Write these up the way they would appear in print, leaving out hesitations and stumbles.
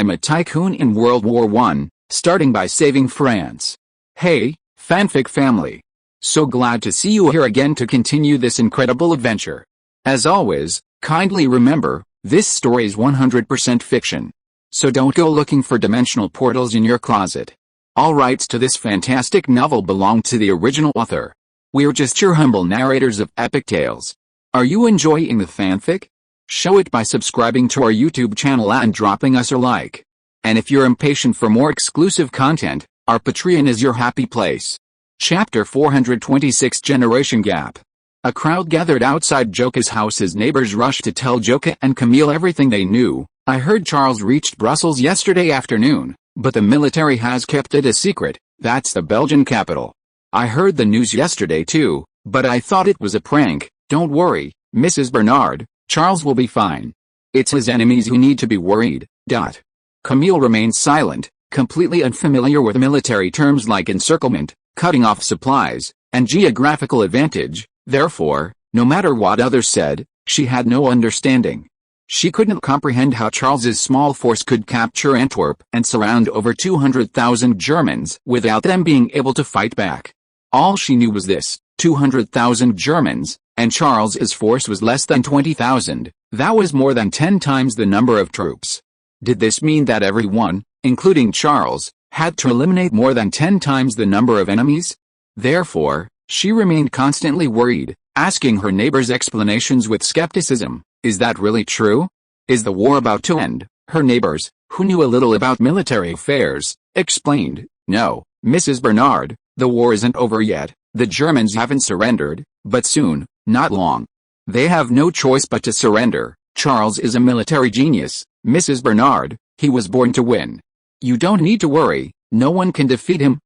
I'm a tycoon in World War I, starting by saving France. Hey, fanfic family. So glad to see you here again to continue this incredible adventure. As always, kindly remember, this story is 100% fiction. So don't go looking for dimensional portals in your closet. All rights to this fantastic novel belong to the original author. We're just your humble narrators of epic tales. Are you enjoying the fanfic? Show it by subscribing to our YouTube channel and dropping us a like. And if you're impatient for more exclusive content, our Patreon is your happy place. Chapter 426 Generation Gap. A crowd gathered outside Joke's house as neighbors rushed to tell Joke and Camille everything they knew. I heard Charles reached Brussels yesterday afternoon, but the military has kept it a secret. That's the Belgian capital. I heard the news yesterday too, but I thought it was a prank. Don't worry, Mrs. Bernard, Charles will be fine. It's his enemies who need to be worried. Camille remained silent, completely unfamiliar with military terms like encirclement, cutting off supplies, and geographical advantage. Therefore, no matter what others said, she had no understanding. She couldn't comprehend how Charles's small force could capture Antwerp and surround over 200,000 Germans without them being able to fight back. All she knew was this: 200,000 Germans, and Charles's force was less than 20,000. That was more than 10 times the number of troops. Did this mean that everyone, including Charles, had to eliminate more than 10 times the number of enemies? Therefore, she remained constantly worried, asking her neighbors explanations with skepticism. Is that really true? Is the war about to end? Her neighbors, who knew a little about military affairs, explained, no, Mrs. Bernard, the war isn't over yet. The Germans haven't surrendered, but soon, not long. They have no choice but to surrender. Charles is a military genius, Mrs. Bernard, he was born to win. You don't need to worry, no one can defeat him.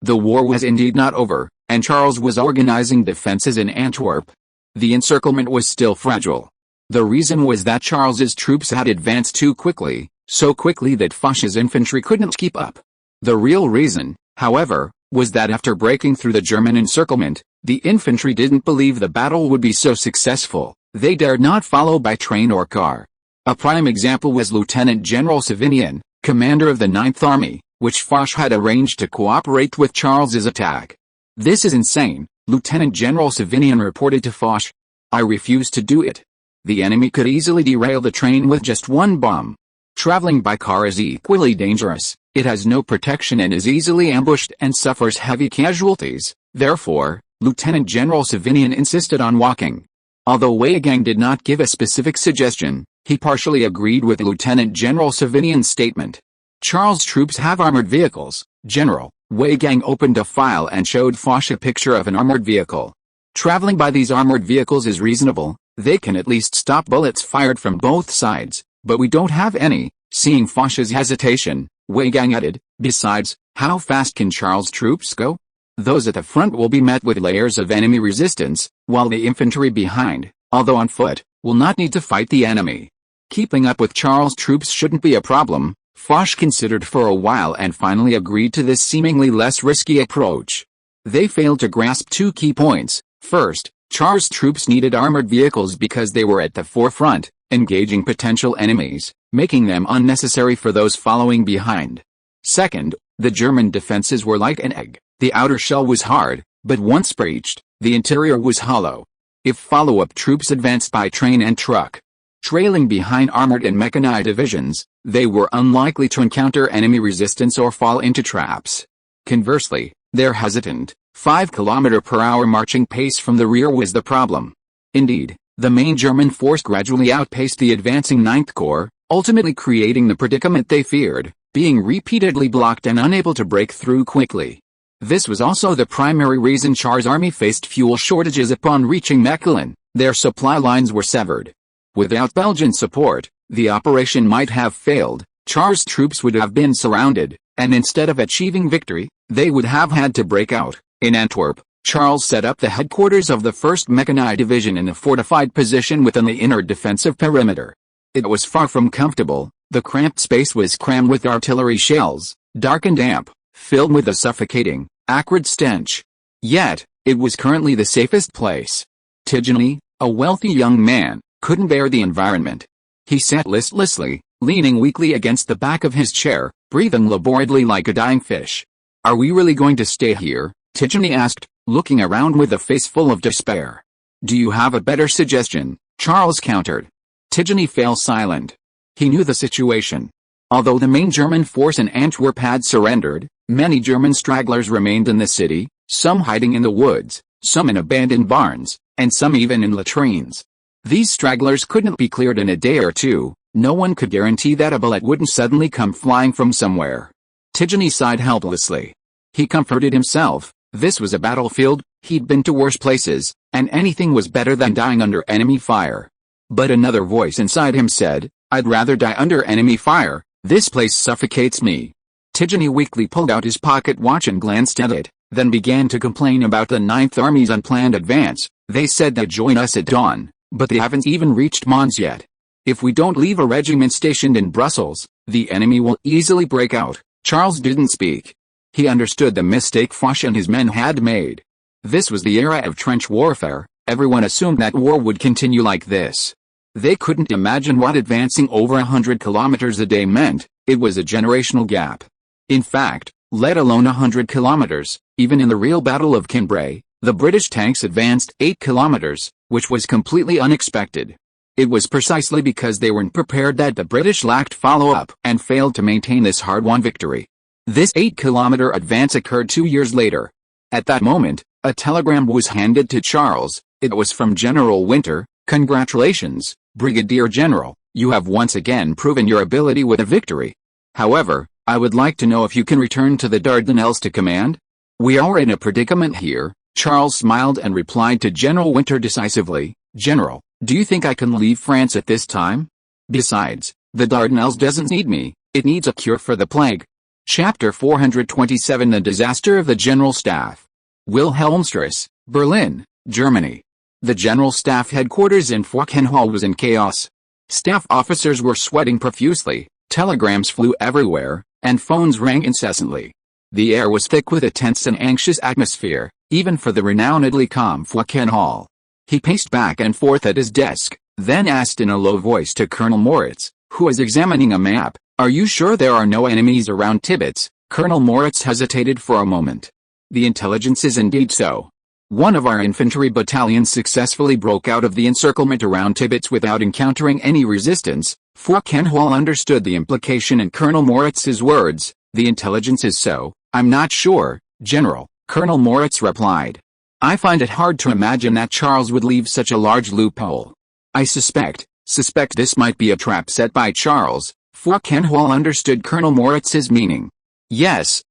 The war was indeed not over, and Charles was organizing defenses in Antwerp. The encirclement was still fragile. The reason was that Charles's troops had advanced too quickly, so quickly that Foch's infantry couldn't keep up. The real reason, however, was that after breaking through the German encirclement, the infantry didn't believe the battle would be so successful. They dared not follow by train or car. A prime example was Lieutenant General Savigny, commander of the 9th Army, which Foch had arranged to cooperate with Charles's attack. This is insane, Lieutenant General Savigny reported to Foch. I refuse to do it. The enemy could easily derail the train with just one bomb. Traveling by car is equally dangerous. It has no protection and is easily ambushed and suffers heavy casualties. Therefore, Lieutenant General Savigny insisted on walking. Although Weygand did not give a specific suggestion, he partially agreed with Lieutenant General Savigny's statement. Charles' troops have armored vehicles, General. Weygand opened a file and showed Foch a picture of an armored vehicle. Traveling by these armored vehicles is reasonable. They can at least stop bullets fired from both sides, but we don't have any. Seeing Foch's hesitation, Weygand added, besides, how fast can Charles' troops go? Those at the front will be met with layers of enemy resistance, while the infantry behind, although on foot, will not need to fight the enemy. Keeping up with Charles' troops shouldn't be a problem. Foch considered for a while and finally agreed to this seemingly less risky approach. They failed to grasp two key points. First, Charles' troops needed armored vehicles because they were at the forefront, engaging potential enemies, making them unnecessary for those following behind. Second, the German defenses were like an egg. The outer shell was hard, but once breached, the interior was hollow. If follow-up troops advanced by train and truck, trailing behind armored and mechanized divisions, they were unlikely to encounter enemy resistance or fall into traps. Conversely, their hesitant, 5 km/h marching pace from the rear was the problem. Indeed, the main German force gradually outpaced the advancing 9th Corps, ultimately creating the predicament they feared, being repeatedly blocked and unable to break through quickly. This was also the primary reason Charles' army faced fuel shortages upon reaching Mechlin. Their supply lines were severed. Without Belgian support, the operation might have failed. Charles' troops would have been surrounded, and instead of achieving victory, they would have had to break out. In Antwerp, Charles set up the headquarters of the 1st Mechanized Division in a fortified position within the inner defensive perimeter. It was far from comfortable. The cramped space was crammed with artillery shells, dark and damp, filled with a suffocating, acrid stench. Yet, it was currently the safest place. Tidjany, a wealthy young man, couldn't bear the environment. He sat listlessly, leaning weakly against the back of his chair, breathing laboriously like a dying fish. "Are we really going to stay here?" Tycoon asked, looking around with a face full of despair. "Do you have a better suggestion?" Charles countered. Tycoon fell silent. He knew the situation. Although the main German force in Antwerp had surrendered, many German stragglers remained in the city, some hiding in the woods, some in abandoned barns, and some even in latrines. These stragglers couldn't be cleared in a day or two. No one could guarantee that a bullet wouldn't suddenly come flying from somewhere. Tycoon sighed helplessly. He comforted himself. This was a battlefield, he'd been to worse places, and anything was better than dying under enemy fire. But another voice inside him said, "I'd rather die under enemy fire. This place suffocates me." Tycoon weakly pulled out his pocket watch and glanced at it, then began to complain about the Ninth Army's unplanned advance. "They said they'd join us at dawn, but they haven't even reached Mons yet. If we don't leave a regiment stationed in Brussels, the enemy will easily break out." Charles didn't speak. He understood the mistake Foch and his men had made. This was the era of trench warfare. Everyone assumed that war would continue like this. They couldn't imagine what advancing over 100 kilometers a day meant. It was a generational gap. In fact, let alone 100 kilometers, even in the real Battle of Cambrai, the British tanks advanced 8 kilometers, which was completely unexpected. It was precisely because they weren't prepared that the British lacked follow-up and failed to maintain this hard-won victory. This 8-kilometer advance occurred 2 years later. At that moment, a telegram was handed to Charles. It was from General Winter. "Congratulations, Brigadier General, you have once again proven your ability with a victory. However, I would like to know if you can return to the Dardanelles to command." "We are in a predicament here," Charles smiled and replied to General Winter decisively. "General, do you think I can leave France at this time? Besides, the Dardanelles doesn't need me, it needs a cure for the plague." Chapter 427 The Disaster of the General Staff. Wilhelmstrasse, Berlin, Germany. The General Staff headquarters in Fauquenhall was in chaos. Staff officers were sweating profusely, telegrams flew everywhere, and phones rang incessantly. The air was thick with a tense and anxious atmosphere, even for the renownedly calm Fauquenhall. He paced back and forth at his desk, then asked in a low voice to Colonel Moritz, who was examining a map, "Are you sure there are no enemies around Tibbets?" Colonel Moritz hesitated for a moment. "The intelligence is indeed so. One of our infantry battalions successfully broke out of the encirclement around Tibbets without encountering any resistance." Fauquenhall understood the implication in Colonel Moritz's words. "The intelligence is so, I'm not sure, General," Colonel Moritz replied. "I find it hard to imagine that Charles would leave such a large loophole. I suspect this might be a trap set by Charles." Fauquenhall understood Colonel Moritz's meaning. Yes,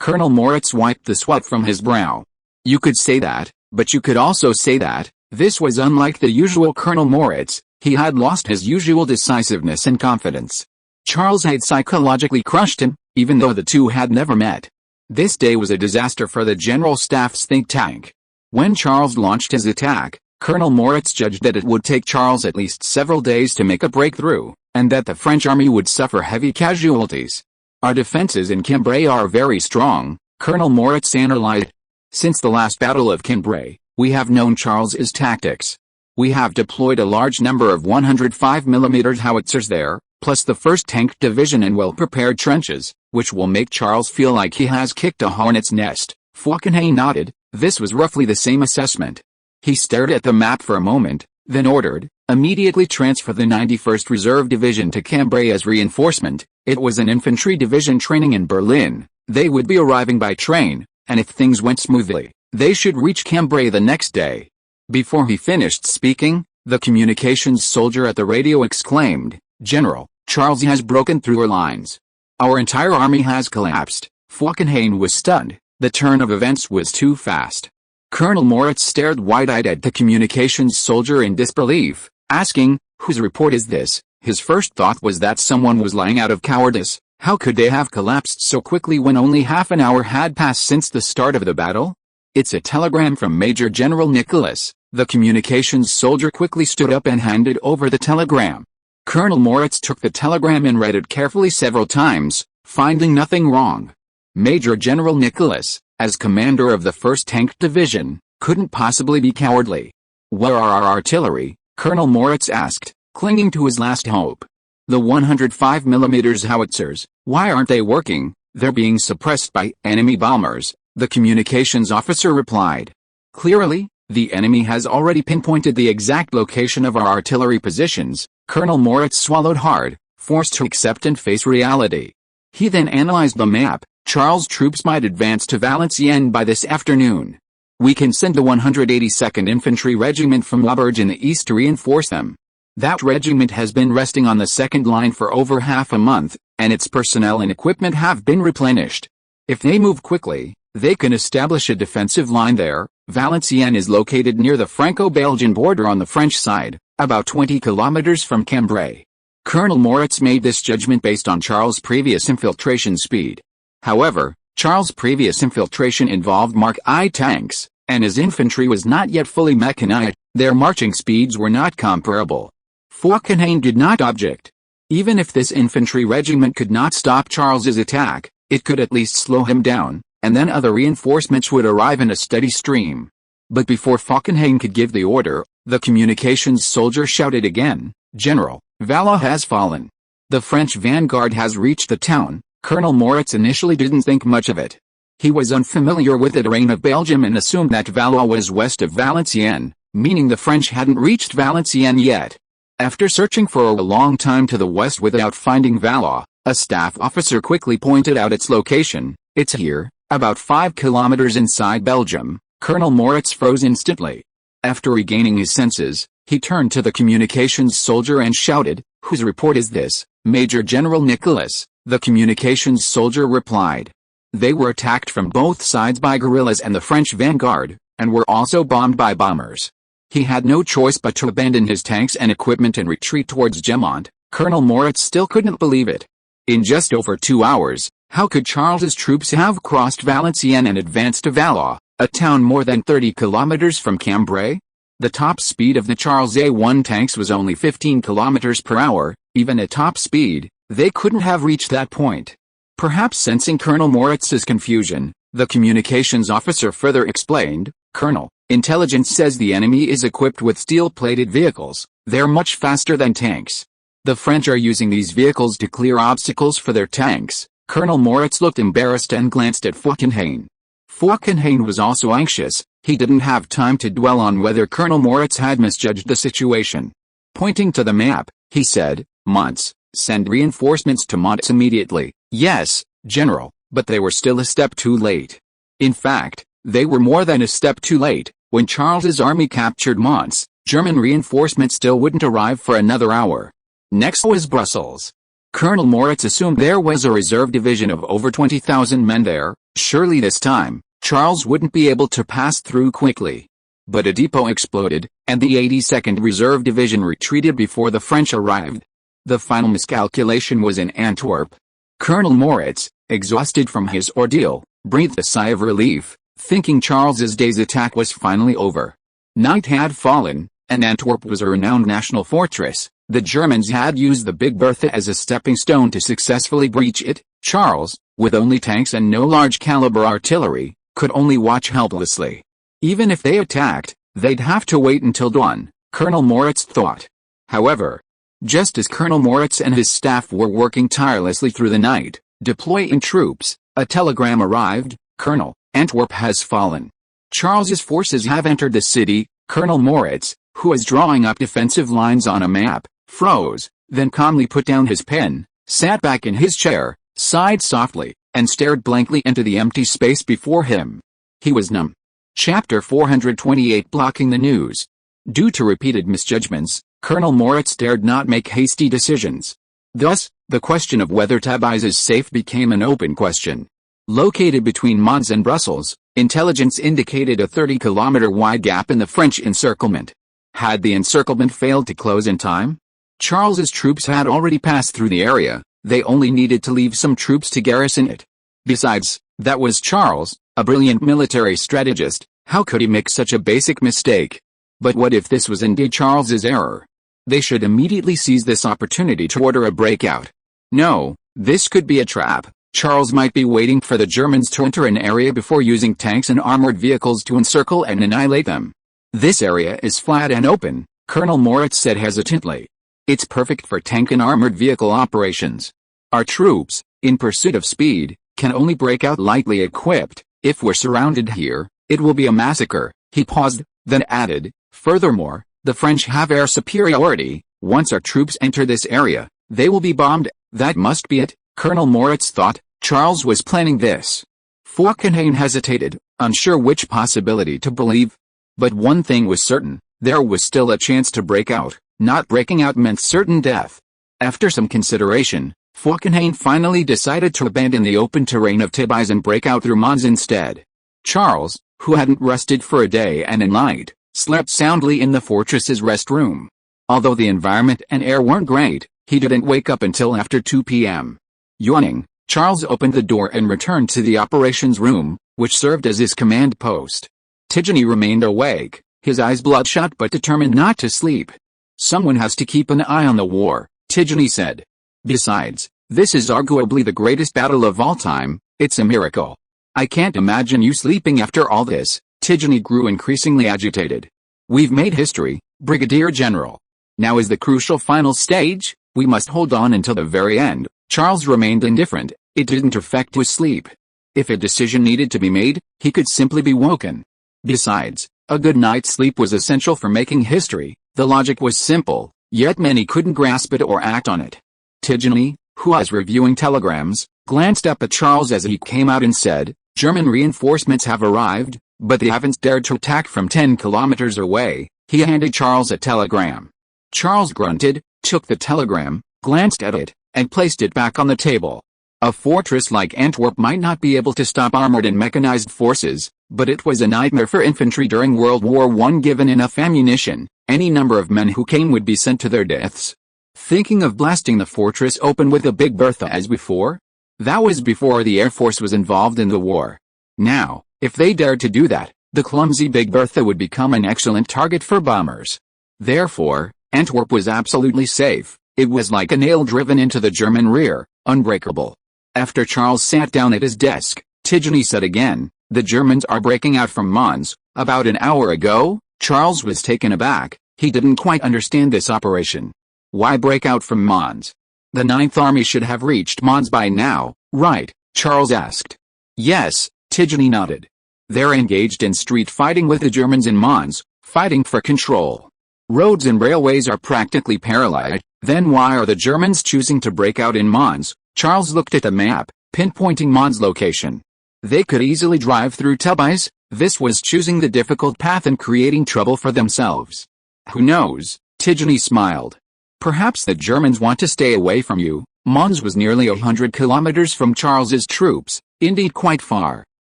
Colonel Moritz wiped the sweat from his brow. "You could say that, but you could also say that." This was unlike the usual Colonel Moritz. He had lost his usual decisiveness and confidence. Charles had psychologically crushed him, even though the two had never met. This day was a disaster for the General Staff's think tank. When Charles launched his attack, Colonel Moritz judged that it would take Charles at least several days to make a breakthrough, and that the French army would suffer heavy casualties. "Our defenses in Cambrai are very strong," Colonel Moritz analyzed. "Since the last battle of Cambrai, we have known Charles's tactics. We have deployed a large number of 105 mm howitzers there, plus the 1st Tank Division in well-prepared trenches, which will make Charles feel like he has kicked a hornet's nest." Fauquenhall nodded. This was roughly the same assessment. He stared at the map for a moment, then ordered, "Immediately transfer the 91st Reserve Division to Cambrai as reinforcement." It was an infantry division training in Berlin. They would be arriving by train, and if things went smoothly, they should reach Cambrai the next day. Before he finished speaking, the communications soldier at the radio exclaimed, "General, Charles has broken through our lines. Our entire army has collapsed." Fauquenhall was stunned. The turn of events was too fast. Colonel Moritz stared wide-eyed at the communications soldier in disbelief, asking, "Whose report is this?" His first thought was that someone was lying out of cowardice. How could they have collapsed so quickly when only half an hour had passed since the start of the battle? "It's a telegram from Major General Nicholas." The communications soldier quickly stood up and handed over the telegram. Colonel Moritz took the telegram and read it carefully several times, finding nothing wrong. Major General Nicholas, as commander of the 1st Tank Division, couldn't possibly be cowardly. "Where are our artillery?" Colonel Moritz asked, clinging to his last hope. The 105mm howitzers, why aren't they working? They're being suppressed by enemy bombers, the communications officer replied. Clearly, the enemy has already pinpointed the exact location of our artillery positions. Colonel Moritz swallowed hard, forced to accept and face reality. He then analyzed the map. Charles' troops might advance to Valenciennes by this afternoon. We can send the 182nd Infantry Regiment from Laberge in the east to reinforce them. That regiment has been resting on the second line for over half a month, and its personnel and equipment have been replenished. If they move quickly, they can establish a defensive line there. Valenciennes is located near the Franco-Belgian border on the French side, about 20 kilometers from Cambrai. Colonel Moritz made this judgment based on Charles' previous infiltration speed. However, Charles' previous infiltration involved Mark I tanks, and his infantry was not yet fully mechanized. Their marching speeds were not comparable. Falkenhayn did not object. Even if this infantry regiment could not stop Charles's attack, it could at least slow him down, and then other reinforcements would arrive in a steady stream. But before Falkenhayn could give the order, the communications soldier shouted again, "General, Valois has fallen. The French vanguard has reached the town." Colonel Moritz initially didn't think much of it. He was unfamiliar with the terrain of Belgium and assumed that Valois was west of Valenciennes, meaning the French hadn't reached Valenciennes yet. After searching for a long time to the west without finding Valois, a staff officer quickly pointed out its location. "It's here, about 5 kilometers inside Belgium." Colonel Moritz froze instantly. After regaining his senses, he turned to the communications soldier and shouted, "Whose report is this, Major General Nicholas?" The communications soldier replied. They were attacked from both sides by guerrillas and the French vanguard, and were also bombed by bombers. He had no choice but to abandon his tanks and equipment and retreat towards Gemont. Colonel Moritz still couldn't believe it. In just over 2 hours, how could Charles's troops have crossed Valenciennes and advanced to Valois, a town more than 30 kilometers from Cambrai? The top speed of the Charles A1 tanks was only 15 kilometers per hour. Even at top speed, they couldn't have reached that point. Perhaps sensing Colonel Moritz's confusion, the communications officer further explained, "Colonel, intelligence says the enemy is equipped with steel-plated vehicles. They're much faster than tanks. The French are using these vehicles to clear obstacles for their tanks." Colonel Moritz looked embarrassed and glanced at Falkenhayn. Falkenhayn was also anxious. He didn't have time to dwell on whether Colonel Moritz had misjudged the situation. Pointing to the map, he said, "Mons, send reinforcements to Mons immediately." "Yes, General," but they were still a step too late. In fact, they were more than a step too late. When Charles's army captured Mons, German reinforcements still wouldn't arrive for another hour. Next was Brussels. Colonel Moritz assumed there was a reserve division of over 20,000 men there. Surely this time, Charles wouldn't be able to pass through quickly. But a depot exploded, and the 82nd Reserve Division retreated before the French arrived. The final miscalculation was in Antwerp. Colonel Moritz, exhausted from his ordeal, breathed a sigh of relief, thinking Charles's day's attack was finally over. Night had fallen, and Antwerp was a renowned national fortress. The Germans had used the Big Bertha as a stepping stone to successfully breach it. Charles, with only tanks and no large-caliber artillery, could only watch helplessly. Even if they attacked, they'd have to wait until dawn, Colonel Moritz thought. However, just as Colonel Moritz and his staff were working tirelessly through the night, deploying troops, a telegram arrived, "Colonel, Antwerp has fallen. Charles's forces have entered the city." Colonel Moritz, who was drawing up defensive lines on a map, froze, then calmly put down his pen, sat back in his chair, sighed softly, and stared blankly into the empty space before him. He was numb. Chapter 428 Blocking the News. Due to repeated misjudgments, Colonel Moritz dared not make hasty decisions. Thus, the question of whether Tabriz is safe became an open question. Located between Mons and Brussels, intelligence indicated a 30-kilometer wide gap in the French encirclement. Had the encirclement failed to close in time? Charles's troops had already passed through the area. They only needed to leave some troops to garrison it. Besides, that was Charles, a brilliant military strategist. How could he make such a basic mistake? But what if this was indeed Charles's error? They should immediately seize this opportunity to order a breakout. No, this could be a trap. Charles might be waiting for the Germans to enter an area before using tanks and armored vehicles to encircle and annihilate them. "This area is flat and open," Colonel Moritz said hesitantly. It's perfect for tank and armored vehicle operations. Our troops, in pursuit of speed, can only break out lightly equipped. If we're surrounded here, it will be a massacre." He paused, then added, "Furthermore, the French have air superiority. Once our troops enter this area, they will be bombed." That must be it, Colonel Moritz thought. Charles was planning this. Falkenhayn hesitated, unsure which possibility to believe. But one thing was certain, there was still a chance to break out. Not breaking out meant certain death. After some consideration, Falkenhayn finally decided to abandon the open terrain of Tibais and break out through Mons instead. Charles, who hadn't rested for a day and a night, slept soundly in the fortress's rest room. Although the environment and air weren't great, he didn't wake up until after 2 p.m. Yawning, Charles opened the door and returned to the operations room, which served as his command post. Tigeny remained awake, his eyes bloodshot but determined not to sleep. "Someone has to keep an eye on the war," Tigeny said. "Besides, this is arguably the greatest battle of all time. It's a miracle. I can't imagine you sleeping after all this." Tigeny grew increasingly agitated. "We've made history, Brigadier General. Now is the crucial final stage. We must hold on until the very end." Charles remained indifferent. It didn't affect his sleep. If a decision needed to be made, he could simply be woken. Besides, a good night's sleep was essential for making history. The logic was simple, yet many couldn't grasp it or act on it. Tigeny, who was reviewing telegrams, glanced up at Charles as he came out and said, "German reinforcements have arrived, but they haven't dared to attack from 10 kilometers away." He handed Charles a telegram. Charles grunted, took the telegram, glanced at it, and placed it back on the table. A fortress like Antwerp might not be able to stop armored and mechanized forces, but it was a nightmare for infantry during World War I. Given enough ammunition, any number of men who came would be sent to their deaths. Thinking of blasting the fortress open with a Big Bertha as before? That was before the Air Force was involved in the war. Now, if they dared to do that, the clumsy Big Bertha would become an excellent target for bombers. Therefore, Antwerp was absolutely safe. It was like a nail driven into the German rear, unbreakable. After Charles sat down at his desk, Tigeny said again, "The Germans are breaking out from Mons." About an hour ago, Charles was taken aback. He didn't quite understand this operation. Why break out from Mons? The Ninth Army should have reached Mons by now, right? Charles asked. Yes, Tigeny nodded. They're engaged in street fighting with the Germans in Mons, fighting for control. Roads and railways are practically paralyzed. Then why are the Germans choosing to break out in Mons? Charles looked at the map, pinpointing Mons' location. They could easily drive through Tibais. This was choosing the difficult path and creating trouble for themselves. Who knows? Tigeny smiled. Perhaps the Germans want to stay away from you. Mons was nearly 100 kilometers from Charles's troops, indeed quite far.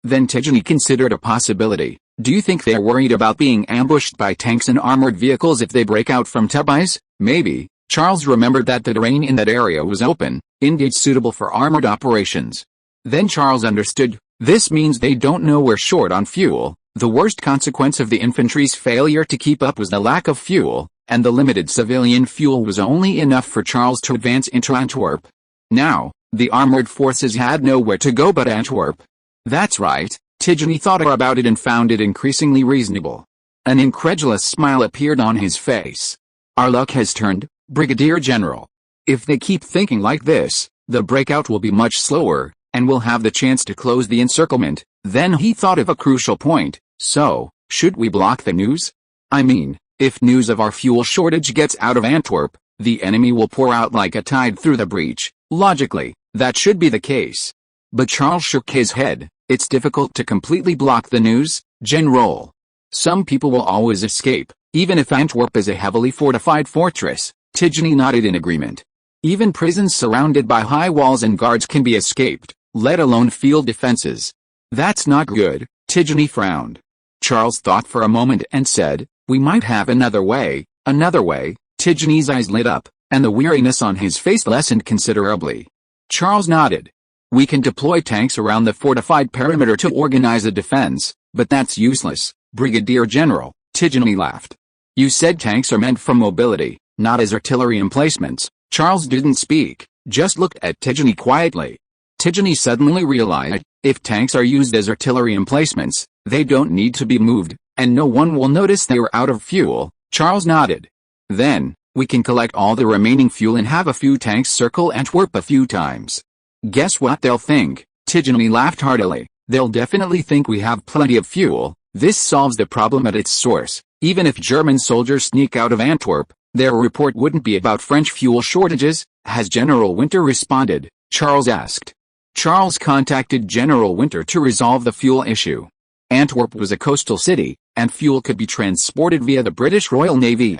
Then Tigeny considered a possibility. Do you think they're worried about being ambushed by tanks and armored vehicles if they break out from Tibais? Maybe. Charles remembered that the terrain in that area was open, indeed suitable for armored operations. Then Charles understood. This means they don't know we're short on fuel. The worst consequence of the infantry's failure to keep up was the lack of fuel, and the limited civilian fuel was only enough for Charles to advance into Antwerp. Now, the armored forces had nowhere to go but Antwerp. That's right. Tigeny thought about it and found it increasingly reasonable. An incredulous smile appeared on his face. Our luck has turned, Brigadier General. If they keep thinking like this, the breakout will be much slower, and we'll have the chance to close the encirclement. Then he thought of a crucial point. So, should we block the news? I mean, if news of our fuel shortage gets out of Antwerp, the enemy will pour out like a tide through the breach. Logically, that should be the case. But Charles shook his head. It's difficult to completely block the news, General. Some people will always escape, even if Antwerp is a heavily fortified fortress. Tigeny nodded in agreement. Even prisons surrounded by high walls and guards can be escaped, let alone field defenses. That's not good. Tigeny frowned. Charles thought for a moment and said, we might have another way. Another way? Tigeny's eyes lit up, and the weariness on his face lessened considerably. Charles nodded. We can deploy tanks around the fortified perimeter to organize a defense, but that's useless, Brigadier General. Tigeny laughed. You said tanks are meant for mobility, not as artillery emplacements. Charles didn't speak, just looked at Tigeny quietly. Tigeny suddenly realized, if tanks are used as artillery emplacements, they don't need to be moved, and no one will notice they are out of fuel. Charles nodded. Then, We can collect all the remaining fuel and have a few tanks circle Antwerp a few times. Guess what they'll think? Tigeny laughed heartily. They'll definitely think we have plenty of fuel. This solves the problem at its source. Even if German soldiers sneak out of Antwerp, their report wouldn't be about French fuel shortages. Has General Winter responded? Charles asked. Charles contacted General Winter to resolve the fuel issue. Antwerp was a coastal city, and fuel could be transported via the British Royal Navy.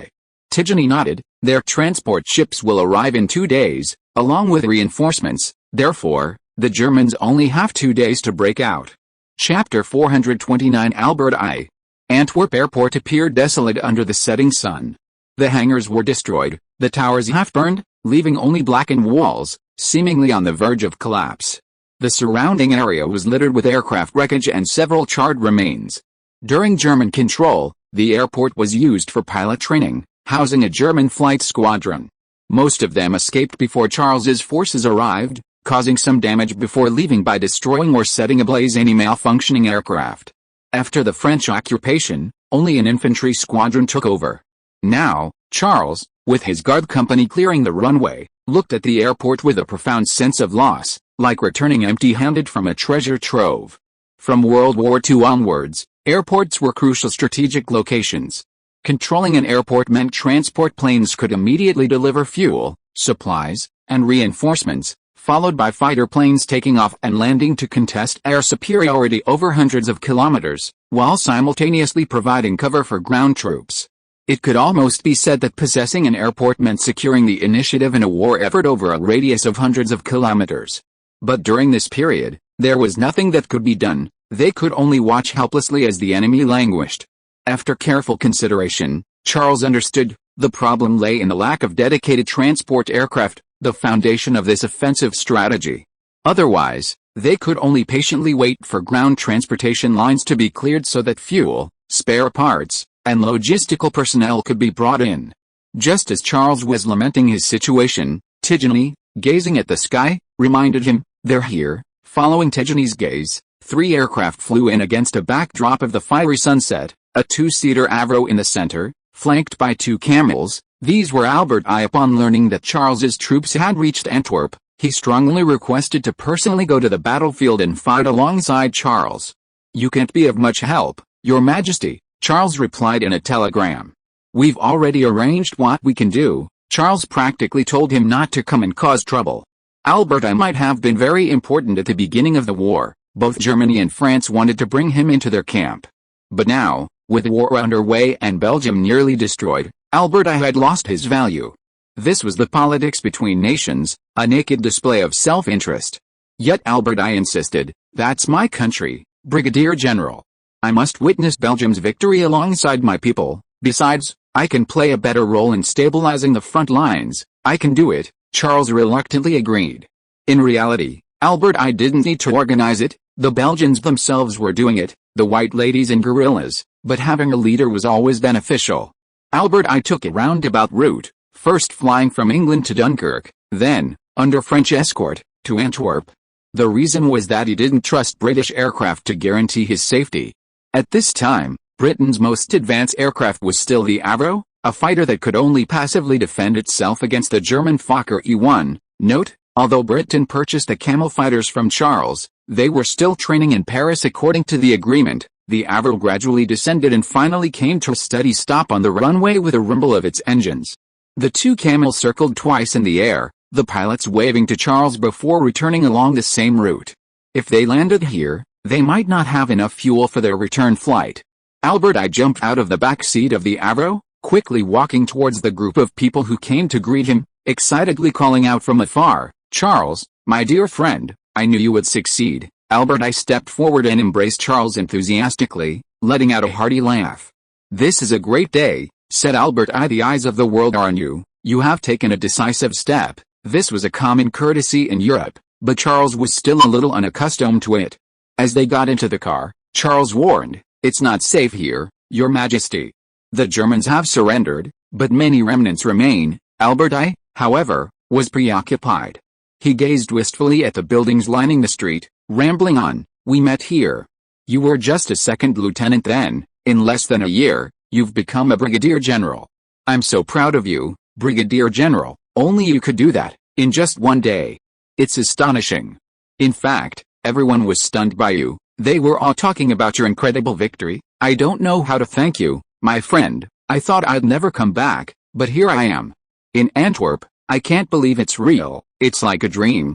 Tigeny nodded. Their transport ships will arrive in 2 days, along with reinforcements. Therefore, the Germans only have 2 days to break out. Chapter 429 Albert I. Antwerp Airport appeared desolate under the setting sun. The hangars were destroyed, the towers half burned, leaving only blackened walls, seemingly on the verge of collapse. The surrounding area was littered with aircraft wreckage and several charred remains. During German control, the airport was used for pilot training, housing a German flight squadron. Most of them escaped before Charles's forces arrived, causing some damage before leaving by destroying or setting ablaze any malfunctioning aircraft. After the French occupation, only an infantry squadron took over. Now, Charles, with his guard company clearing the runway, looked at the airport with a profound sense of loss, like returning empty-handed from a treasure trove. From World War II onwards, airports were crucial strategic locations. Controlling an airport meant transport planes could immediately deliver fuel, supplies, and reinforcements, followed by fighter planes taking off and landing to contest air superiority over hundreds of kilometers, while simultaneously providing cover for ground troops. It could almost be said that possessing an airport meant securing the initiative in a war effort over a radius of hundreds of kilometers. But during this period, there was nothing that could be done. They could only watch helplessly as the enemy languished. After careful consideration, Charles understood, the problem lay in the lack of dedicated transport aircraft, the foundation of this offensive strategy. Otherwise, they could only patiently wait for ground transportation lines to be cleared so that fuel, spare parts, and logistical personnel could be brought in. Just as Charles was lamenting his situation, Tigeny, gazing at the sky, reminded him, "They're here." Following Tigeny's gaze, 3 aircraft flew in against a backdrop of the fiery sunset, a 2-seater Avro in the center, flanked by 2 camels. These were Albert I. Upon learning that Charles's troops had reached Antwerp, he strongly requested to personally go to the battlefield and fight alongside Charles. "You can't be of much help, Your Majesty," Charles replied in a telegram. "We've already arranged what we can do." Charles practically told him not to come and cause trouble. Albert I might have been very important at the beginning of the war. Both Germany and France wanted to bring him into their camp. But now, with war underway and Belgium nearly destroyed, Albert I had lost his value. This was the politics between nations, a naked display of self-interest. Yet Albert I insisted, "That's my country, Brigadier General. I must witness Belgium's victory alongside my people. Besides, I can play a better role in stabilizing the front lines." "I can do it," Charles reluctantly agreed. In reality, Albert I didn't need to organize it. The Belgians themselves were doing it, the white ladies and guerrillas, but having a leader was always beneficial. Albert I took a roundabout route, first flying from England to Dunkirk, then, under French escort, to Antwerp. The reason was that he didn't trust British aircraft to guarantee his safety. At this time, Britain's most advanced aircraft was still the Avro, a fighter that could only passively defend itself against the German Fokker E-1. Note, although Britain purchased the Camel fighters from Charles, they were still training in Paris according to the agreement. The Avro gradually descended and finally came to a steady stop on the runway with a rumble of its engines. The 2 Camels circled twice in the air, the pilots waving to Charles before returning along the same route. If they landed here, they might not have enough fuel for their return flight. Albert I jumped out of the back seat of the Avro, quickly walking towards the group of people who came to greet him, excitedly calling out from afar, "Charles, my dear friend, I knew you would succeed." Albert I stepped forward and embraced Charles enthusiastically, letting out a hearty laugh. "This is a great day," said Albert I. "The eyes of the world are on you. You have taken a decisive step." This was a common courtesy in Europe, but Charles was still a little unaccustomed to it. As they got into the car, Charles warned, "It's not safe here, Your Majesty. The Germans have surrendered, but many remnants remain." Albert I, however, was preoccupied. He gazed wistfully at the buildings lining the street, rambling on, "We met here. You were just a second lieutenant then. In less than a year, you've become a brigadier general. I'm so proud of you." Brigadier General, only you could do that, in just one day. It's astonishing. In fact, everyone was stunned by you. They were all talking about your incredible victory. I don't know how to thank you, my friend. I thought I'd never come back, but here I am. In Antwerp. I can't believe it's real. It's like a dream.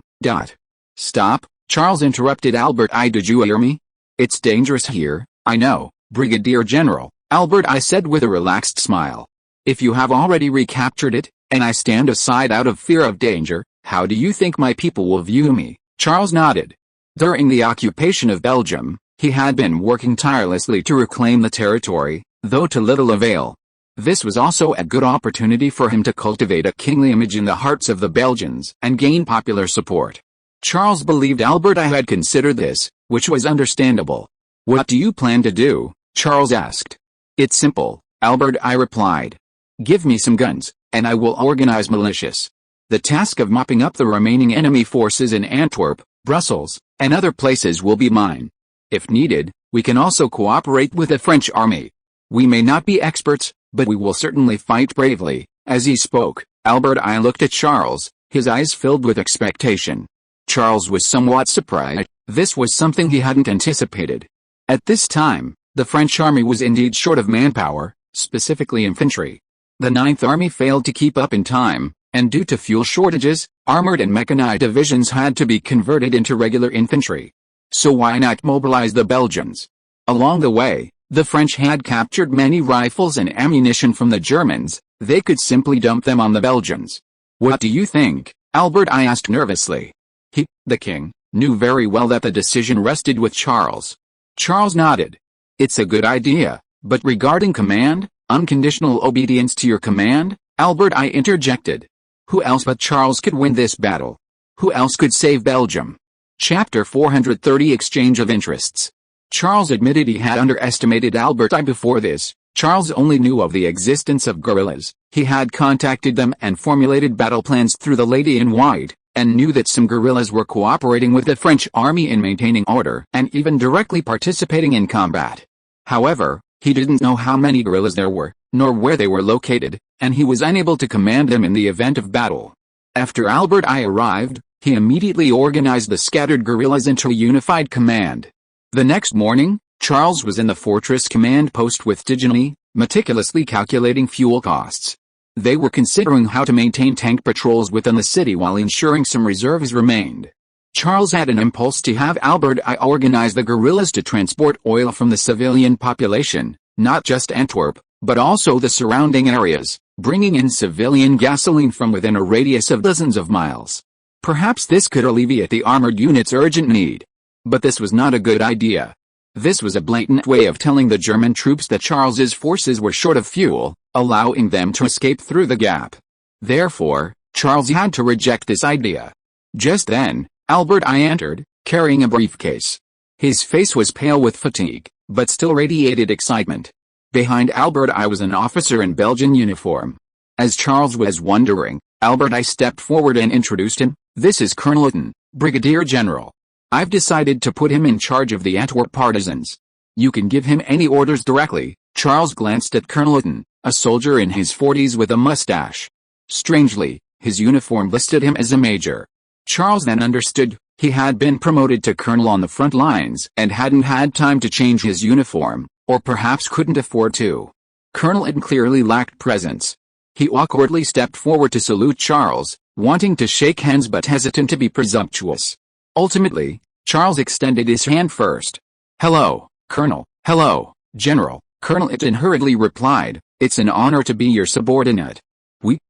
Stop, Charles interrupted Albert. Did you hear me? It's dangerous here, I know, Brigadier General, Albert I said with a relaxed smile. If you have already recaptured it, and I stand aside out of fear of danger, how do you think my people will view me? Charles nodded. During the occupation of Belgium, he had been working tirelessly to reclaim the territory, though to little avail. This was also a good opportunity for him to cultivate a kingly image in the hearts of the Belgians and gain popular support. Charles believed Albert I had considered this, which was understandable. What do you plan to do? Charles asked. It's simple, Albert I replied. Give me some guns, and I will organize militias. The task of mopping up the remaining enemy forces in Antwerp, Brussels, and other places will be mine. If needed, we can also cooperate with the French army. We may not be experts, but we will certainly fight bravely. As he spoke, Albert I looked at Charles, his eyes filled with expectation. Charles was somewhat surprised. This was something he hadn't anticipated. At this time, the French army was indeed short of manpower, specifically infantry. The 9th Army failed to keep up in time, and due to fuel shortages, armored and mechanized divisions had to be converted into regular infantry. So why not mobilize the Belgians? Along the way, the French had captured many rifles and ammunition from the Germans. They could simply dump them on the Belgians. What do you think? Albert I asked nervously. He, the king, knew very well that the decision rested with Charles. Charles nodded. It's a good idea, but regarding command, unconditional obedience to your command, Albert I interjected. Who else but Charles could win this battle? Who else could save Belgium? Chapter 430 Exchange of Interests. Charles admitted he had underestimated Albert I before this. Charles only knew of the existence of guerrillas. He had contacted them and formulated battle plans through the Lady in White, and knew that some guerrillas were cooperating with the French army in maintaining order and even directly participating in combat. However, he didn't know how many guerrillas there were, nor where they were located, and he was unable to command them in the event of battle. After Albert I arrived, he immediately organized the scattered guerrillas into a unified command. The next morning, Charles was in the fortress command post with Tycoon, meticulously calculating fuel costs. They were considering how to maintain tank patrols within the city while ensuring some reserves remained. Charles had an impulse to have Albert I organize the guerrillas to transport oil from the civilian population, not just Antwerp, but also the surrounding areas, bringing in civilian gasoline from within a radius of dozens of miles. Perhaps this could alleviate the armored unit's urgent need. But this was not a good idea. This was a blatant way of telling the German troops that Charles's forces were short of fuel, allowing them to escape through the gap. Therefore, Charles had to reject this idea. Just then, Albert I entered, carrying a briefcase. His face was pale with fatigue, but still radiated excitement. Behind Albert I was an officer in Belgian uniform. As Charles was wondering, Albert I stepped forward and introduced him. This is Colonel Tycoon, Brigadier General. I've decided to put him in charge of the Antwerp partisans. You can give him any orders directly. Charles glanced at Colonel Tycoon, a soldier in his 40s with a mustache. Strangely, his uniform listed him as a major. Charles then understood, he had been promoted to colonel on the front lines and hadn't had time to change his uniform, or perhaps couldn't afford to. Colonel Tycoon clearly lacked presence. He awkwardly stepped forward to salute Charles, wanting to shake hands but hesitant to be presumptuous. Ultimately, Charles extended his hand first. Hello, Colonel. Hello, General. Colonel Tycoon hurriedly replied, it's an honor to be your subordinate.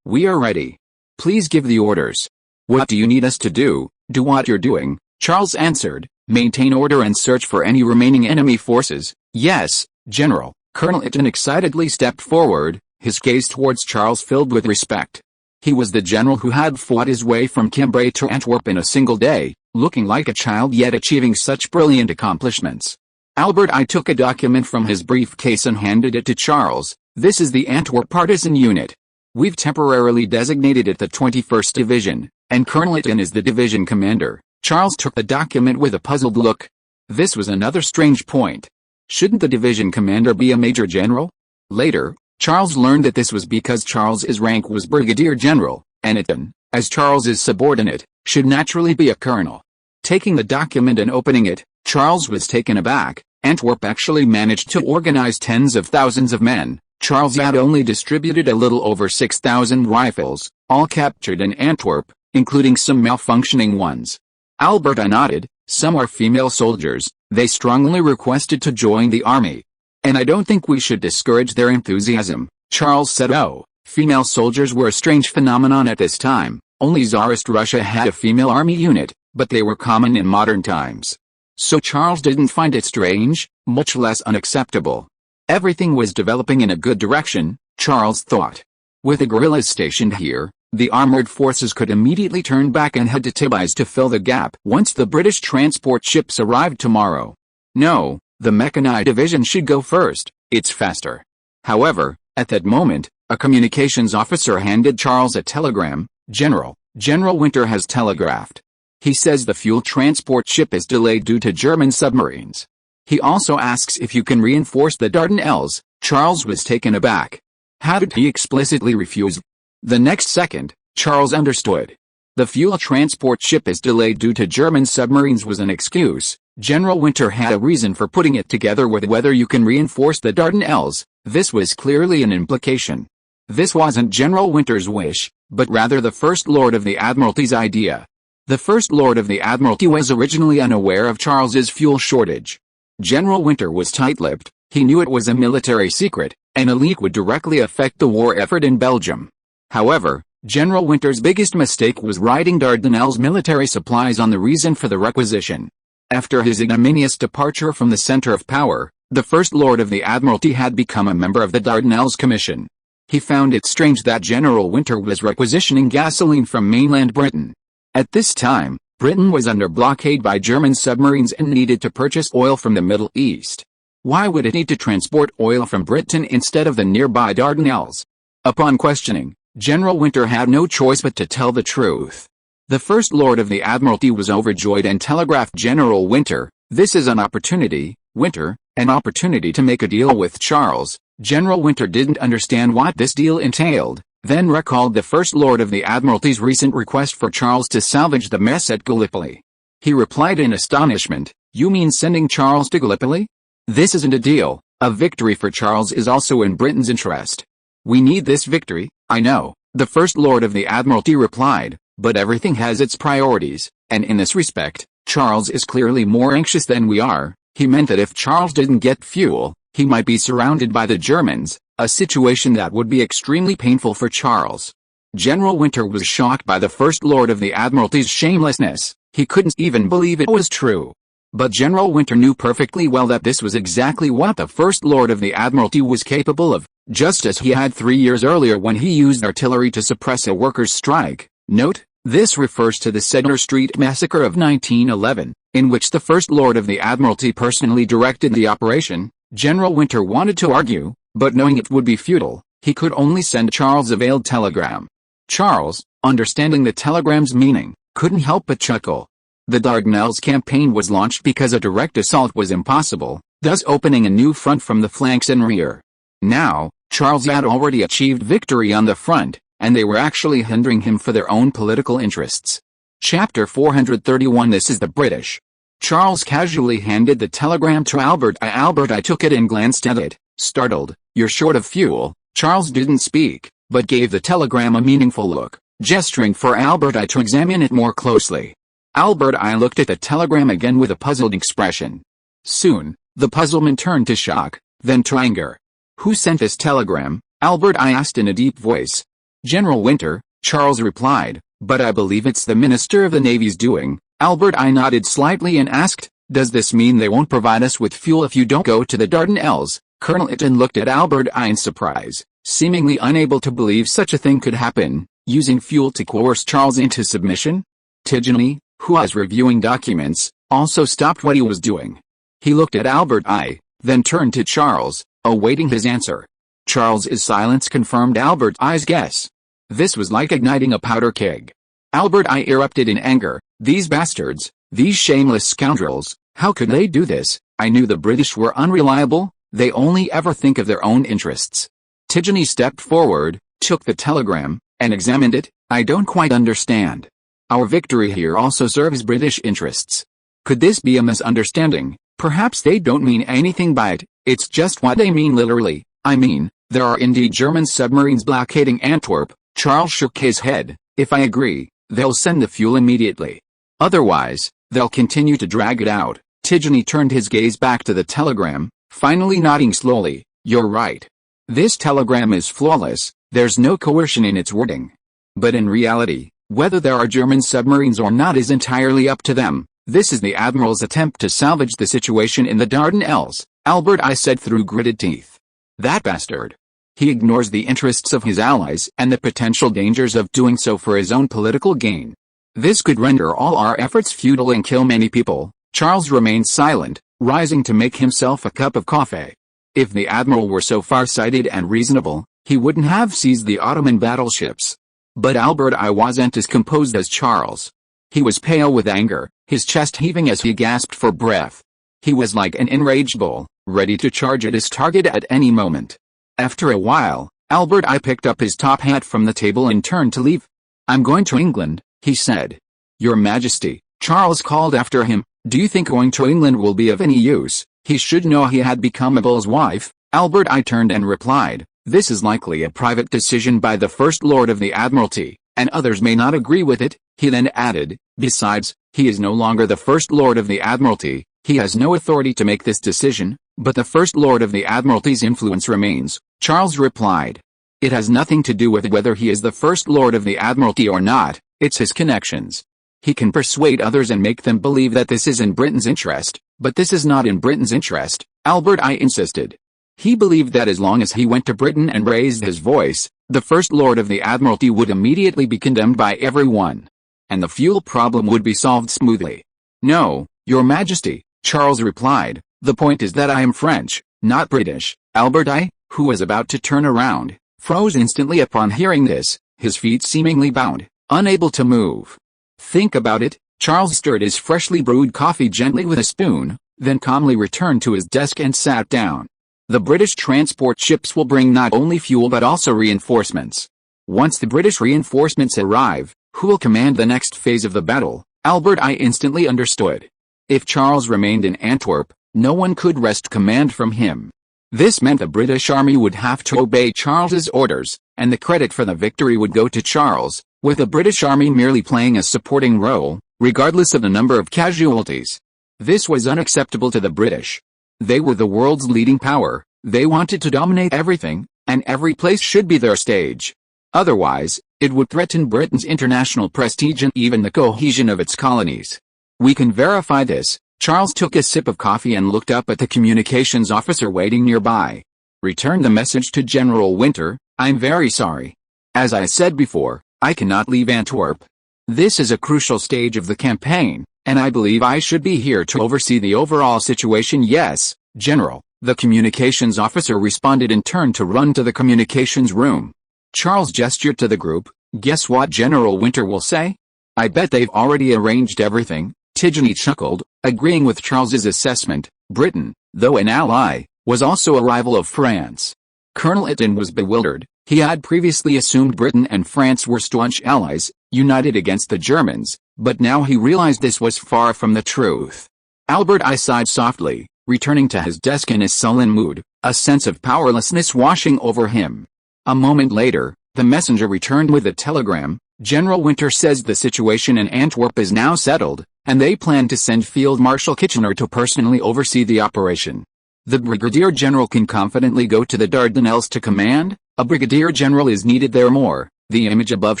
We are ready. Please give the orders. What do you need us to do? Do what you're doing, Charles answered, maintain order and search for any remaining enemy forces. Yes, General. Colonel Tycoon excitedly stepped forward, his gaze towards Charles filled with respect. He was the general who had fought his way from Cambrai to Antwerp in a single day, looking like a child yet achieving such brilliant accomplishments. Albert I took a document from his briefcase and handed it to Charles. This is the Antwerp Partisan Unit. We've temporarily designated it the 21st Division, and Colonel Tycoon is the division commander. Charles took the document with a puzzled look. This was another strange point. Shouldn't the division commander be a major general? Later, Charles learned that this was because Charles's rank was brigadier general, and Eton, as Charles's subordinate, should naturally be a colonel. Taking the document and opening it, Charles was taken aback. Antwerp actually managed to organize tens of thousands of men. Charles had only distributed a little over 6,000 rifles, all captured in Antwerp, including some malfunctioning ones. Albert I nodded. Some are female soldiers. They strongly requested to join the army. And I don't think we should discourage their enthusiasm, Charles said. Oh, female soldiers were a strange phenomenon at this time. Only Tsarist Russia had a female army unit, but they were common in modern times. So Charles didn't find it strange, much less unacceptable. Everything was developing in a good direction, Charles thought. With the guerrillas stationed here, the armored forces could immediately turn back and head to Tibais to fill the gap once the British transport ships arrived tomorrow. No, the mechanized division should go first, it's faster. However, at that moment, a communications officer handed Charles a telegram. General Winter has telegraphed. He says the fuel transport ship is delayed due to German submarines. He also asks if you can reinforce the Dardanelles. Charles was taken aback. How did he explicitly refuse? The next second, Charles understood. The fuel transport ship is delayed due to German submarines was an excuse. General Winter had a reason for putting it together with whether you can reinforce the Dardanelles. This was clearly an implication. This wasn't General Winter's wish, but rather the First Lord of the Admiralty's idea. The First Lord of the Admiralty was originally unaware of Charles's fuel shortage. General Winter was tight-lipped. He knew it was a military secret, and a leak would directly affect the war effort in Belgium. However, General Winter's biggest mistake was riding Dardanelles military supplies on the reason for the requisition. After his ignominious departure from the center of power, the First Lord of the Admiralty had become a member of the Dardanelles Commission. He found it strange that General Winter was requisitioning gasoline from mainland Britain. At this time, Britain was under blockade by German submarines and needed to purchase oil from the Middle East. Why would it need to transport oil from Britain instead of the nearby Dardanelles? Upon questioning, General Winter had no choice but to tell the truth. The First Lord of the Admiralty was overjoyed and telegraphed General Winter, "This is an opportunity, Winter, an opportunity to make a deal with Charles." General Winter didn't understand what this deal entailed, then recalled the First Lord of the Admiralty's recent request for Charles to salvage the mess at Gallipoli. He replied in astonishment, "You mean sending Charles to Gallipoli? This isn't a deal. A victory for Charles is also in Britain's interest." "We need this victory, I know," the First Lord of the Admiralty replied, "but everything has its priorities, and in this respect, Charles is clearly more anxious than we are." He meant that if Charles didn't get fuel, he might be surrounded by the Germans, a situation that would be extremely painful for Charles. General Winter was shocked by the First Lord of the Admiralty's shamelessness. He couldn't even believe it was true. But General Winter knew perfectly well that this was exactly what the First Lord of the Admiralty was capable of, just as he had 3 years earlier when he used artillery to suppress a workers' strike. Note, this refers to the Cedar Street Massacre of 1911, in which the First Lord of the Admiralty personally directed the operation. General Winter wanted to argue, but knowing it would be futile, he could only send Charles a veiled telegram. Charles, understanding the telegram's meaning, couldn't help but chuckle. The Dardanelles campaign was launched because a direct assault was impossible, thus opening a new front from the flanks and rear. Now, Charles had already achieved victory on the front, and they were actually hindering him for their own political interests. Chapter 431. This is the British. Charles casually handed the telegram to Albert I. Albert I took it and glanced at it, startled. "You're short of fuel." Charles didn't speak, but gave the telegram a meaningful look, gesturing for Albert I to examine it more closely. Albert I looked at the telegram again with a puzzled expression. Soon, the puzzlement turned to shock, then to anger. "Who sent this telegram?" Albert I asked in a deep voice. "General Winter," Charles replied, "but I believe it's the Minister of the Navy's doing." Albert I nodded slightly and asked, "Does this mean they won't provide us with fuel if you don't go to the Dardanelles?" Colonel Eton looked at Albert I in surprise, seemingly unable to believe such a thing could happen, using fuel to coerce Charles into submission. Tidjani, who was reviewing documents, also stopped what he was doing. He looked at Albert I, then turned to Charles, awaiting his answer. Charles's silence confirmed Albert I's guess. This was like igniting a powder keg. Albert I erupted in anger. "These bastards, these shameless scoundrels, how could they do this? I knew the British were unreliable, they only ever think of their own interests." Tigeny stepped forward, took the telegram, and examined it. I don't quite understand. Our victory here also serves British interests. Could this be a misunderstanding? Perhaps they don't mean anything by it, it's just what they mean literally. I mean, there are indeed German submarines blockading Antwerp. Charles shook his head. If I agree, they'll send the fuel immediately. Otherwise, they'll continue to drag it out. Tigeny turned his gaze back to the telegram, finally nodding slowly. You're right. This telegram is flawless, there's no coercion in its wording. But in reality, whether there are German submarines or not is entirely up to them. This is the Admiral's attempt to salvage the situation in the Dardanelles, Albert I said through gritted teeth. That bastard. He ignores the interests of his allies and the potential dangers of doing so for his own political gain. This could render all our efforts futile and kill many people. Charles remained silent, rising to make himself a cup of coffee. If the Admiral were so far-sighted and reasonable, he wouldn't have seized the Ottoman battleships. But Albert I wasn't as composed as Charles. He was pale with anger, his chest heaving as he gasped for breath. He was like an enraged bull, ready to charge at his target at any moment. After a while, Albert I picked up his top hat from the table and turned to leave. I'm going to England, he said. Your Majesty, Charles called after him, do you think going to England will be of any use? He should know he had become a bull's wife. Albert I turned and replied, this is likely a private decision by the First Lord of the Admiralty, and others may not agree with it. He then added, besides, he is no longer the First Lord of the Admiralty, he has no authority to make this decision, but the First Lord of the Admiralty's influence remains. Charles replied. It has nothing to do with whether he is the First Lord of the Admiralty or not, it's his connections. He can persuade others and make them believe that this is in Britain's interest, but this is not in Britain's interest, Albert I insisted. He believed that as long as he went to Britain and raised his voice, the First Lord of the Admiralty would immediately be condemned by everyone. And the fuel problem would be solved smoothly. No, Your Majesty, Charles replied, the point is that I am French, not British. Albert I, who was about to turn around, froze instantly upon hearing this, his feet seemingly bound, unable to move. Think about it. Charles stirred his freshly brewed coffee gently with a spoon, then calmly returned to his desk and sat down. The British transport ships will bring not only fuel but also reinforcements. Once the British reinforcements arrive, who will command the next phase of the battle? Albert I instantly understood. If Charles remained in Antwerp, no one could wrest command from him. This meant the British army would have to obey Charles's orders, and the credit for the victory would go to Charles, with the British army merely playing a supporting role, regardless of the number of casualties. This was unacceptable to the British. They were the world's leading power, they wanted to dominate everything, and every place should be their stage. Otherwise, it would threaten Britain's international prestige and even the cohesion of its colonies. We can verify this. Charles took a sip of coffee and looked up at the communications officer waiting nearby. Return the message to General Winter, I'm very sorry. As I said before, I cannot leave Antwerp. This is a crucial stage of the campaign, and I believe I should be here to oversee the overall situation. Yes, General, the communications officer responded and turned to run to the communications room. Charles gestured to the group. Guess what General Winter will say? I bet they've already arranged everything. Tigeny chuckled, agreeing with Charles's assessment. Britain, though an ally, was also a rival of France. Colonel Itten was bewildered. He had previously assumed Britain and France were staunch allies, united against the Germans, but now he realized this was far from the truth. Albert I sighed softly, returning to his desk in a sullen mood, a sense of powerlessness washing over him. A moment later, the messenger returned with a telegram. General Winter says the situation in Antwerp is now settled, and they plan to send Field Marshal Kitchener to personally oversee the operation. The Brigadier General can confidently go to the Dardanelles to command. A Brigadier General is needed there more. The image above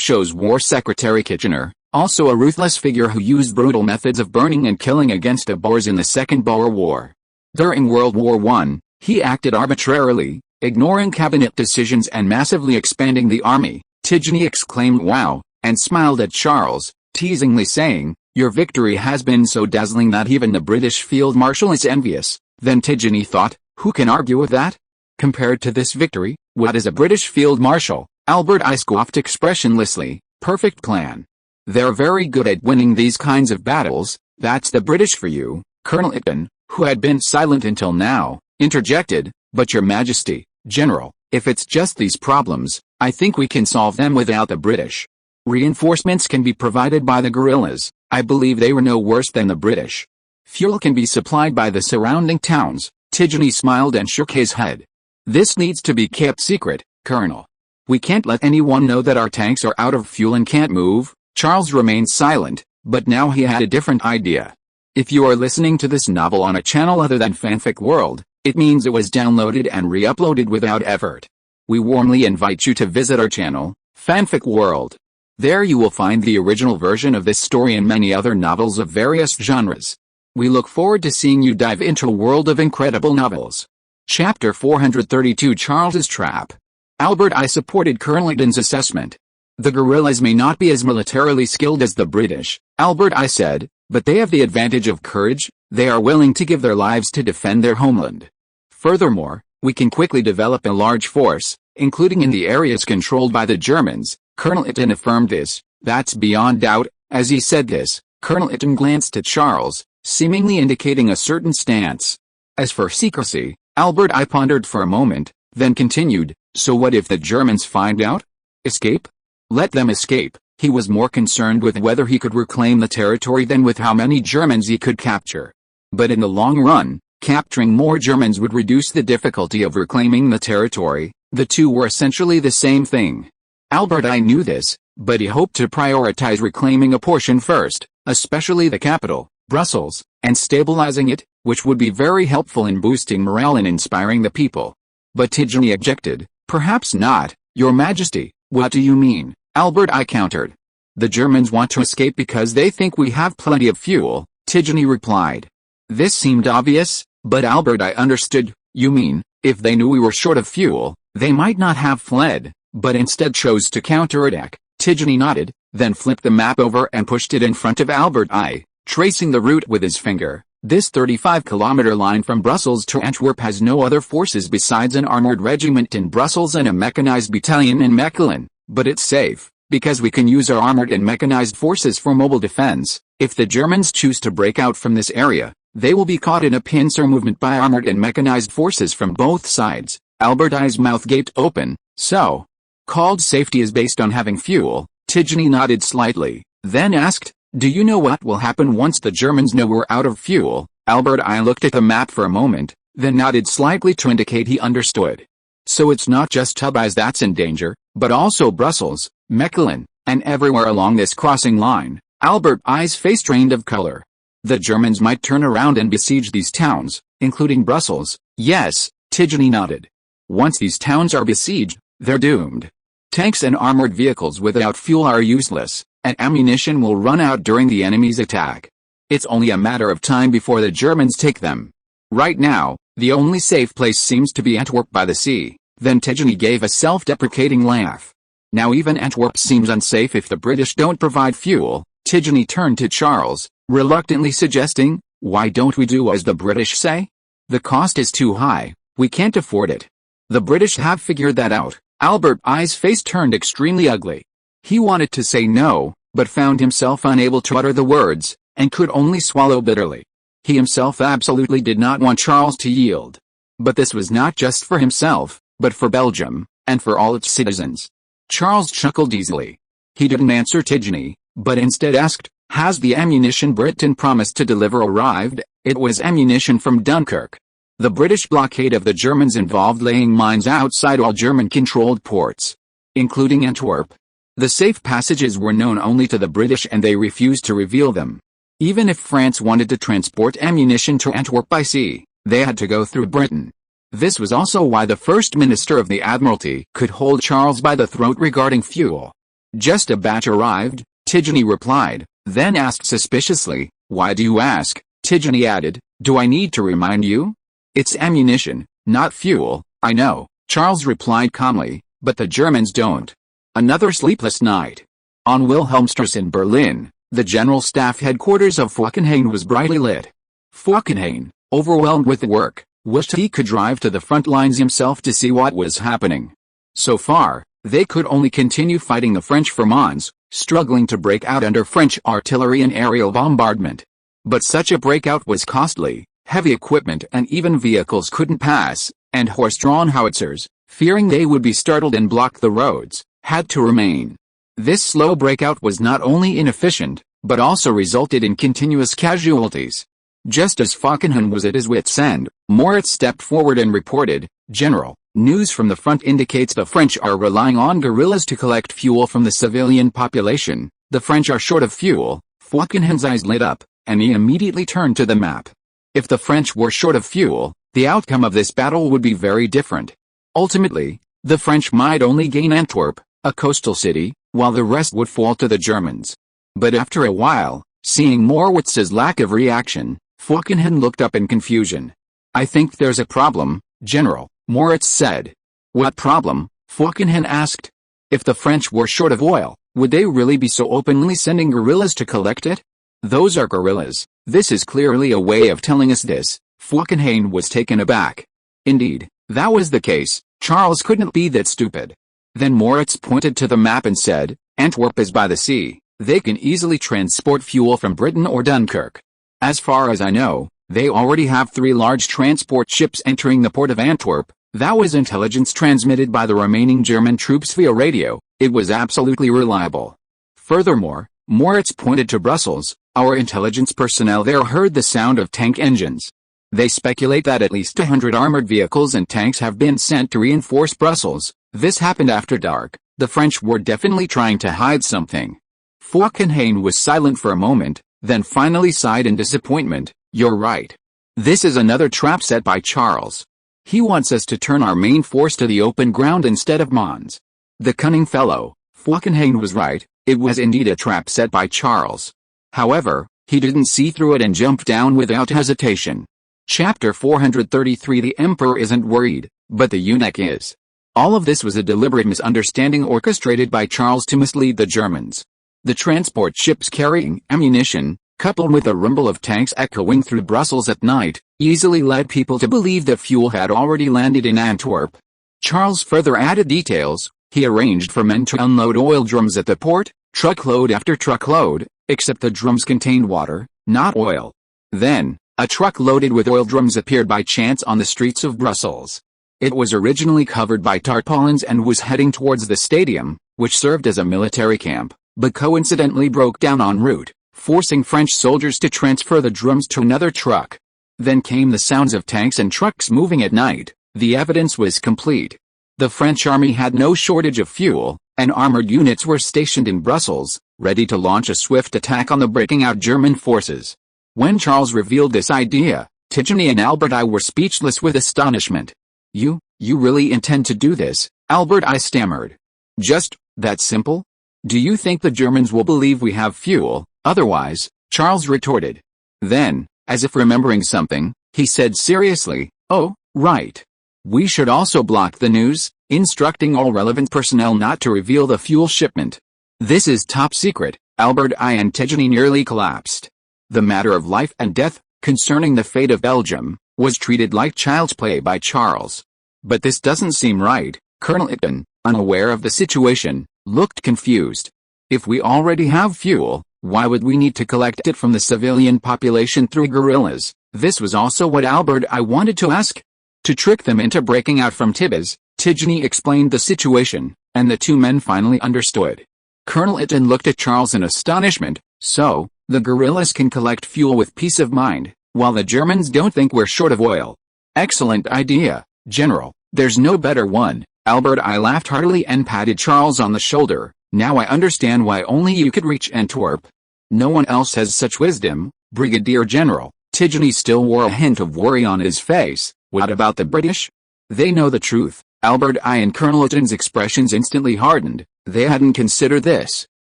shows War Secretary Kitchener, also a ruthless figure who used brutal methods of burning and killing against the Boers in the Second Boer War. During World War I, he acted arbitrarily, ignoring cabinet decisions and massively expanding the army. Tigeny exclaimed wow, and smiled at Charles, teasingly saying, your victory has been so dazzling that even the British Field Marshal is envious. Then Tigeny thought, who can argue with that? Compared to this victory, what is a British Field Marshal? Albert I scoffed expressionlessly. Perfect plan. They're very good at winning these kinds of battles. That's the British for you. Colonel Itten, who had been silent until now, interjected, but Your Majesty, General, If it's just these problems, I think we can solve them without the British. Reinforcements can be provided by the guerrillas. I believe they were no worse than the British. Fuel can be supplied by the surrounding towns. Tidjany smiled and shook his head. This needs to be kept secret, Colonel. We can't let anyone know that our tanks are out of fuel and can't move. Charles remained silent, but now he had a different idea. If you are listening to this novel on a channel other than Fanfic World, it means it was downloaded and re-uploaded without effort. We warmly invite you to visit our channel, Fanfic World. There you will find the original version of this story and many other novels of various genres. We look forward to seeing you dive into a world of incredible novels. Chapter 432 Charles's Trap. Albert I supported Colonel Eden's assessment. The guerrillas may not be as militarily skilled as the British, Albert I said, but they have the advantage of courage. They are willing to give their lives to defend their homeland. Furthermore, we can quickly develop a large force, including in the areas controlled by the Germans. Colonel Eden affirmed this. That's beyond doubt. As he said this, Colonel Eden glanced at Charles, seemingly indicating a certain stance. As for secrecy, Albert I pondered for a moment, then continued, so what if the Germans find out? Escape? Let them escape. He was more concerned with whether he could reclaim the territory than with how many Germans he could capture. But in the long run, capturing more Germans would reduce the difficulty of reclaiming the territory. The two were essentially the same thing. Albert I knew this, but he hoped to prioritize reclaiming a portion first, especially the capital, Brussels, and stabilizing it, which would be very helpful in boosting morale and inspiring the people. But Tidjany objected. Perhaps not, Your Majesty. What do you mean? Albert I countered. The Germans want to escape because they think we have plenty of fuel, Tidjany replied. This seemed obvious, but Albert I understood. You mean, if they knew we were short of fuel, they might not have fled, but instead chose to counterattack. Tidjany nodded, then flipped the map over and pushed it in front of Albert I, tracing the route with his finger. This 35-kilometer line from Brussels to Antwerp has no other forces besides an armored regiment in Brussels and a mechanized battalion in Mechelen, but it's safe, because we can use our armored and mechanized forces for mobile defense. If the Germans choose to break out from this area, they will be caught in a pincer movement by armored and mechanized forces from both sides. Albert I's mouth gaped open. So, called safety is based on having fuel. Tidjany nodded slightly, then asked, do you know what will happen once the Germans know we're out of fuel? Albert I looked at the map for a moment, then nodded slightly to indicate he understood. So it's not just Tubais that's in danger, but also Brussels, Mechelen, and everywhere along this crossing line. Albert I's face drained of color. The Germans might turn around and besiege these towns, including Brussels. Yes, Tidjany nodded. Once these towns are besieged, they're doomed. Tanks and armored vehicles without fuel are useless, and ammunition will run out during the enemy's attack. It's only a matter of time before the Germans take them. Right now, the only safe place seems to be Antwerp by the sea. Then Tidjany gave a self-deprecating laugh. Now even Antwerp seems unsafe if the British don't provide fuel. Tidjany turned to Charles, reluctantly suggesting, why don't we do as the British say? The cost is too high, we can't afford it. The British have figured that out. Albert I's face turned extremely ugly. He wanted to say no, but found himself unable to utter the words, and could only swallow bitterly. He himself absolutely did not want Charles to yield. But this was not just for himself, but for Belgium, and for all its citizens. Charles chuckled easily. He didn't answer Tidjany, but instead asked, has the ammunition Britain promised to deliver arrived? It was ammunition from Dunkirk. The British blockade of the Germans involved laying mines outside all German-controlled ports, including Antwerp. The safe passages were known only to the British and they refused to reveal them. Even if France wanted to transport ammunition to Antwerp by sea, they had to go through Britain. This was also why the First Minister of the Admiralty could hold Charles by the throat regarding fuel. Just a batch arrived, Tidjany replied, then asked suspiciously, why do you ask? Tidjany added, do I need to remind you? It's ammunition, not fuel, I know, Charles replied calmly, but the Germans don't. Another sleepless night. On Wilhelmstrasse in Berlin, the General Staff headquarters of Falkenhayn was brightly lit. Falkenhayn, overwhelmed with work, wished he could drive to the front lines himself to see what was happening. So far, they could only continue fighting the French for Mons, struggling to break out under French artillery and aerial bombardment. But such a breakout was costly, heavy equipment and even vehicles couldn't pass, and horse-drawn howitzers, fearing they would be startled and block the roads, had to remain. This slow breakout was not only inefficient, but also resulted in continuous casualties. Just as Falkenhayn was at his wit's end, Moritz stepped forward and reported, "General, news from the front indicates the French are relying on guerrillas to collect fuel from the civilian population. The French are short of fuel." Falkenhayn's eyes lit up, and he immediately turned to the map. If the French were short of fuel, the outcome of this battle would be very different. Ultimately, the French might only gain Antwerp, a coastal city, while the rest would fall to the Germans. But after a while, seeing Moritz's lack of reaction, Falkenhayn looked up in confusion. "I think there's a problem, General," Moritz said. "What problem?" Falkenhayn asked. "If the French were short of oil, would they really be so openly sending guerrillas to collect it?" "Those are guerrillas. This is clearly a way of telling us this." Falkenhayn was taken aback. Indeed, that was the case. Charles couldn't be that stupid. Then Moritz pointed to the map and said, "Antwerp is by the sea. They can easily transport fuel from Britain or Dunkirk. As far as I know, they already have 3 large transport ships entering the port of Antwerp." That was intelligence transmitted by the remaining German troops via radio. It was absolutely reliable. Furthermore, Moritz pointed to Brussels. "Our intelligence personnel there heard the sound of tank engines. They speculate that at least 100 armored vehicles and tanks have been sent to reinforce Brussels. This happened after dark. The French were definitely trying to hide something." Falkenhayn was silent for a moment, then finally sighed in disappointment. "You're right. This is another trap set by Charles. He wants us to turn our main force to the open ground instead of Mons." The cunning fellow. Falkenhayn was right. It was indeed a trap set by Charles. However, he didn't see through it and jumped down without hesitation. Chapter 433. The Emperor isn't worried, but the eunuch is. All of this was a deliberate misunderstanding orchestrated by Charles to mislead the Germans. The transport ships carrying ammunition, coupled with a rumble of tanks echoing through Brussels at night, easily led people to believe that fuel had already landed in Antwerp. Charles further added details. He arranged for men to unload oil drums at the port, truckload after truckload, except the drums contained water, not oil. Then, a truck loaded with oil drums appeared by chance on the streets of Brussels. It was originally covered by tarpaulins and was heading towards the stadium, which served as a military camp, but coincidentally broke down en route, forcing French soldiers to transfer the drums to another truck. Then came the sounds of tanks and trucks moving at night. The evidence was complete. The French army had no shortage of fuel, and armored units were stationed in Brussels, ready to launch a swift attack on the breaking out German forces. When Charles revealed this idea, Tigny and Albert I were speechless with astonishment. You really intend to do this?" Albert I stammered. "Just that simple? Do you think the Germans will believe we have fuel, otherwise?" Charles retorted. Then, as if remembering something, he said seriously, "Oh, right. We should also block the news, instructing all relevant personnel not to reveal the fuel shipment. This is top secret." Albert I and Tigny nearly collapsed. The matter of life and death, concerning the fate of Belgium, was treated like child's play by Charles. "But this doesn't seem right." Colonel Itten, unaware of the situation, looked confused. "If we already have fuel, why would we need to collect it from the civilian population through guerrillas?" This was also what Albert I wanted to ask. To trick them into breaking out from Tibes, Tigny explained the situation, and the two men finally understood. Colonel Itten looked at Charles in astonishment. "So, the guerrillas can collect fuel with peace of mind, while the Germans don't think we're short of oil." "Excellent idea, General. There's no better one." Albert I laughed heartily and patted Charles on the shoulder. "Now I understand why only you could reach Antwerp. No one else has such wisdom, Brigadier General." Tigny still wore a hint of worry on his face. "What about the British? They know the truth." Albert I and Colonel Itten's expressions instantly hardened. They hadn't considered this.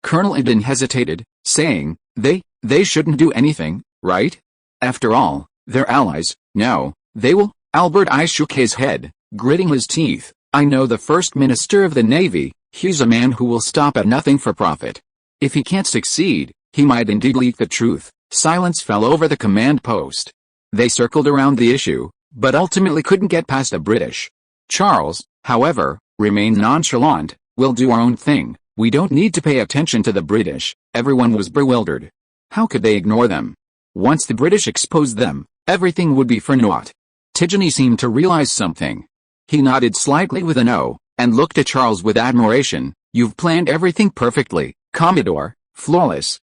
Colonel Itten hesitated, saying, They shouldn't do anything, right? After all, they're allies." "No, they will." Albert I shook his head, gritting his teeth. "I know the First Minister of the Navy. He's a man who will stop at nothing for profit. If he can't succeed, he might indeed leak the truth." Silence fell over the command post. They circled around the issue, but ultimately couldn't get past the British. Charles, however, remained nonchalant. "We'll do our own thing. We don't need to pay attention to the British." Everyone was bewildered. How could they ignore them? Once the British exposed them, everything would be for naught. Tigny seemed to realize something. He nodded slightly with a no, and looked at Charles with admiration. "You've planned everything perfectly, Commodore, flawless."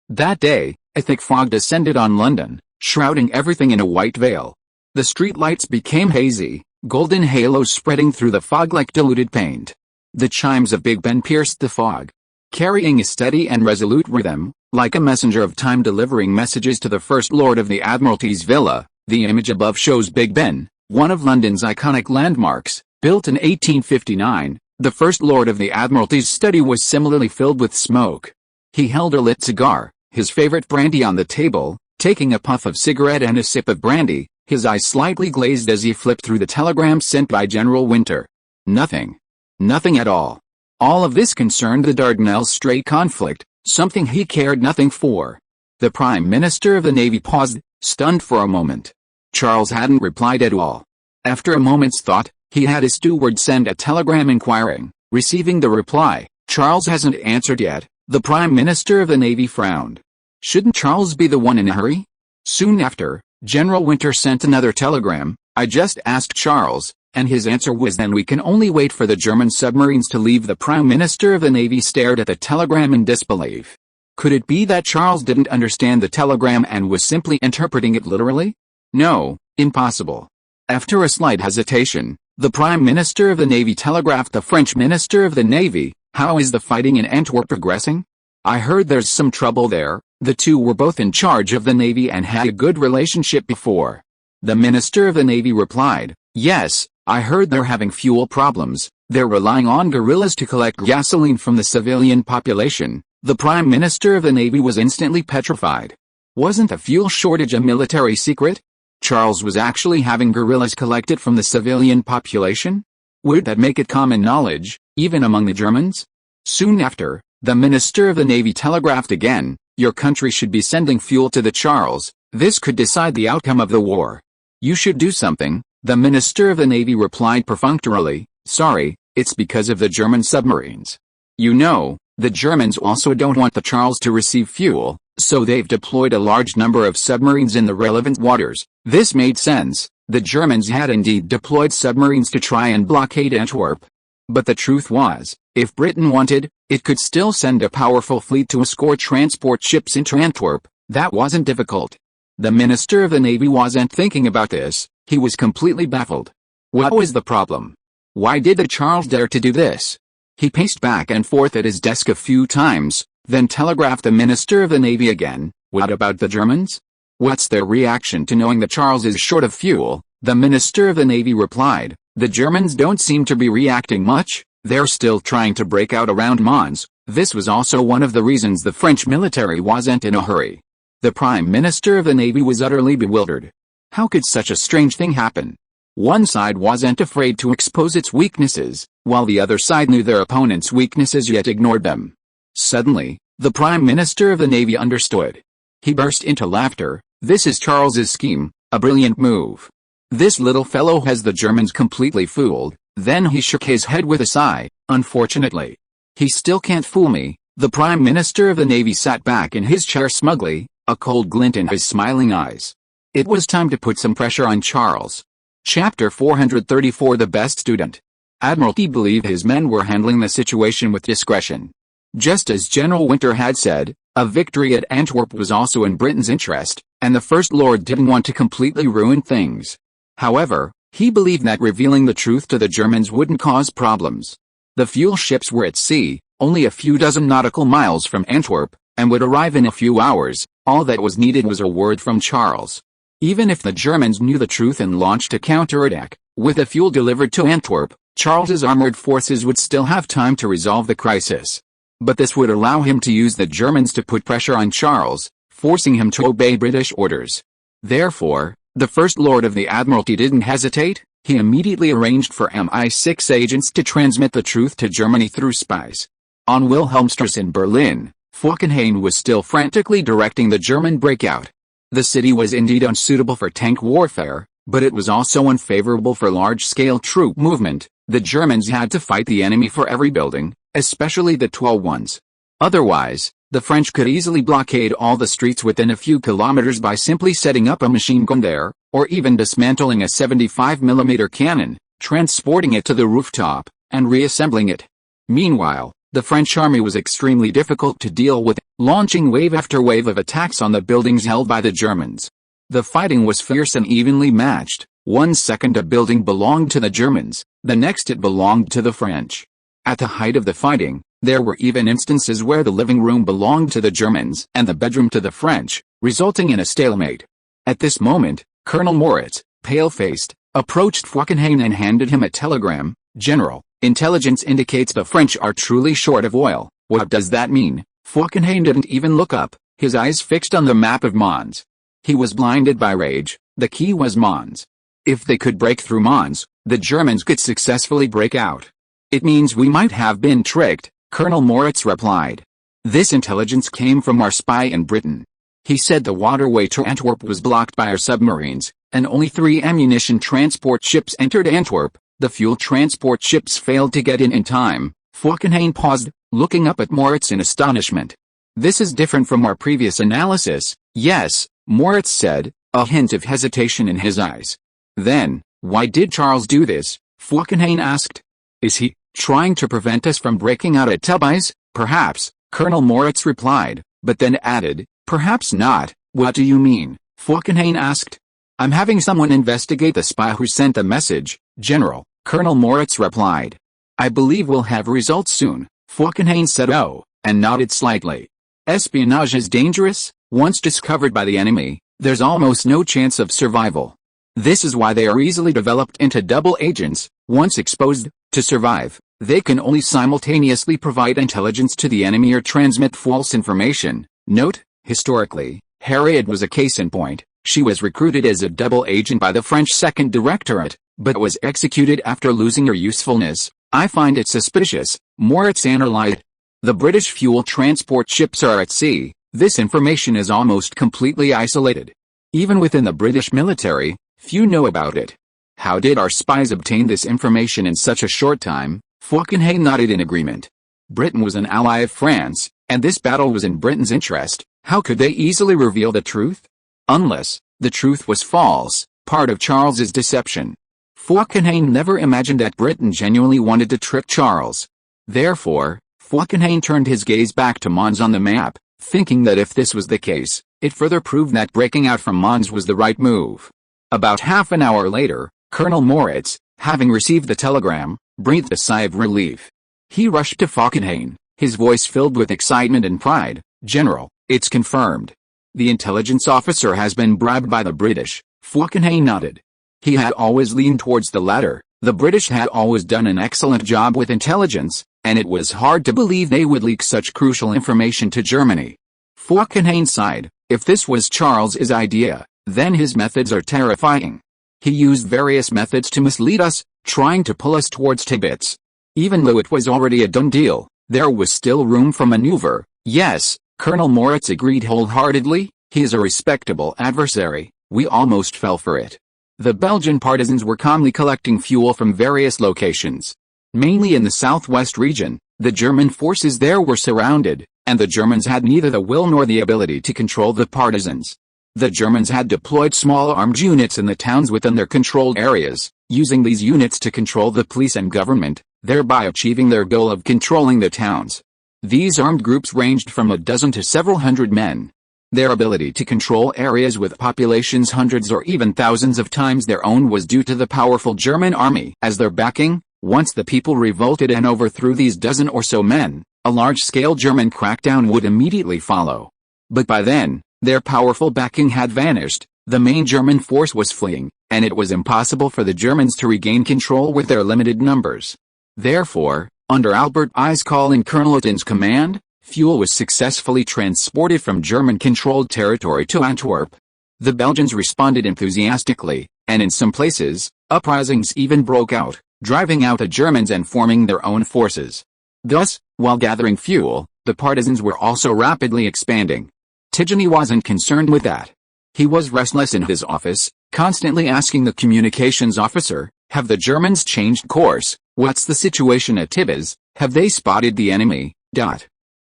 That day, a thick fog descended on London, shrouding everything in a white veil. The street lights became hazy, golden halos spreading through the fog like diluted paint. The chimes of Big Ben pierced the fog, carrying a steady and resolute rhythm, like a messenger of time delivering messages to the First Lord of the Admiralty's villa. The image above shows Big Ben, one of London's iconic landmarks, built in 1859. The First Lord of the Admiralty's study was similarly filled with smoke. He held a lit cigar, his favorite brandy on the table, taking a puff of cigarette and a sip of brandy, his eyes slightly glazed as he flipped through the telegram sent by General Winter. Nothing. Nothing at all. All of this concerned the Dardanelles Strait conflict, something he cared nothing for. The Prime Minister of the Navy paused, stunned for a moment. Charles hadn't replied at all. After a moment's thought, he had his steward send a telegram inquiring. Receiving the reply, "Charles hasn't answered yet," the Prime Minister of the Navy frowned. Shouldn't Charles be the one in a hurry? Soon after, General Winter sent another telegram. "I just asked Charles, and his answer was then we can only wait for the German submarines to leave." The Prime Minister of the Navy stared at the telegram in disbelief. Could it be that Charles didn't understand the telegram and was simply interpreting it literally? No, impossible. After a slight hesitation, the Prime Minister of the Navy telegraphed the French Minister of the Navy, "How is the fighting in Antwerp progressing? I heard there's some trouble there." The two were both in charge of the Navy and had a good relationship before. The Minister of the Navy replied, "Yes, I heard they're having fuel problems. They're relying on guerrillas to collect gasoline from the civilian population." The Prime Minister of the Navy was instantly petrified. Wasn't the fuel shortage a military secret? Charles was actually having guerrillas collect it from the civilian population? Would that make it common knowledge, even among the Germans? Soon after, the Minister of the Navy telegraphed again, "Your country should be sending fuel to the Charles. This could decide the outcome of the war. You should do something." The Minister of the Navy replied perfunctorily, "Sorry, it's because of the German submarines. You know, the Germans also don't want the Charles to receive fuel, so they've deployed a large number of submarines in the relevant waters." This made sense. The Germans had indeed deployed submarines to try and blockade Antwerp. But the truth was, if Britain wanted, it could still send a powerful fleet to escort transport ships into Antwerp. That wasn't difficult. The Minister of the Navy wasn't thinking about this. He was completely baffled. What was the problem? Why did the Charles dare to do this? He paced back and forth at his desk a few times, then telegraphed the Minister of the Navy again. "What about the Germans? What's their reaction to knowing the Charles is short of fuel?" The Minister of the Navy replied, "The Germans don't seem to be reacting much. They're still trying to break out around Mons." This was also one of the reasons the French military wasn't in a hurry. The Prime Minister of the Navy was utterly bewildered. How could such a strange thing happen? One side wasn't afraid to expose its weaknesses, while the other side knew their opponent's weaknesses yet ignored them. Suddenly, the Prime Minister of the Navy understood. He burst into laughter. "This is Charles's scheme, a brilliant move. This little fellow has the Germans completely fooled." Then he shook his head with a sigh. "Unfortunately, he still can't fool me." The Prime Minister of the Navy sat back in his chair smugly, a cold glint in his smiling eyes. It was time to put some pressure on Charles. Chapter 434 The Best Student. Admiralty believed his men were handling the situation with discretion. Just as General Winter had said, a victory at Antwerp was also in Britain's interest, and the First Lord didn't want to completely ruin things. However, he believed that revealing the truth to the Germans wouldn't cause problems. The fuel ships were at sea, only a few dozen nautical miles from Antwerp, and would arrive in a few hours. All that was needed was a word from Charles. Even if the Germans knew the truth and launched a counterattack, with the fuel delivered to Antwerp, Charles's armored forces would still have time to resolve the crisis. But this would allow him to use the Germans to put pressure on Charles, forcing him to obey British orders. Therefore, the First Lord of the Admiralty didn't hesitate. He immediately arranged for MI6 agents to transmit the truth to Germany through spies. On Wilhelmstrasse in Berlin, Falkenhayn was still frantically directing the German breakout. The city was indeed unsuitable for tank warfare, but it was also unfavorable for large-scale troop movement. The Germans had to fight the enemy for every building, especially the tall ones. Otherwise, the French could easily blockade all the streets within a few kilometers by simply setting up a machine gun there, or even dismantling a 75mm cannon. transporting it to the rooftop, and reassembling it. Meanwhile, the French army was extremely difficult to deal with, launching wave after wave of attacks on the buildings held by the Germans. The fighting was fierce and evenly matched. 1 second a building belonged to the Germans, the next it belonged to the French. At the height of the fighting, there were even instances where the living room belonged to the Germans and the bedroom to the French, resulting in a stalemate. At this moment, Colonel Moritz, pale-faced, approached Falkenhayn and handed him a telegram. "General, intelligence indicates the French are truly short of oil." "What does that mean?" Falkenhayn didn't even look up, his eyes fixed on the map of Mons. He was blinded by rage. The key was Mons. If they could break through Mons, the Germans could successfully break out. "It means we might have been tricked," Colonel Moritz replied. "This intelligence came from our spy in Britain. He said the waterway to Antwerp was blocked by our submarines, and only 3 ammunition transport ships entered Antwerp. The fuel transport ships failed to get in time." Falkenhayn paused, looking up at Moritz in astonishment. "This is different from our previous analysis." "Yes," Moritz said, a hint of hesitation in his eyes. "Then, why did Charles do this?" Falkenhayn asked. "Is he trying to prevent us from breaking out at Tubize?" "Perhaps," Colonel Moritz replied, but then added, "Perhaps not." "What do you mean?" Falkenhayn asked. "I'm having someone investigate the spy who sent the message, General," Colonel Moritz replied. "I believe we'll have results soon." Falkenhayn said "Oh," and nodded slightly. Espionage is dangerous. Once discovered by the enemy, there's almost no chance of survival. This is why they are easily developed into double agents. Once exposed, to survive, they can only simultaneously provide intelligence to the enemy or transmit false information. Note, historically, Harriet was a case in point. She was recruited as a double agent by the French Second Directorate, but was executed after losing her usefulness. "I find it suspicious," Moritz analyzed. "The British fuel transport ships are at sea. This information is almost completely isolated. Even within the British military, few know about it. How did our spies obtain this information in such a short time?" Falkenhayn nodded in agreement. Britain was an ally of France, and this battle was in Britain's interest. How could they easily reveal the truth? Unless the truth was false, part of Charles's deception. Falkenhayn never imagined that Britain genuinely wanted to trick Charles. Therefore, Falkenhayn turned his gaze back to Mons on the map, thinking that if this was the case, it further proved that breaking out from Mons was the right move. About half an hour later, Colonel Moritz, having received the telegram, breathed a sigh of relief. He rushed to Falkenhayn, his voice filled with excitement and pride. "General, it's confirmed. The intelligence officer has been bribed by the British." Falkenhayn nodded. He had always leaned towards the latter. The British had always done an excellent job with intelligence, and it was hard to believe they would leak such crucial information to Germany. Falkenhayn sighed. If this was Charles's idea, then his methods are terrifying. He used various methods to mislead us, trying to pull us towards Tibbets. Even though it was already a done deal, there was still room for maneuver. "Yes," Colonel Moritz agreed wholeheartedly, "he is a respectable adversary. We almost fell for it." The Belgian partisans were calmly collecting fuel from various locations. Mainly in the southwest region, the German forces there were surrounded, and the Germans had neither the will nor the ability to control the partisans. The Germans had deployed small armed units in the towns within their controlled areas, using these units to control the police and government, thereby achieving their goal of controlling the towns. These armed groups ranged from a dozen to several hundred men. Their ability to control areas with populations hundreds or even thousands of times their own was due to the powerful German army as their backing. Once the people revolted and overthrew these dozen or so men, a large-scale German crackdown would immediately follow. But by then, their powerful backing had vanished, the main German force was fleeing, and it was impossible for the Germans to regain control with their limited numbers. Therefore, under Albert Eiskall and Colonel Otten's command, fuel was successfully transported from German-controlled territory to Antwerp. The Belgians responded enthusiastically, and in some places, uprisings even broke out, driving out the Germans and forming their own forces. Thus, while gathering fuel, the partisans were also rapidly expanding. Tidjane wasn't concerned with that. He was restless in his office, constantly asking the communications officer, "Have the Germans changed course? What's the situation at Tibbets? Have they spotted the enemy?"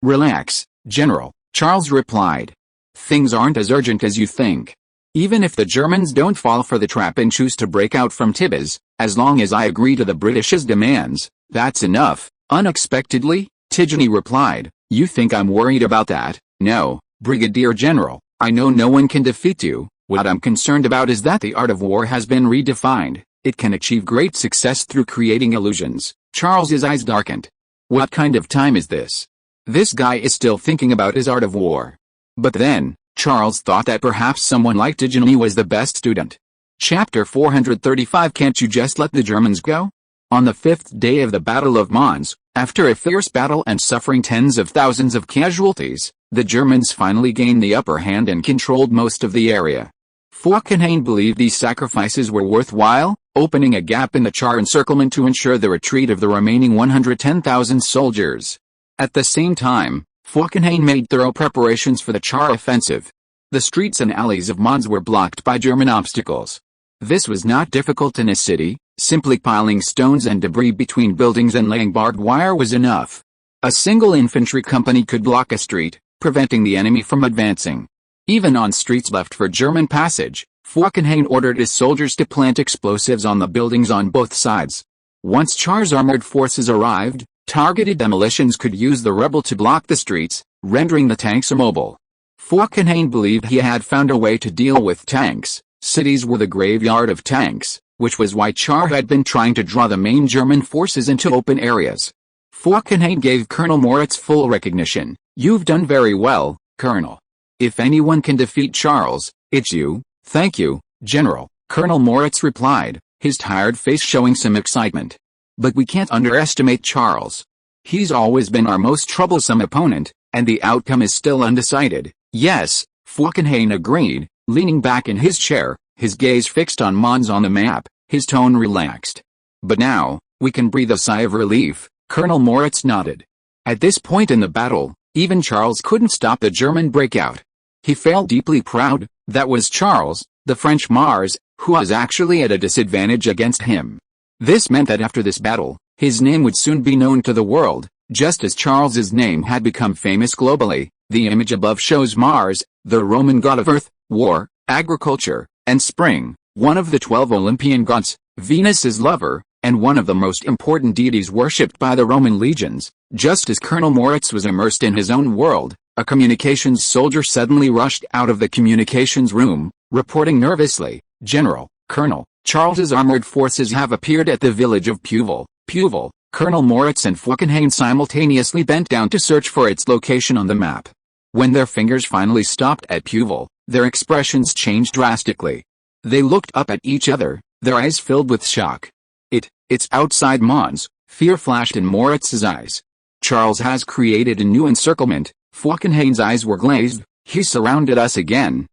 "Relax, General," Charles replied. "Things aren't as urgent as you think. Even if the Germans don't fall for the trap and choose to break out from Tibbets, As long as I agree to the British's demands, that's enough. Unexpectedly, Tigany replied, "You think I'm worried about that? No, Brigadier General, I know no one can defeat you. What I'm concerned about is that the art of war has been redefined. It can achieve great success through creating illusions." Charles's eyes darkened. What kind of time is this? This guy is still thinking about his art of war. But then, Charles thought that perhaps someone like Tigany was the best student. Chapter 435. Can't you just let the Germans go? On the 5th day of the Battle of Mons, after a fierce battle and suffering tens of thousands of casualties, the Germans finally gained the upper hand and controlled most of the area. Falkenhayn believed these sacrifices were worthwhile, opening a gap in the Tsar encirclement to ensure the retreat of the remaining 110,000 soldiers. At the same time, Falkenhayn made thorough preparations for the Tsar offensive. The streets and alleys of Mons were blocked by German obstacles. This was not difficult in a city. Simply piling stones and debris between buildings and laying barbed wire was enough. A single infantry company could block a street, preventing the enemy from advancing. Even on streets left for German passage, Falkenhayn ordered his soldiers to plant explosives on the buildings on both sides. Once Tsar's armored forces arrived, targeted demolitions could use the rubble to block the streets, rendering the tanks immobile. Falkenhayn believed he had found a way to deal with tanks. Cities were the graveyard of tanks, which was why Tsar had been trying to draw the main German forces into open areas. Falkenhayn gave Colonel Moritz full recognition. "You've done very well, Colonel. If anyone can defeat Charles, it's you." "Thank you, General," Colonel Moritz replied, his tired face showing some excitement. "But we can't underestimate Charles. He's always been our most troublesome opponent, and the outcome is still undecided." "Yes," Falkenhayn agreed, leaning back in his chair, his gaze fixed on Mons on the map, his tone relaxed. "But now, we can breathe a sigh of relief." Colonel Moritz nodded. At this point in the battle, even Charles couldn't stop the German breakout. He felt deeply proud. That was Charles, the French Mars, who was actually at a disadvantage against him. This meant that after this battle, his name would soon be known to the world, just as Charles's name had become famous globally. The image above shows Mars, the Roman god of earth, war, agriculture, and spring, one of the 12 Olympian gods, Venus's lover, and one of the most important deities worshipped by the Roman legions. Just as Colonel Moritz was immersed in his own world, a communications soldier suddenly rushed out of the communications room, reporting nervously, "General, Colonel, Charles's armored forces have appeared at the village of Puvel." Puvel. Colonel Moritz and Falkenhayn simultaneously bent down to search for its location on the map. When their fingers finally stopped at Puvel, their expressions changed drastically. They looked up at each other, their eyes filled with shock. It's outside Mons," fear flashed in Moritz's eyes. "Charles has created a new encirclement." Falkenhayn's eyes were glazed. "He surrounded us again."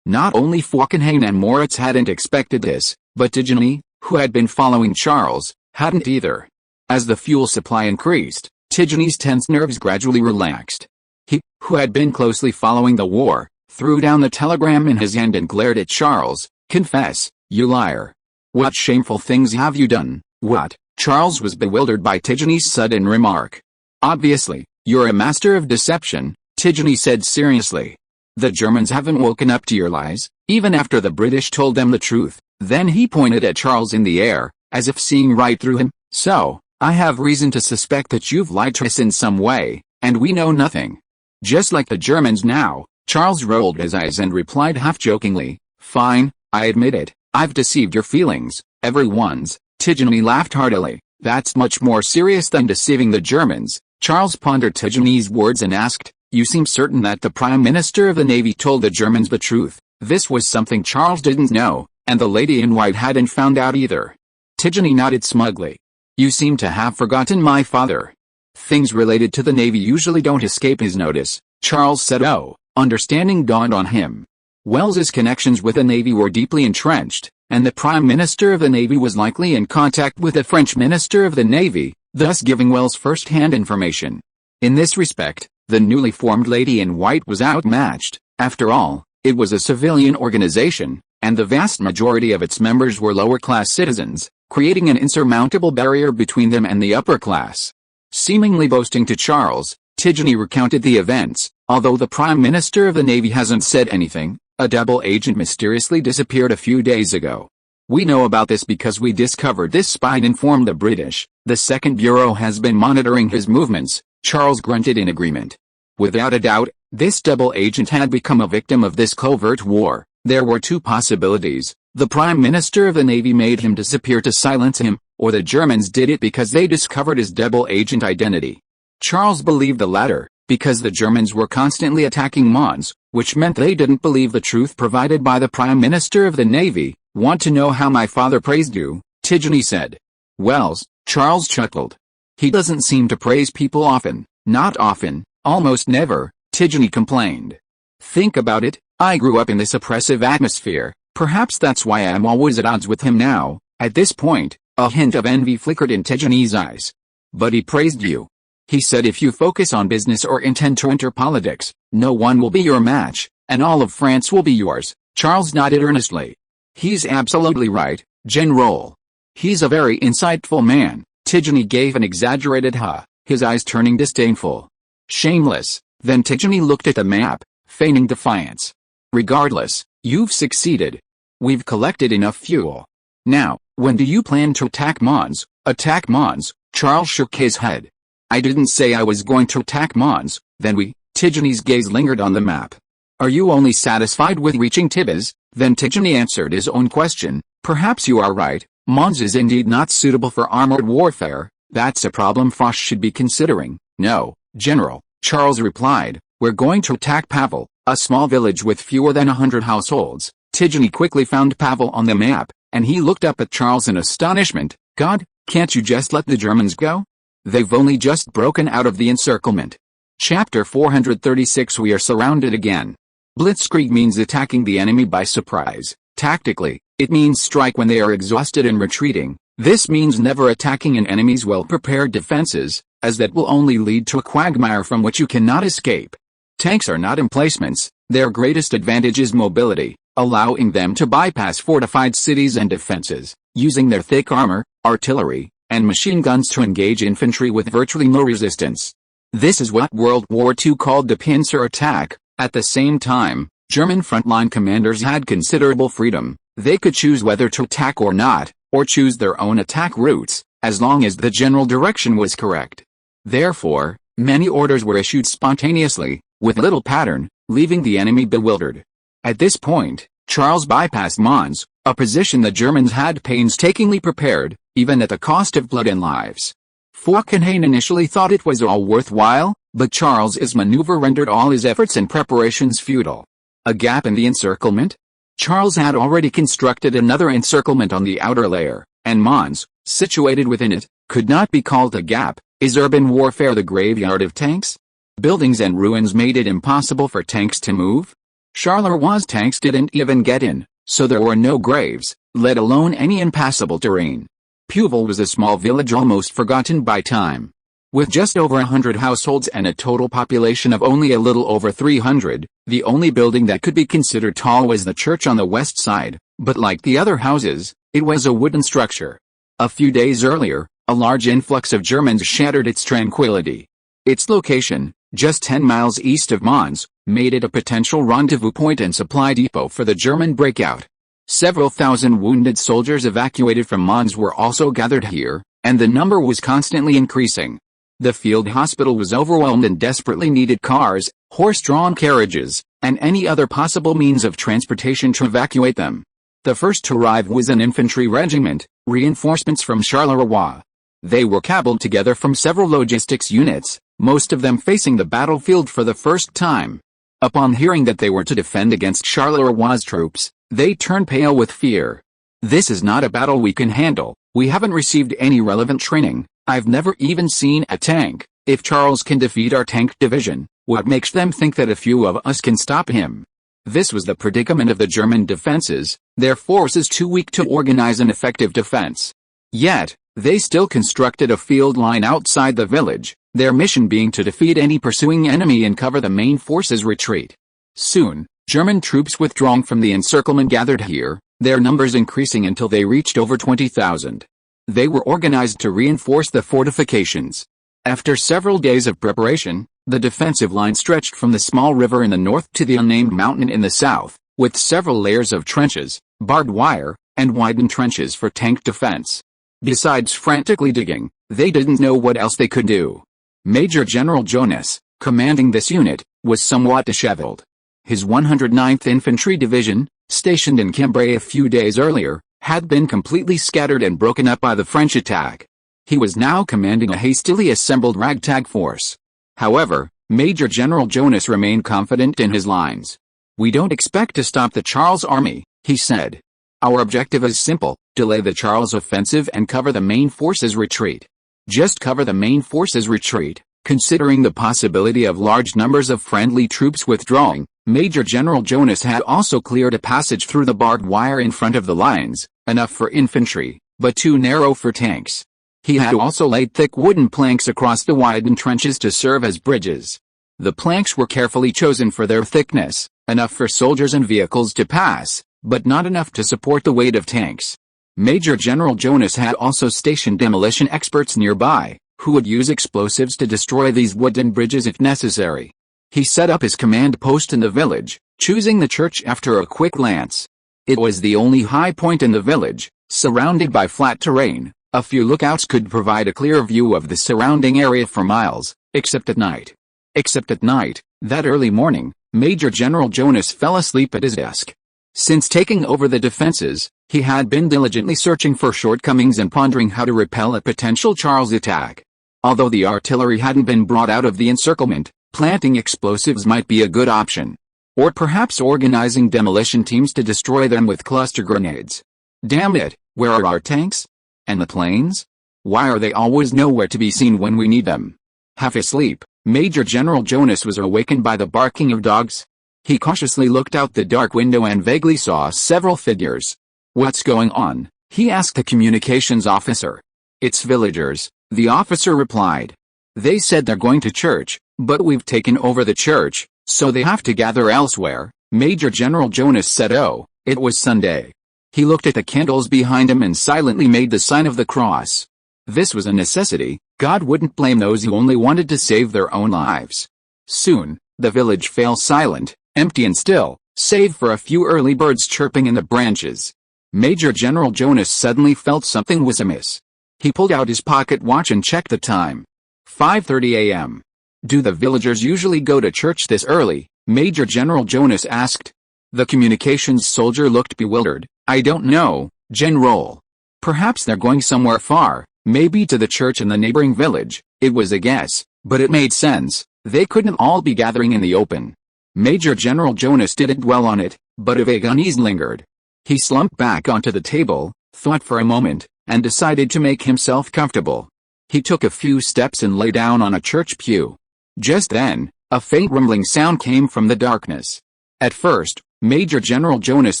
Not only Falkenhayn and Moritz hadn't expected this, but Tigany, who had been following Charles, hadn't either. As the fuel supply increased, Tigany's tense nerves gradually relaxed. He, who had been closely following the war, threw down the telegram in his hand and glared at Charles. "Confess, you liar. What shameful things have you done?" "What?" Charles was bewildered by Tigany's sudden remark. "Obviously, you're a master of deception," Tigany said seriously. "The Germans haven't woken up to your lies, even after the British told them the truth." Then he pointed at Charles in the air, as if seeing right through him. "So, I have reason to suspect that you've lied to us in some way, and we know nothing." Just like the Germans now, Charles rolled his eyes and replied half-jokingly, "Fine, I admit it, I've deceived your feelings, everyone's." Tigany laughed heartily. "That's much more serious than deceiving the Germans." Charles pondered Tigany's words and asked, "You seem certain that the Prime Minister of the Navy told the Germans the truth?" This was something Charles didn't know, and the lady in white hadn't found out either. Tigany nodded smugly. "You seem to have forgotten my father." "Things related to the Navy usually don't escape his notice," Charles said. "Oh." Understanding dawned on him. Wells's connections with the Navy were deeply entrenched, and the Prime Minister of the Navy was likely in contact with the French Minister of the Navy, thus giving Wells first-hand information. In this respect, the newly formed Lady in White was outmatched. After all, it was a civilian organization, and the vast majority of its members were lower-class citizens, creating an insurmountable barrier between them and the upper class. Seemingly boasting to Charles, Tigany recounted the events. "Although the Prime Minister of the Navy hasn't said anything, a double agent mysteriously disappeared a few days ago. We know about this because we discovered this spy informed the British. The Second Bureau has been monitoring his movements. Charles grunted in agreement. Without a doubt, this double agent had become a victim of this covert war. There were two possibilities. The Prime Minister of the Navy made him disappear to silence him, or the Germans did it because they discovered his double agent identity. Charles believed the latter, because the Germans were constantly attacking Mons, which meant they didn't believe the truth provided by the Prime Minister of the Navy. Want to know how my father praised you? Tigeny said. Wells, Charles chuckled. He doesn't seem to praise people often. Not often, almost never, Tigeny complained. Think about it, I grew up in this oppressive atmosphere. Perhaps that's why I'm always at odds with him now. At this point, a hint of envy flickered in Tigeny's eyes. But he praised you. He said if you focus on business or intend to enter politics, no one will be your match, and all of France will be yours. Charles nodded earnestly. He's absolutely right, General. He's a very insightful man. Tigeny gave an exaggerated ha, his eyes turning disdainful. Shameless. Then Tigeny looked at the map, feigning defiance. Regardless, you've succeeded. We've collected enough fuel. Now, when do you plan to attack Mons? Attack Mons? Charles shook his head. I didn't say I was going to attack Mons, then we. Tigeny's gaze lingered on the map. Are you only satisfied with reaching Tibes? Then Tigeny answered his own question. Perhaps you are right. Mons is indeed not suitable for armored warfare. That's a problem Foch should be considering. No, General, Charles replied. We're going to attack Pavel, a small village with fewer than 100 households. Tigeny quickly found Pavel on the map, and he looked up at Charles in astonishment. God, can't you just let the Germans go? They've only just broken out of the encirclement. Chapter 436 We are surrounded again. Blitzkrieg means attacking the enemy by surprise. Tactically, it means strike when they are exhausted and retreating. This means never attacking an enemy's well-prepared defenses, as that will only lead to a quagmire from which you cannot escape. Tanks are not emplacements, their greatest advantage is mobility, allowing them to bypass fortified cities and defenses, using their thick armor, artillery, and machine guns to engage infantry with virtually no resistance. This is what World War II called the pincer attack. At the same time, German frontline commanders had considerable freedom. They could choose whether to attack or not, or choose their own attack routes, as long as the general direction was correct. Therefore, many orders were issued spontaneously, with little pattern, leaving the enemy bewildered. At this point, Charles bypassed Mons, a position the Germans had painstakingly prepared, even at the cost of blood and lives. Falkenhayn initially thought it was all worthwhile, but Charles's maneuver rendered all his efforts and preparations futile. A gap in the encirclement? Charles had already constructed another encirclement on the outer layer, and Mons, situated within it, could not be called a gap. Is urban warfare the graveyard of tanks? Buildings and ruins made it impossible for tanks to move? Charleroi tanks didn't even get in, so there were no graves, let alone any impassable terrain. Puvel was a small village almost forgotten by time. With just over 100 households and a total population of only a little over 300, the only building that could be considered tall was the church on the west side, but like the other houses, it was a wooden structure. A few days earlier, a large influx of Germans shattered its tranquility. Its location, just 10 miles east of Mons, made it a potential rendezvous point and supply depot for the German breakout. Several thousand wounded soldiers evacuated from Mons were also gathered here, and the number was constantly increasing. The field hospital was overwhelmed and desperately needed cars, horse-drawn carriages, and any other possible means of transportation to evacuate them. The first to arrive was an infantry regiment, reinforcements from Charleroi. They were cobbled together from several logistics units, most of them facing the battlefield for the first time. Upon hearing that they were to defend against Charleroi's troops, they turned pale with fear. This is not a battle we can handle. We haven't received any relevant training. I've never even seen a tank. If Charles can defeat our tank division, what makes them think that a few of us can stop him? This was the predicament of the German defenses, their forces too weak to organize an effective defense. Yet, they still constructed a field line outside the village, their mission being to defeat any pursuing enemy and cover the main force's retreat. Soon, German troops withdrawing from the encirclement gathered here, their numbers increasing until they reached over 20,000. They were organized to reinforce the fortifications. After several days of preparation, the defensive line stretched from the small river in the north to the unnamed mountain in the south, with several layers of trenches, barbed wire, and widened trenches for tank defense. Besides frantically digging, they didn't know what else they could do. Major General Jonas, commanding this unit, was somewhat disheveled. His 109th Infantry Division, stationed in Cambrai a few days earlier, had been completely scattered and broken up by the French attack. He was now commanding a hastily assembled ragtag force. However, Major General Jonas remained confident in his lines. "We don't expect to stop the Charles army," he said. "Our objective is simple: delay the Charles offensive and cover the main force's retreat. Just cover the main force's retreat." Considering the possibility of large numbers of friendly troops withdrawing, Major General Jonas had also cleared a passage through the barbed wire in front of the lines, enough for infantry, but too narrow for tanks. He had also laid thick wooden planks across the widened trenches to serve as bridges. The planks were carefully chosen for their thickness, enough for soldiers and vehicles to pass, but not enough to support the weight of tanks. Major General Jonas had also stationed demolition experts nearby, who would use explosives to destroy these wooden bridges if necessary. He set up his command post in the village, choosing the church after a quick glance. It was the only high point in the village, surrounded by flat terrain. A few lookouts could provide a clear view of the surrounding area for miles, except at night. That early morning, Major General Jonas fell asleep at his desk. Since taking over the defenses, he had been diligently searching for shortcomings and pondering how to repel a potential Charles attack. Although the artillery hadn't been brought out of the encirclement, planting explosives might be a good option. Or perhaps organizing demolition teams to destroy them with cluster grenades. Damn it, where are our tanks? And the planes? Why are they always nowhere to be seen when we need them? Half asleep, Major General Jonas was awakened by the barking of dogs. He cautiously looked out the dark window and vaguely saw several figures. "What's going on?" he asked the communications officer. "It's villagers," the officer replied. "They said they're going to church, but we've taken over the church, so they have to gather elsewhere." Major General Jonas said, "Oh, it was Sunday." He looked at the candles behind him and silently made the sign of the cross. This was a necessity. God wouldn't blame those who only wanted to save their own lives. Soon, the village fell silent, empty and still, save for a few early birds chirping in the branches. Major General Jonas suddenly felt something was amiss. He pulled out his pocket watch and checked the time. 5:30 a.m. "Do the villagers usually go to church this early?" Major General Jonas asked. The communications soldier looked bewildered. "I don't know, General. Perhaps they're going somewhere far, maybe to the church in the neighboring village." It was a guess, but it made sense. They couldn't all be gathering in the open. Major General Jonas didn't dwell on it, but a vague unease lingered. He slumped back onto the table, thought for a moment, and decided to make himself comfortable. He took a few steps and lay down on a church pew. Just then, a faint rumbling sound came from the darkness. At first, Major General Jonas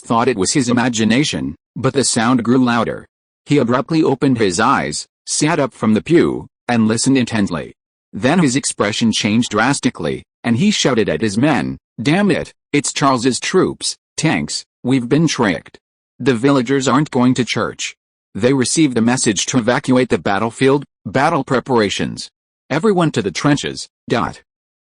thought it was his imagination, but the sound grew louder. He abruptly opened his eyes, sat up from the pew, and listened intently. Then his expression changed drastically, and he shouted at his men, "Damn it, it's Charles's troops, tanks, we've been tricked. The villagers aren't going to church. They received a message to evacuate the battlefield, battle preparations. Everyone to the trenches, ..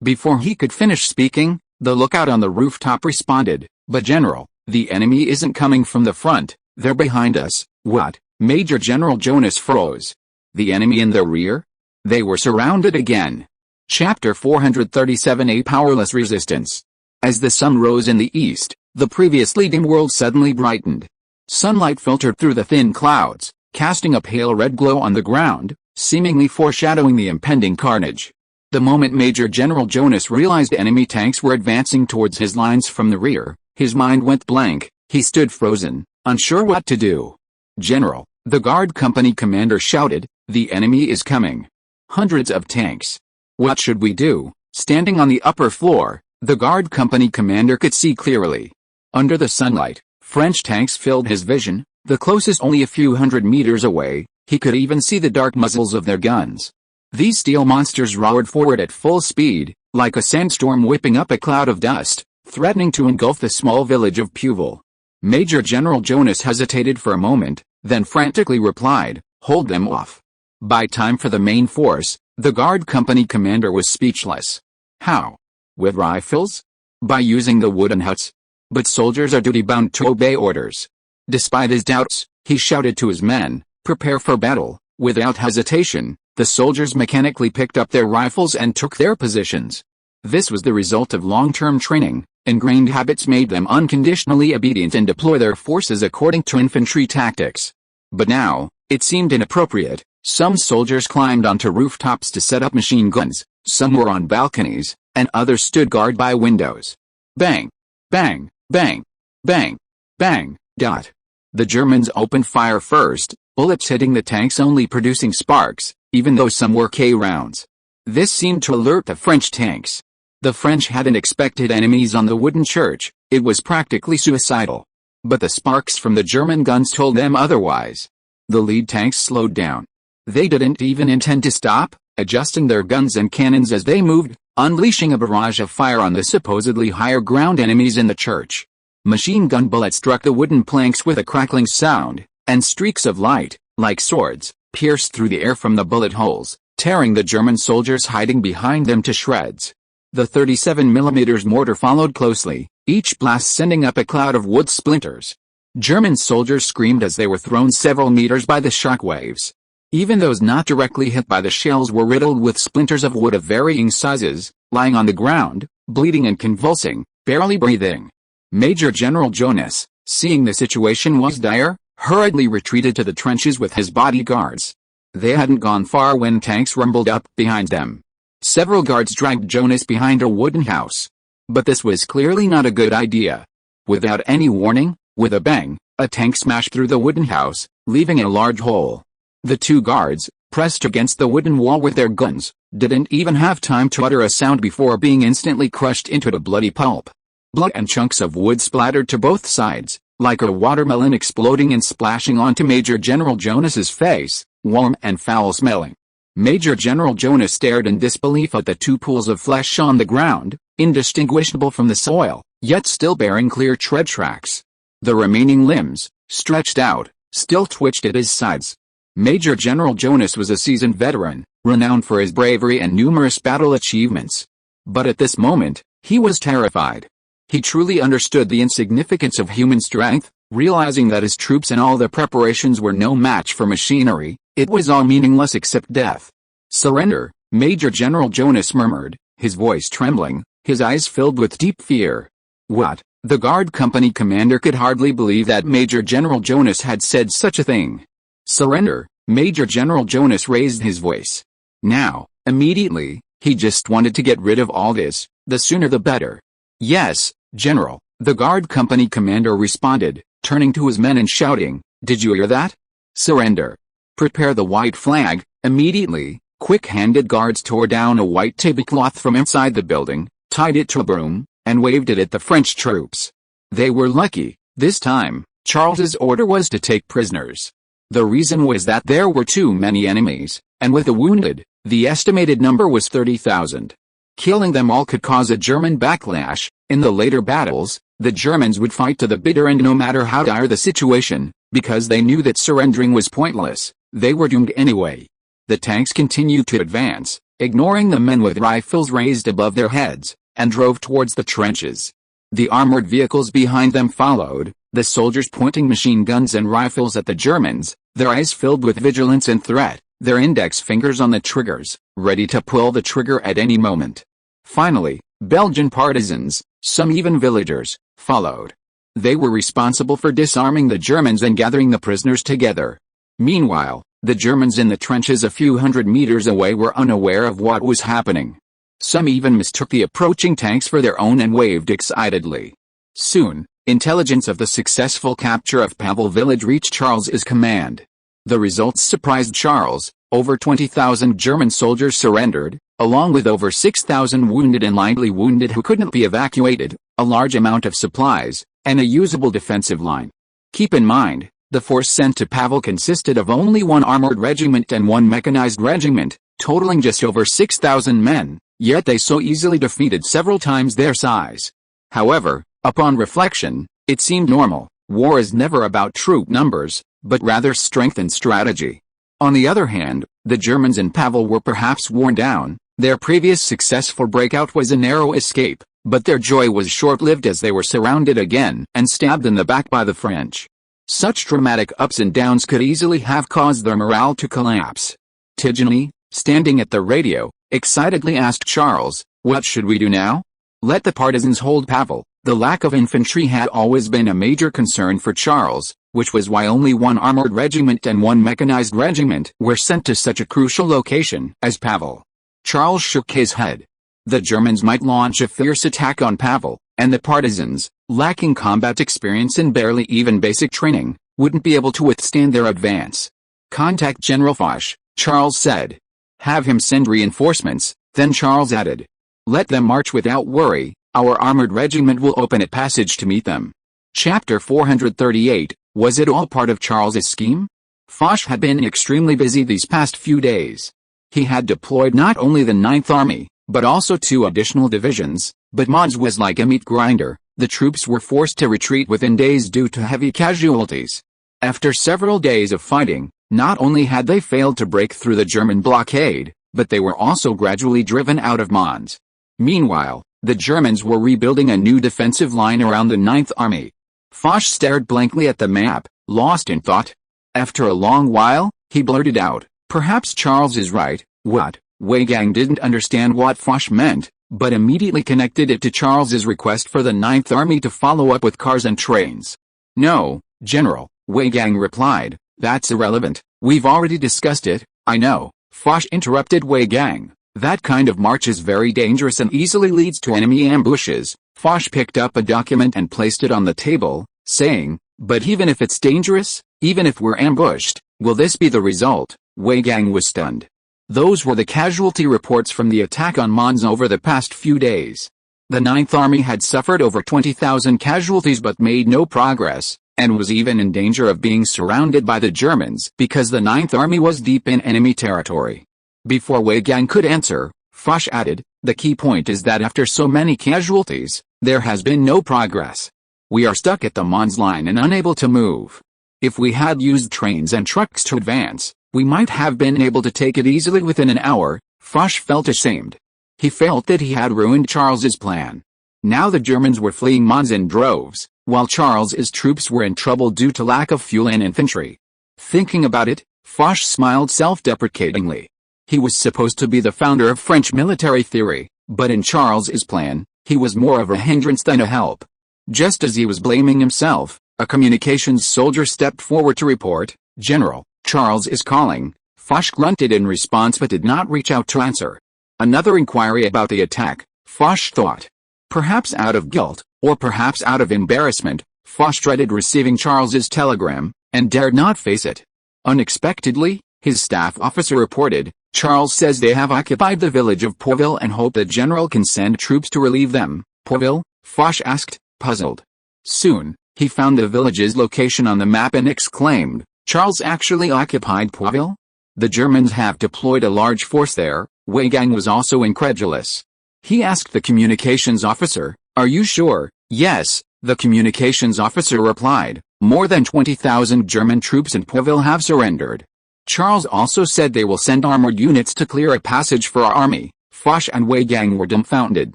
Before he could finish speaking, the lookout on the rooftop responded, "But General, the enemy isn't coming from the front, they're behind us." "What?" Major General Jonas froze. The enemy in the rear? They were surrounded again. Chapter 437: A Powerless Resistance. As the sun rose in the east, the previously dim world suddenly brightened. Sunlight filtered through the thin clouds, casting a pale red glow on the ground, seemingly foreshadowing the impending carnage. The moment Major General Jonas realized enemy tanks were advancing towards his lines from the rear, his mind went blank. He stood frozen, unsure what to do. "General," the guard company commander shouted, "the enemy is coming. Hundreds of tanks. What should we do?" Standing on the upper floor, the guard company commander could see clearly. Under the sunlight, French tanks filled his vision, the closest only a few hundred meters away. He could even see the dark muzzles of their guns. These steel monsters roared forward at full speed, like a sandstorm whipping up a cloud of dust, threatening to engulf the small village of Puvel. Major General Jonas hesitated for a moment, then frantically replied, "Hold them off." By time for the main force, the guard company commander was speechless. How? With rifles? By using the wooden huts? But soldiers are duty-bound to obey orders. Despite his doubts, He shouted to his men, "Prepare for battle." Without hesitation, the soldiers mechanically picked up their rifles and took their positions. This was the result of long-term training. Ingrained habits made them unconditionally obedient and deploy their forces according to infantry tactics. But now, it seemed inappropriate. Some soldiers climbed onto rooftops to set up machine guns, some were on balconies, and others stood guard by windows. Bang! Bang! Bang! Bang! Bang! Dot. The Germans opened fire first, bullets hitting the tanks only producing sparks, even though some were K rounds. This seemed to alert the French tanks. The French hadn't expected enemies on the wooden church, it was practically suicidal. But the sparks from the German guns told them otherwise. The lead tanks slowed down. They didn't even intend to stop, adjusting their guns and cannons as they moved, unleashing a barrage of fire on the supposedly higher ground enemies in the church. Machine gun bullets struck the wooden planks with a crackling sound, and streaks of light, like swords, pierced through the air from the bullet holes, tearing the German soldiers hiding behind them to shreds. The 37mm mortar followed closely, each blast sending up a cloud of wood splinters. German soldiers screamed as they were thrown several meters by the shock waves. Even those not directly hit by the shells were riddled with splinters of wood of varying sizes, lying on the ground, bleeding and convulsing, barely breathing. Major General Jonas, seeing the situation was dire, hurriedly retreated to the trenches with his bodyguards. They hadn't gone far when tanks rumbled up behind them. Several guards dragged Jonas behind a wooden house. But this was clearly not a good idea. Without any warning, with a bang, a tank smashed through the wooden house, leaving a large hole. The two guards, pressed against the wooden wall with their guns, didn't even have time to utter a sound before being instantly crushed into a bloody pulp. Blood and chunks of wood splattered to both sides, like a watermelon exploding and splashing onto Major General Jonas's face, warm and foul-smelling. Major General Jonas stared in disbelief at the two pools of flesh on the ground, indistinguishable from the soil, yet still bearing clear tread tracks. The remaining limbs, stretched out, still twitched at his sides. Major General Jonas was a seasoned veteran, renowned for his bravery and numerous battle achievements. But at this moment, he was terrified. He truly understood the insignificance of human strength, realizing that his troops and all the preparations were no match for machinery. It was all meaningless except death. "Surrender," Major General Jonas murmured, his voice trembling, his eyes filled with deep fear. What? The guard company commander could hardly believe that Major General Jonas had said such a thing. "Surrender," Major General Jonas raised his voice. Now, immediately, he just wanted to get rid of all this, the sooner the better. "Yes, General," the guard company commander responded, turning to his men and shouting, "Did you hear that? Surrender. Prepare the white flag." Immediately, quick-handed guards tore down a white tablecloth from inside the building, tied it to a broom, and waved it at the French troops. They were lucky. This time, Charles's order was to take prisoners. The reason was that there were too many enemies, and with the wounded, the estimated number was 30,000. Killing them all could cause a German backlash. In the later battles, the Germans would fight to the bitter end no matter how dire the situation, because they knew that surrendering was pointless. They were doomed anyway. The tanks continued to advance, ignoring the men with rifles raised above their heads, and drove towards the trenches. The armored vehicles behind them followed, the soldiers pointing machine guns and rifles at the Germans, their eyes filled with vigilance and threat, their index fingers on the triggers, ready to pull the trigger at any moment. Finally, Belgian partisans, some even villagers, followed. They were responsible for disarming the Germans and gathering the prisoners together. Meanwhile, the Germans in the trenches a few hundred meters away were unaware of what was happening. Some even mistook the approaching tanks for their own and waved excitedly. Soon, intelligence of the successful capture of Pavel village reached Charles's command. The results surprised Charles. Over 20,000 German soldiers surrendered, along with over 6,000 wounded and lightly wounded who couldn't be evacuated, a large amount of supplies, and a usable defensive line. Keep in mind, the force sent to Pavel consisted of only one armored regiment and one mechanized regiment, totaling just over 6,000 men, yet they so easily defeated several times their size. However, upon reflection, it seemed normal. War is never about troop numbers, but rather strength and strategy. On the other hand, the Germans in Pavel were perhaps worn down. Their previous successful breakout was a narrow escape, but their joy was short-lived as they were surrounded again and stabbed in the back by the French. Such dramatic ups and downs could easily have caused their morale to collapse. Tigeny, standing at the radio, excitedly asked Charles, "What should we do now?" "Let the partisans hold Pavel." The lack of infantry had always been a major concern for Charles, which was why only one armored regiment and one mechanized regiment were sent to such a crucial location as Pavel. Charles shook his head. The Germans might launch a fierce attack on Pavel, and the partisans, lacking combat experience and barely even basic training, wouldn't be able to withstand their advance. "Contact General Foch," Charles said. "Have him send reinforcements." Then Charles added, "Let them march without worry, our armored regiment will open a passage to meet them." Chapter 438, was it all part of Charles's scheme? Foch had been extremely busy these past few days. He had deployed not only the 9th Army, but also 2 additional divisions, but Mons was like a meat grinder. The troops were forced to retreat within days due to heavy casualties. After several days of fighting, not only had they failed to break through the German blockade, but they were also gradually driven out of Mons. Meanwhile, the Germans were rebuilding a new defensive line around the 9th Army. Foch stared blankly at the map, lost in thought. After a long while, he blurted out, "Perhaps Charles is right." "What?" Weigang didn't understand what Foch meant, but immediately connected it to Charles's request for the 9th Army to follow up with cars and trains. "No, General," Weigang replied, "that's irrelevant. We've already discussed it." "I know," Foch interrupted Weigang. "That kind of march is very dangerous and easily leads to enemy ambushes." Foch picked up a document and placed it on the table, saying, "But even if it's dangerous, even if we're ambushed, will this be the result?" Weigang was stunned. Those were the casualty reports from the attack on Mons over the past few days. The 9th Army had suffered over 20,000 casualties but made no progress, and was even in danger of being surrounded by the Germans because the 9th Army was deep in enemy territory. Before Weigang could answer, Foch added, "The key point is that after so many casualties, there has been no progress. We are stuck at the Mons line and unable to move. If we had used trains and trucks to advance, we might have been able to take it easily within an hour." Foch felt ashamed. He felt that he had ruined Charles's plan. Now the Germans were fleeing Mons in droves, while Charles's troops were in trouble due to lack of fuel and infantry. Thinking about it, Foch smiled self-deprecatingly. He was supposed to be the founder of French military theory, but in Charles's plan, he was more of a hindrance than a help. Just as he was blaming himself, a communications soldier stepped forward to report, "General, Charles is calling." Foch grunted in response but did not reach out to answer. Another inquiry about the attack, Foch thought. Perhaps out of guilt, or perhaps out of embarrassment, Foch dreaded receiving Charles's telegram, and dared not face it. Unexpectedly, his staff officer reported, "Charles says they have occupied the village of Pourville and hope the general can send troops to relieve them." "Pourville?" Foch asked, puzzled. Soon, he found the village's location on the map and exclaimed, "Charles actually occupied Pourville? The Germans have deployed a large force there." Weigang was also incredulous. He asked the communications officer, "Are you sure?" "Yes," the communications officer replied. "More than 20,000 German troops in Pourville have surrendered. Charles also said they will send armored units to clear a passage for our army." Foch and Weigang were dumbfounded.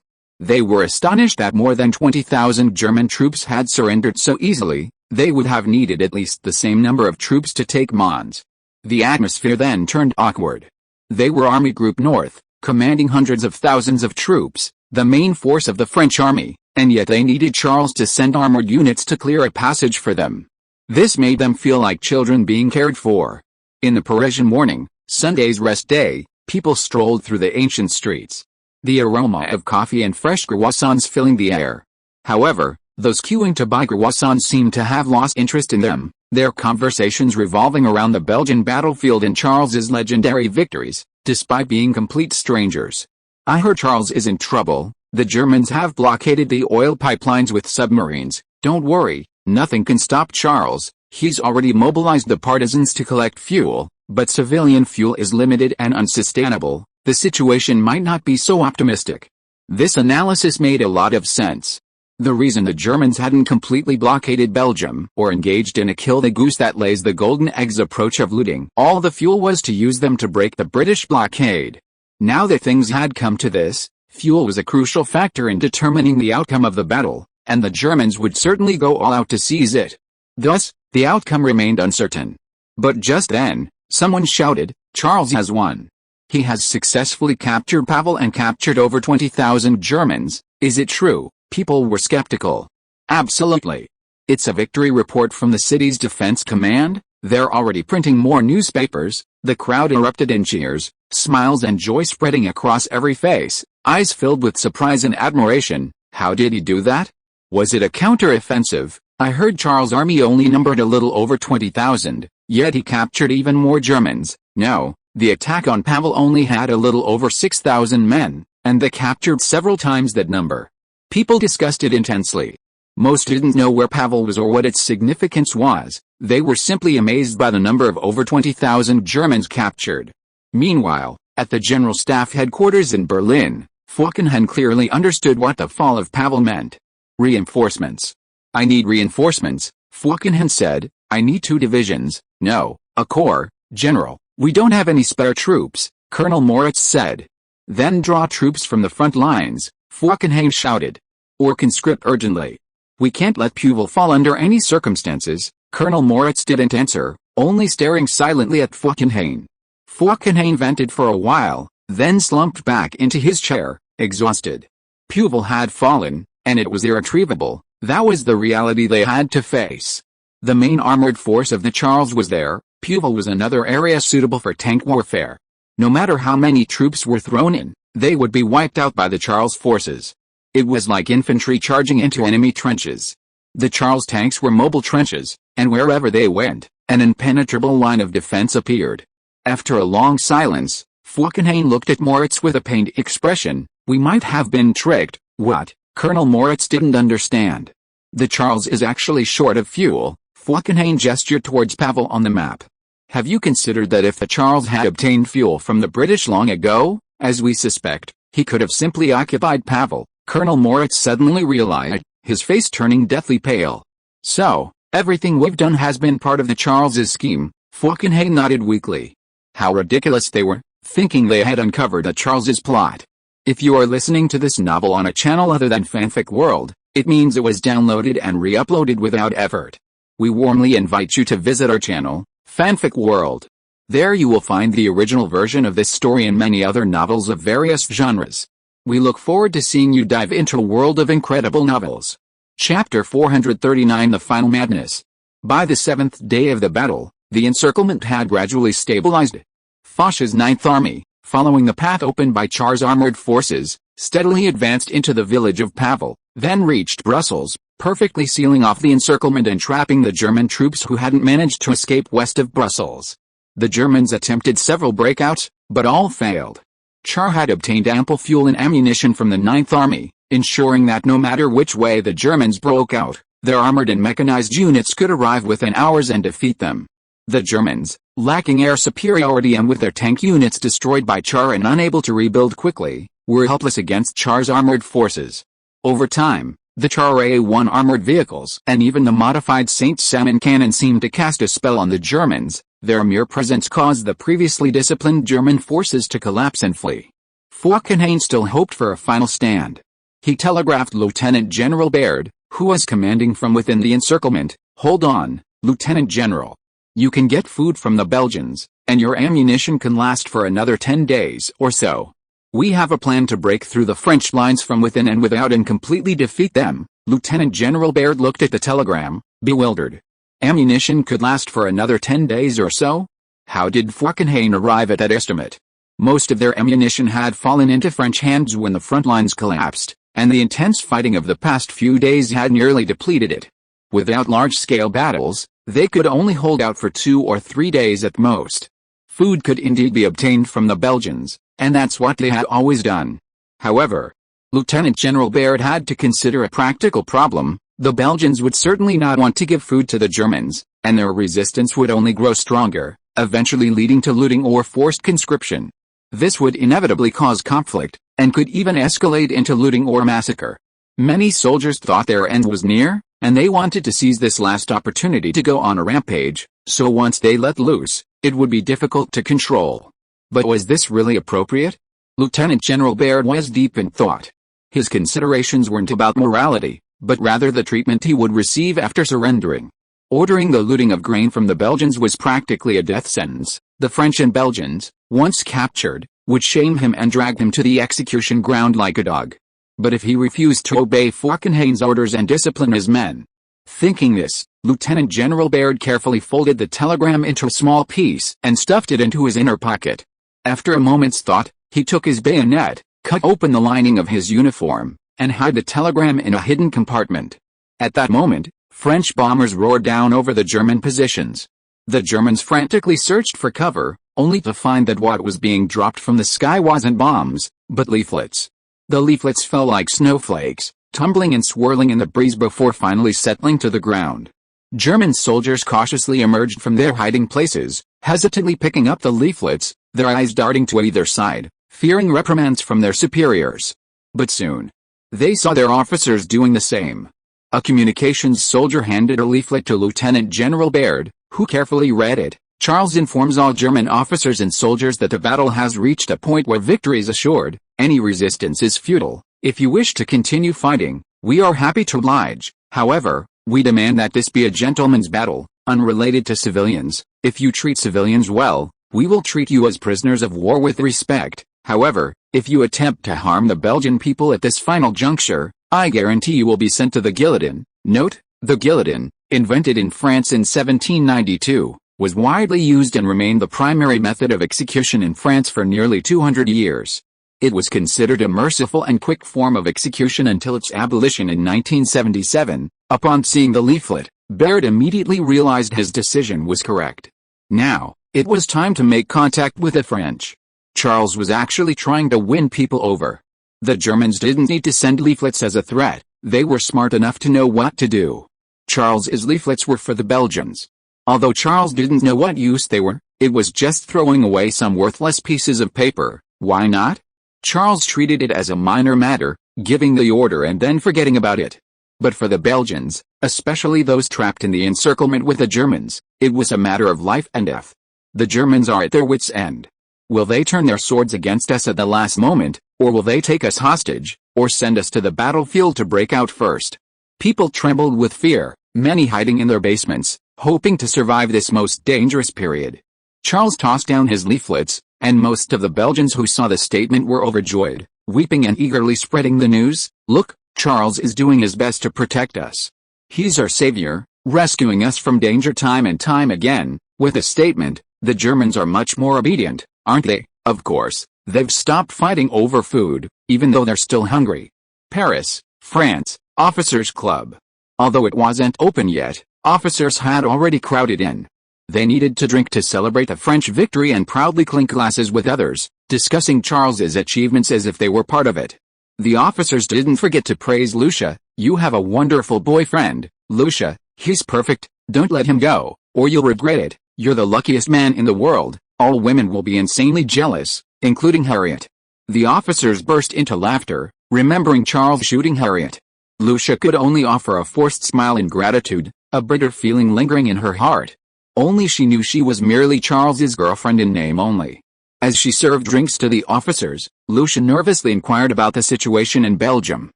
They were astonished that more than 20,000 German troops had surrendered so easily. They would have needed at least the same number of troops to take Mons. The atmosphere then turned awkward. They were Army Group North, commanding hundreds of thousands of troops, the main force of the French army, and yet they needed Charles to send armored units to clear a passage for them. This made them feel like children being cared for. In the Parisian morning, Sunday's rest day, people strolled through the ancient streets. The aroma of coffee and fresh croissants filling the air. However, those queuing to buy croissants seemed to have lost interest in them, their conversations revolving around the Belgian battlefield and Charles's legendary victories, despite being complete strangers. "I heard Charles is in trouble. The Germans have blockaded the oil pipelines with submarines." "Don't worry, nothing can stop Charles. He's already mobilized the partisans to collect fuel, but civilian fuel is limited and unsustainable. The situation might not be so optimistic." This analysis made a lot of sense. The reason the Germans hadn't completely blockaded Belgium or engaged in a kill the goose that lays the golden eggs approach of looting all the fuel was to use them to break the British blockade. Now that things had come to this, fuel was a crucial factor in determining the outcome of the battle, and the Germans would certainly go all out to seize it. Thus, The outcome remained uncertain. But just then, someone shouted, "Charles has won. He has successfully captured Pavel and captured over 20,000 Germans." Is it true? People were skeptical. Absolutely. It's a victory report from the city's defense command. They're already printing more newspapers. The crowd erupted in cheers, smiles and joy spreading across every face, eyes filled with surprise and admiration. How did he do that? Was it a counter-offensive? I heard Charles' army only numbered a little over 20,000, yet he captured even more Germans. No, the attack on Pavel only had a little over 6,000 men, and they captured several times that number. People discussed it intensely. Most didn't know where Pavel was or what its significance was. They were simply amazed by the number of over 20,000 Germans captured. Meanwhile, at the General Staff headquarters in Berlin, Falkenhayn clearly understood what the fall of Pavel meant. Reinforcements. "I need reinforcements," Falkenhayn said. "I need 2 divisions, no, a corps, General. We don't have any spare troops," Colonel Moritz said. "Then draw troops from the front lines," Falkenhayn shouted. "Or conscript urgently. We can't let Pavel fall under any circumstances." Colonel Moritz didn't answer, only staring silently at Falkenhayn. Falkenhayn vented for a while, then slumped back into his chair, exhausted. Pavel had fallen, and it was irretrievable. That was the reality they had to face. The main armored force of the Charles was there. Pavel was another area suitable for tank warfare. No matter how many troops were thrown in, they would be wiped out by the Charles forces. It was like infantry charging into enemy trenches. The Charles tanks were mobile trenches, and wherever they went, an impenetrable line of defense appeared. After a long silence, Falkenhayn looked at Moritz with a pained expression. "We might have been tricked." "What?" Colonel Moritz didn't understand. "The Charles is actually short of fuel." Falkenhayn gestured towards Pavel on the map. "Have you considered that if the Charles had obtained fuel from the British long ago, as we suspect, he could have simply occupied Pavel?" Colonel Moritz suddenly realized, his face turning deathly pale. "So, everything we've done has been part of the Charles's scheme?" Falkenhayn nodded weakly. How ridiculous they were, thinking they had uncovered a Charles's plot. If you are listening to this novel on a channel other than Fanfic World, it means it was downloaded and re-uploaded without effort. We warmly invite you to visit our channel, Fanfic World. There you will find the original version of this story and many other novels of various genres. We look forward to seeing you dive into a world of incredible novels. Chapter 439: The Final Madness. By the 7th day of the battle, the encirclement had gradually stabilized. Foch's Ninth Army, following the path opened by Char's armored forces, steadily advanced into the village of Pavel, then reached Brussels, perfectly sealing off the encirclement and trapping the German troops who hadn't managed to escape west of Brussels. The Germans attempted several breakouts, but all failed. Char had obtained ample fuel and ammunition from the Ninth Army, ensuring that no matter which way the Germans broke out, their armored and mechanized units could arrive within hours and defeat them. The Germans, lacking air superiority and with their tank units destroyed by Char and unable to rebuild quickly, were helpless against Char's armored forces. Over time, the Char A-1 armored vehicles and even the modified St. Salmon cannon seemed to cast a spell on the Germans. Their mere presence caused the previously disciplined German forces to collapse and flee. Falkenhayn still hoped for a final stand. He telegraphed Lieutenant General Baird, who was commanding from within the encirclement, "Hold on, Lieutenant General. You can get food from the Belgians, and your ammunition can last for another 10 days or so. We have a plan to break through the French lines from within and without and completely defeat them." Lieutenant General Baird looked at the telegram, bewildered. Ammunition could last for another 10 days or so? How did Falkenhayn arrive at that estimate? Most of their ammunition had fallen into French hands when the front lines collapsed, and the intense fighting of the past few days had nearly depleted it. Without large-scale battles, they could only hold out for 2 or 3 days at most. Food could indeed be obtained from the Belgians, and that's what they had always done. However, Lieutenant General Baird had to consider a practical problem. The Belgians would certainly not want to give food to the Germans, and their resistance would only grow stronger, eventually leading to looting or forced conscription. This would inevitably cause conflict, and could even escalate into looting or massacre. Many soldiers thought their end was near, and they wanted to seize this last opportunity to go on a rampage, so once they let loose, it would be difficult to control. But was this really appropriate? Lieutenant General Baird was deep in thought. His considerations weren't about morality, but rather the treatment he would receive after surrendering. Ordering the looting of grain from the Belgians was practically a death sentence. The French and Belgians, once captured, would shame him and drag him to the execution ground like a dog. But if he refused to obey Falkenhayn's orders and discipline his men. Thinking this, Lieutenant General Baird carefully folded the telegram into a small piece and stuffed it into his inner pocket. After a moment's thought, he took his bayonet, cut open the lining of his uniform, and hid the telegram in a hidden compartment. At that moment, French bombers roared down over the German positions. The Germans frantically searched for cover, only to find that what was being dropped from the sky wasn't bombs, but leaflets. The leaflets fell like snowflakes, tumbling and swirling in the breeze before finally settling to the ground. German soldiers cautiously emerged from their hiding places, hesitantly picking up the leaflets, their eyes darting to either side, fearing reprimands from their superiors. But soon, they saw their officers doing the same. A communications soldier handed a leaflet to Lieutenant General Baird, who carefully read it. Charles informs all German officers and soldiers that the battle has reached a point where victory is assured. Any resistance is futile. If you wish to continue fighting, we are happy to oblige. However, we demand that this be a gentleman's battle, unrelated to civilians. If you treat civilians well, we will treat you as prisoners of war with respect. However, if you attempt to harm the Belgian people at this final juncture, I guarantee you will be sent to the guillotine. Note, the guillotine, invented in France in 1792, was widely used and remained the primary method of execution in France for nearly 200 years. It was considered a merciful and quick form of execution until its abolition in 1977. Upon seeing the leaflet, Baird immediately realized his decision was correct. Now, it was time to make contact with the French. Charles was actually trying to win people over. The Germans didn't need to send leaflets as a threat, they were smart enough to know what to do. Charles's leaflets were for the Belgians. Although Charles didn't know what use they were, it was just throwing away some worthless pieces of paper. Why not? Charles treated it as a minor matter, giving the order and then forgetting about it. But for the Belgians, especially those trapped in the encirclement with the Germans, it was a matter of life and death. The Germans are at their wits' end. Will they turn their swords against us at the last moment, or will they take us hostage, or send us to the battlefield to break out first? People trembled with fear, many hiding in their basements, hoping to survive this most dangerous period. Charles tossed down his leaflets, and most of the Belgians who saw the statement were overjoyed, weeping and eagerly spreading the news. Look, Charles is doing his best to protect us. He's our savior, rescuing us from danger time and time again. With a statement, the Germans are much more obedient, aren't they? Of course, they've stopped fighting over food, even though they're still hungry. Paris, France, Officers' Club. Although it wasn't open yet, officers had already crowded in. They needed to drink to celebrate the French victory and proudly clink glasses with others, discussing Charles's achievements as if they were part of it. The officers didn't forget to praise Lucia. You have a wonderful boyfriend, Lucia. He's perfect. Don't let him go, or you'll regret it. You're the luckiest man in the world. All women will be insanely jealous, including Harriet. The officers burst into laughter, remembering Charles shooting Harriet. Lucia could only offer a forced smile in gratitude, a bitter feeling lingering in her heart. Only she knew she was merely Charles's girlfriend in name only. As she served drinks to the officers, Lucia nervously inquired about the situation in Belgium.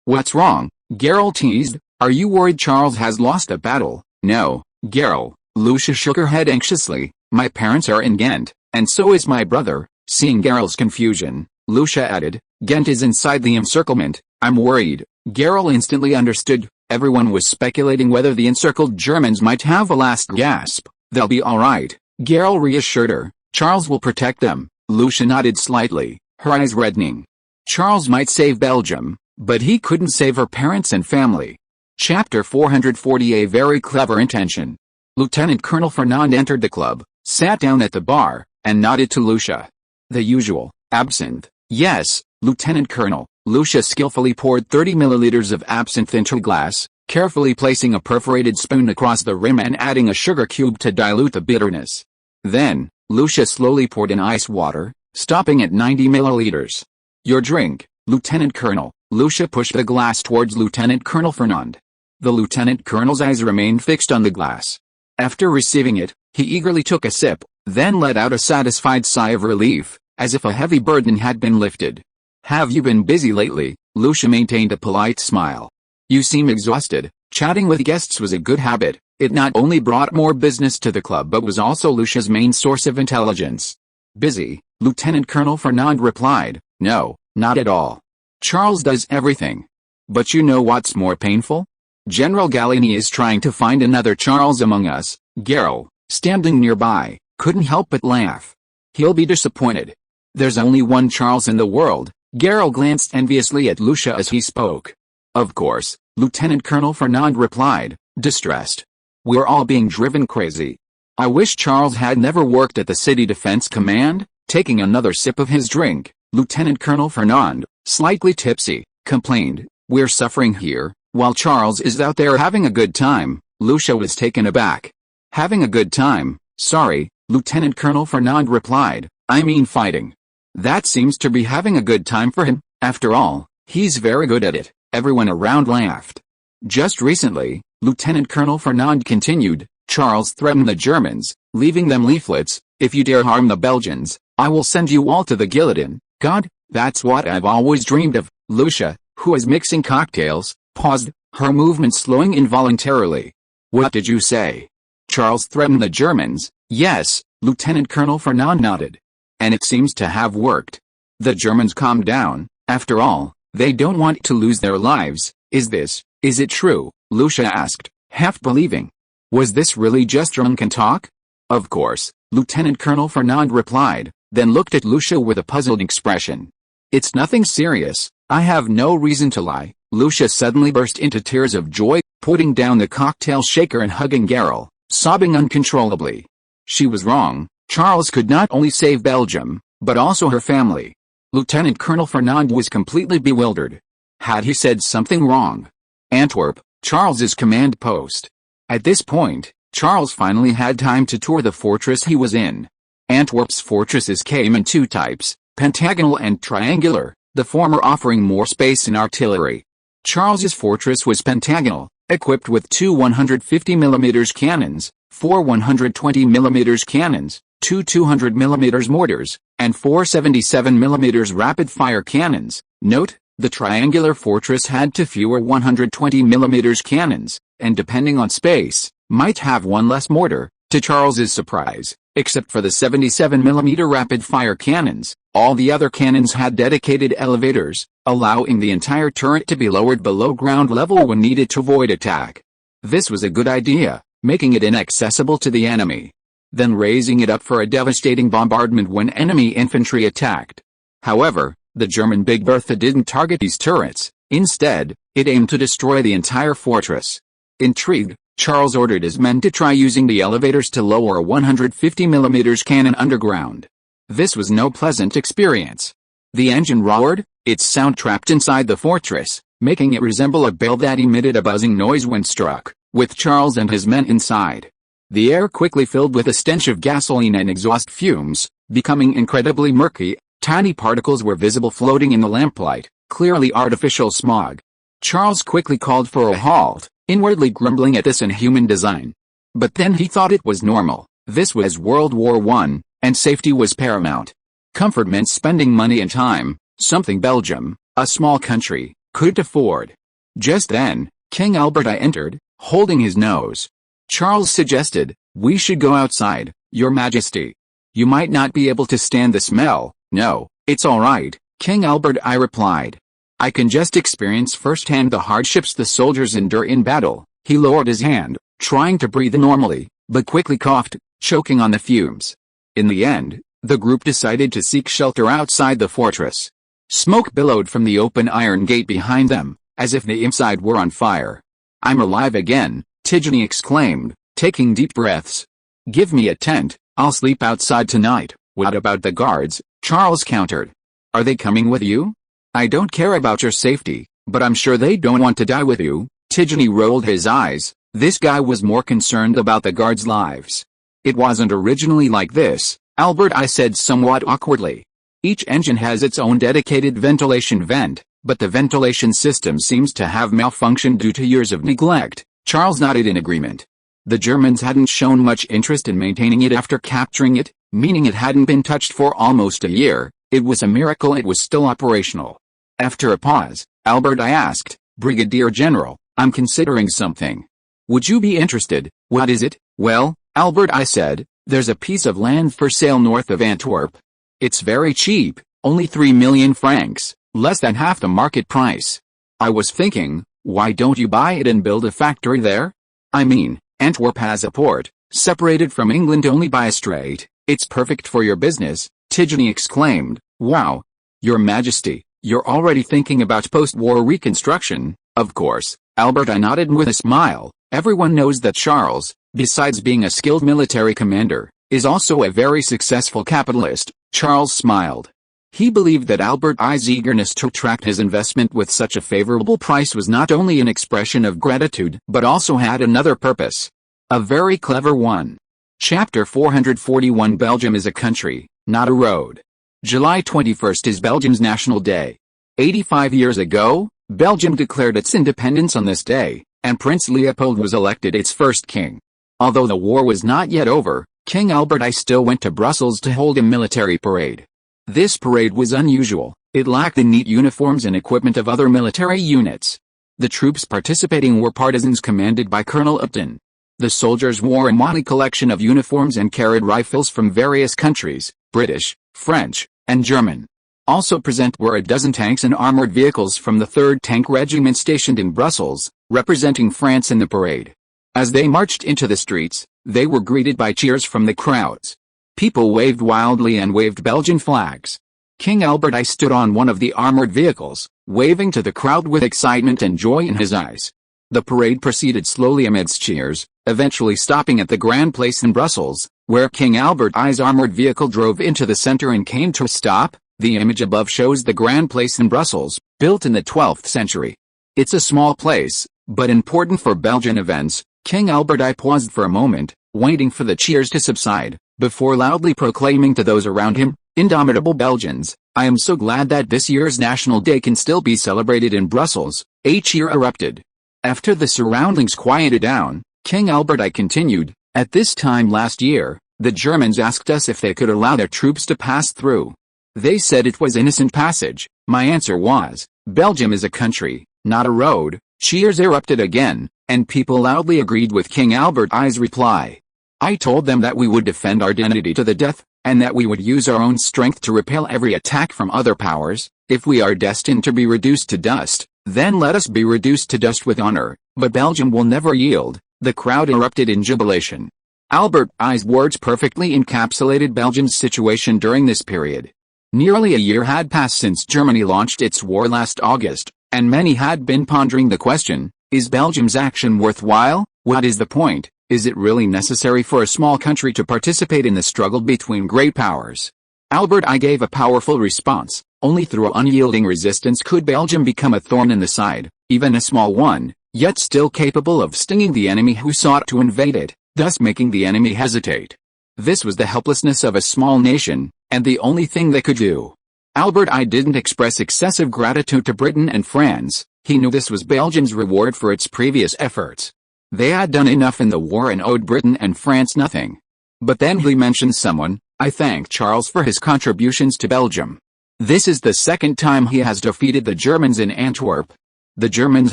What's wrong? Gerald teased. Are you worried Charles has lost a battle? No, Gerald. Lucia shook her head anxiously. My parents are in Ghent, and so is my brother. Seeing Gerald's confusion, Lucia added, Ghent is inside the encirclement. I'm worried. Gerald instantly understood. Everyone was speculating whether the encircled Germans might have a last gasp. They'll be all right, Gerald reassured her. Charles will protect them. Lucia nodded slightly, her eyes reddening. Charles might save Belgium, but he couldn't save her parents and family. Chapter 440. A very clever intention. Lieutenant Colonel Fernand entered the club, sat down at the bar, and nodded to Lucia. The usual, absinthe. Yes, Lieutenant Colonel. Lucia skillfully poured 30 milliliters of absinthe into a glass, carefully placing a perforated spoon across the rim and adding a sugar cube to dilute the bitterness. Then, Lucia slowly poured in ice water, stopping at 90 milliliters. Your drink, Lieutenant Colonel. Lucia pushed the glass towards Lieutenant Colonel Fernand. The Lieutenant Colonel's eyes remained fixed on the glass. After receiving it, he eagerly took a sip, then let out a satisfied sigh of relief, as if a heavy burden had been lifted. Have you been busy lately? Lucia maintained a polite smile. You seem exhausted. Chatting with guests was a good habit. It not only brought more business to the club but was also Lucia's main source of intelligence. Busy, Lieutenant Colonel Fernand replied, no, not at all. Charles does everything. But you know what's more painful? General Gallieni is trying to find another Charles among us. Garrel, standing nearby, couldn't help but laugh. He'll be disappointed. There's only one Charles in the world. Garrel glanced enviously at Lucia as he spoke. Of course, Lieutenant Colonel Fernand replied, distressed. We're all being driven crazy. I wish Charles had never worked at the City Defense Command. Taking another sip of his drink, Lieutenant Colonel Fernand, slightly tipsy, complained, we're suffering here, while Charles is out there having a good time. Lucia was taken aback. Having a good time? Sorry, Lieutenant Colonel Fernand replied, I mean fighting. That seems to be having a good time for him. After all, he's very good at it. Everyone around laughed. Just recently, Lieutenant Colonel Fernand continued, Charles threatened the Germans, leaving them leaflets, if you dare harm the Belgians, I will send you all to the guillotine. God, that's what I've always dreamed of. Lucia, who was mixing cocktails, paused, her movement slowing involuntarily. What did you say? Charles threatened the Germans? Yes, Lieutenant Colonel Fernand nodded. And it seems to have worked. The Germans calmed down. After all, they don't want to lose their lives. Is it true? Lucia asked, half believing. Was this really just drunken talk? Of course, Lieutenant Colonel Fernand replied, then looked at Lucia with a puzzled expression. It's nothing serious. I have no reason to lie. Lucia suddenly burst into tears of joy, putting down the cocktail shaker and hugging Garrel, sobbing uncontrollably. She was wrong. Charles could not only save Belgium, but also her family. Lieutenant Colonel Fernand was completely bewildered. Had he said something wrong? Antwerp, Charles's command post. At this point, Charles finally had time to tour the fortress he was in. Antwerp's fortresses came in two types, pentagonal and triangular, the former offering more space and artillery. Charles's fortress was pentagonal, equipped with two 150mm cannons, four 120mm cannons, two 200mm mortars, and four 77mm rapid-fire cannons. Note, the triangular fortress had two fewer 120mm cannons, and depending on space, might have one less mortar. To Charles's surprise, except for the 77mm rapid-fire cannons, all the other cannons had dedicated elevators, allowing the entire turret to be lowered below ground level when needed to avoid attack. This was a good idea, making it inaccessible to the enemy, then raising it up for a devastating bombardment when enemy infantry attacked. However, the German Big Bertha didn't target these turrets. Instead, it aimed to destroy the entire fortress. Intrigued, Charles ordered his men to try using the elevators to lower a 150mm cannon underground. This was no pleasant experience. The engine roared, its sound trapped inside the fortress, making it resemble a bell that emitted a buzzing noise when struck, with Charles and his men inside. The air quickly filled with a stench of gasoline and exhaust fumes, becoming incredibly murky. Tiny particles were visible floating in the lamplight, clearly artificial smog. Charles quickly called for a halt, inwardly grumbling at this inhuman design. But then he thought it was normal. This was World War I, and safety was paramount. Comfort meant spending money and time, something Belgium, a small country, couldn't afford. Just then, King Albert I entered, holding his nose. Charles suggested, we should go outside, Your Majesty. You might not be able to stand the smell. No, it's all right, King Albert I replied. I can just experience firsthand the hardships the soldiers endure in battle. He lowered his hand, trying to breathe normally, but quickly coughed, choking on the fumes. In the end, the group decided to seek shelter outside the fortress. Smoke billowed from the open iron gate behind them, as if the inside were on fire. I'm alive again, Tijani exclaimed, taking deep breaths. Give me a tent, I'll sleep outside tonight. What about the guards? Charles countered. Are they coming with you? I don't care about your safety, but I'm sure they don't want to die with you. Tijani rolled his eyes. This guy was more concerned about the guards' lives. It wasn't originally like this, Albert I said somewhat awkwardly. Each engine has its own dedicated ventilation vent, but the ventilation system seems to have malfunctioned due to years of neglect. Charles nodded in agreement. The Germans hadn't shown much interest in maintaining it after capturing it, meaning it hadn't been touched for almost a year. It was a miracle it was still operational. After a pause, Albert I asked, Brigadier General, I'm considering something. Would you be interested? What is it? Well, Albert, I said, there's a piece of land for sale north of Antwerp. It's very cheap, only 3 million francs, less than half the market price. I was thinking, why don't you buy it and build a factory there? I mean, Antwerp has a port, separated from England only by a strait. It's perfect for your business, Tijani exclaimed. Wow. Your Majesty, you're already thinking about post-war reconstruction. Of course, Albert, I nodded with a smile. Everyone knows that Charles, besides being a skilled military commander, is also a very successful capitalist. Charles smiled. He believed that Albert I's eagerness to attract his investment with such a favorable price was not only an expression of gratitude but also had another purpose. A very clever one. Chapter 441 Belgium is a country, not a road. July 21st is Belgium's National Day. 85 years ago, Belgium declared its independence on this day, and Prince Leopold was elected its first king. Although the war was not yet over, King Albert I still went to Brussels to hold a military parade. This parade was unusual. It lacked the neat uniforms and equipment of other military units. The troops participating were partisans commanded by Colonel Upton. The soldiers wore a motley collection of uniforms and carried rifles from various countries, British, French, and German. Also present were a dozen tanks and armored vehicles from the 3rd Tank Regiment stationed in Brussels, representing France in the parade. As they marched into the streets, they were greeted by cheers from the crowds. People waved wildly and waved Belgian flags. King Albert I stood on one of the armored vehicles, waving to the crowd with excitement and joy in his eyes. The parade proceeded slowly amidst cheers, eventually stopping at the Grand Place in Brussels, where King Albert I's armored vehicle drove into the center and came to a stop. The image above shows the Grand Place in Brussels, built in the 12th century. It's a small place, but important for Belgian events. King Albert I paused for a moment, waiting for the cheers to subside, before loudly proclaiming to those around him, "Indomitable Belgians, I am so glad that this year's National Day can still be celebrated in Brussels." A cheer erupted. After the surroundings quieted down, King Albert I continued, "At this time last year, the Germans asked us if they could allow their troops to pass through. They said it was innocent passage. My answer was, Belgium is a country, not a road." Cheers erupted again, and people loudly agreed with King Albert I's reply. "I told them that we would defend our identity to the death, and that we would use our own strength to repel every attack from other powers. If we are destined to be reduced to dust, then let us be reduced to dust with honor, but Belgium will never yield." The crowd erupted in jubilation. Albert I's words perfectly encapsulated Belgium's situation during this period. Nearly a year had passed since Germany launched its war last August, and many had been pondering the question, is Belgium's action worthwhile? What is the point? Is it really necessary for a small country to participate in the struggle between great powers? Albert I gave a powerful response. Only through unyielding resistance could Belgium become a thorn in the side, even a small one, yet still capable of stinging the enemy who sought to invade it, thus making the enemy hesitate. This was the helplessness of a small nation, and the only thing they could do. Albert I didn't express excessive gratitude to Britain and France. He knew this was Belgium's reward for its previous efforts. They had done enough in the war and owed Britain and France nothing. But then he mentioned someone. "I thank Charles for his contributions to Belgium. This is the second time he has defeated the Germans in Antwerp. The Germans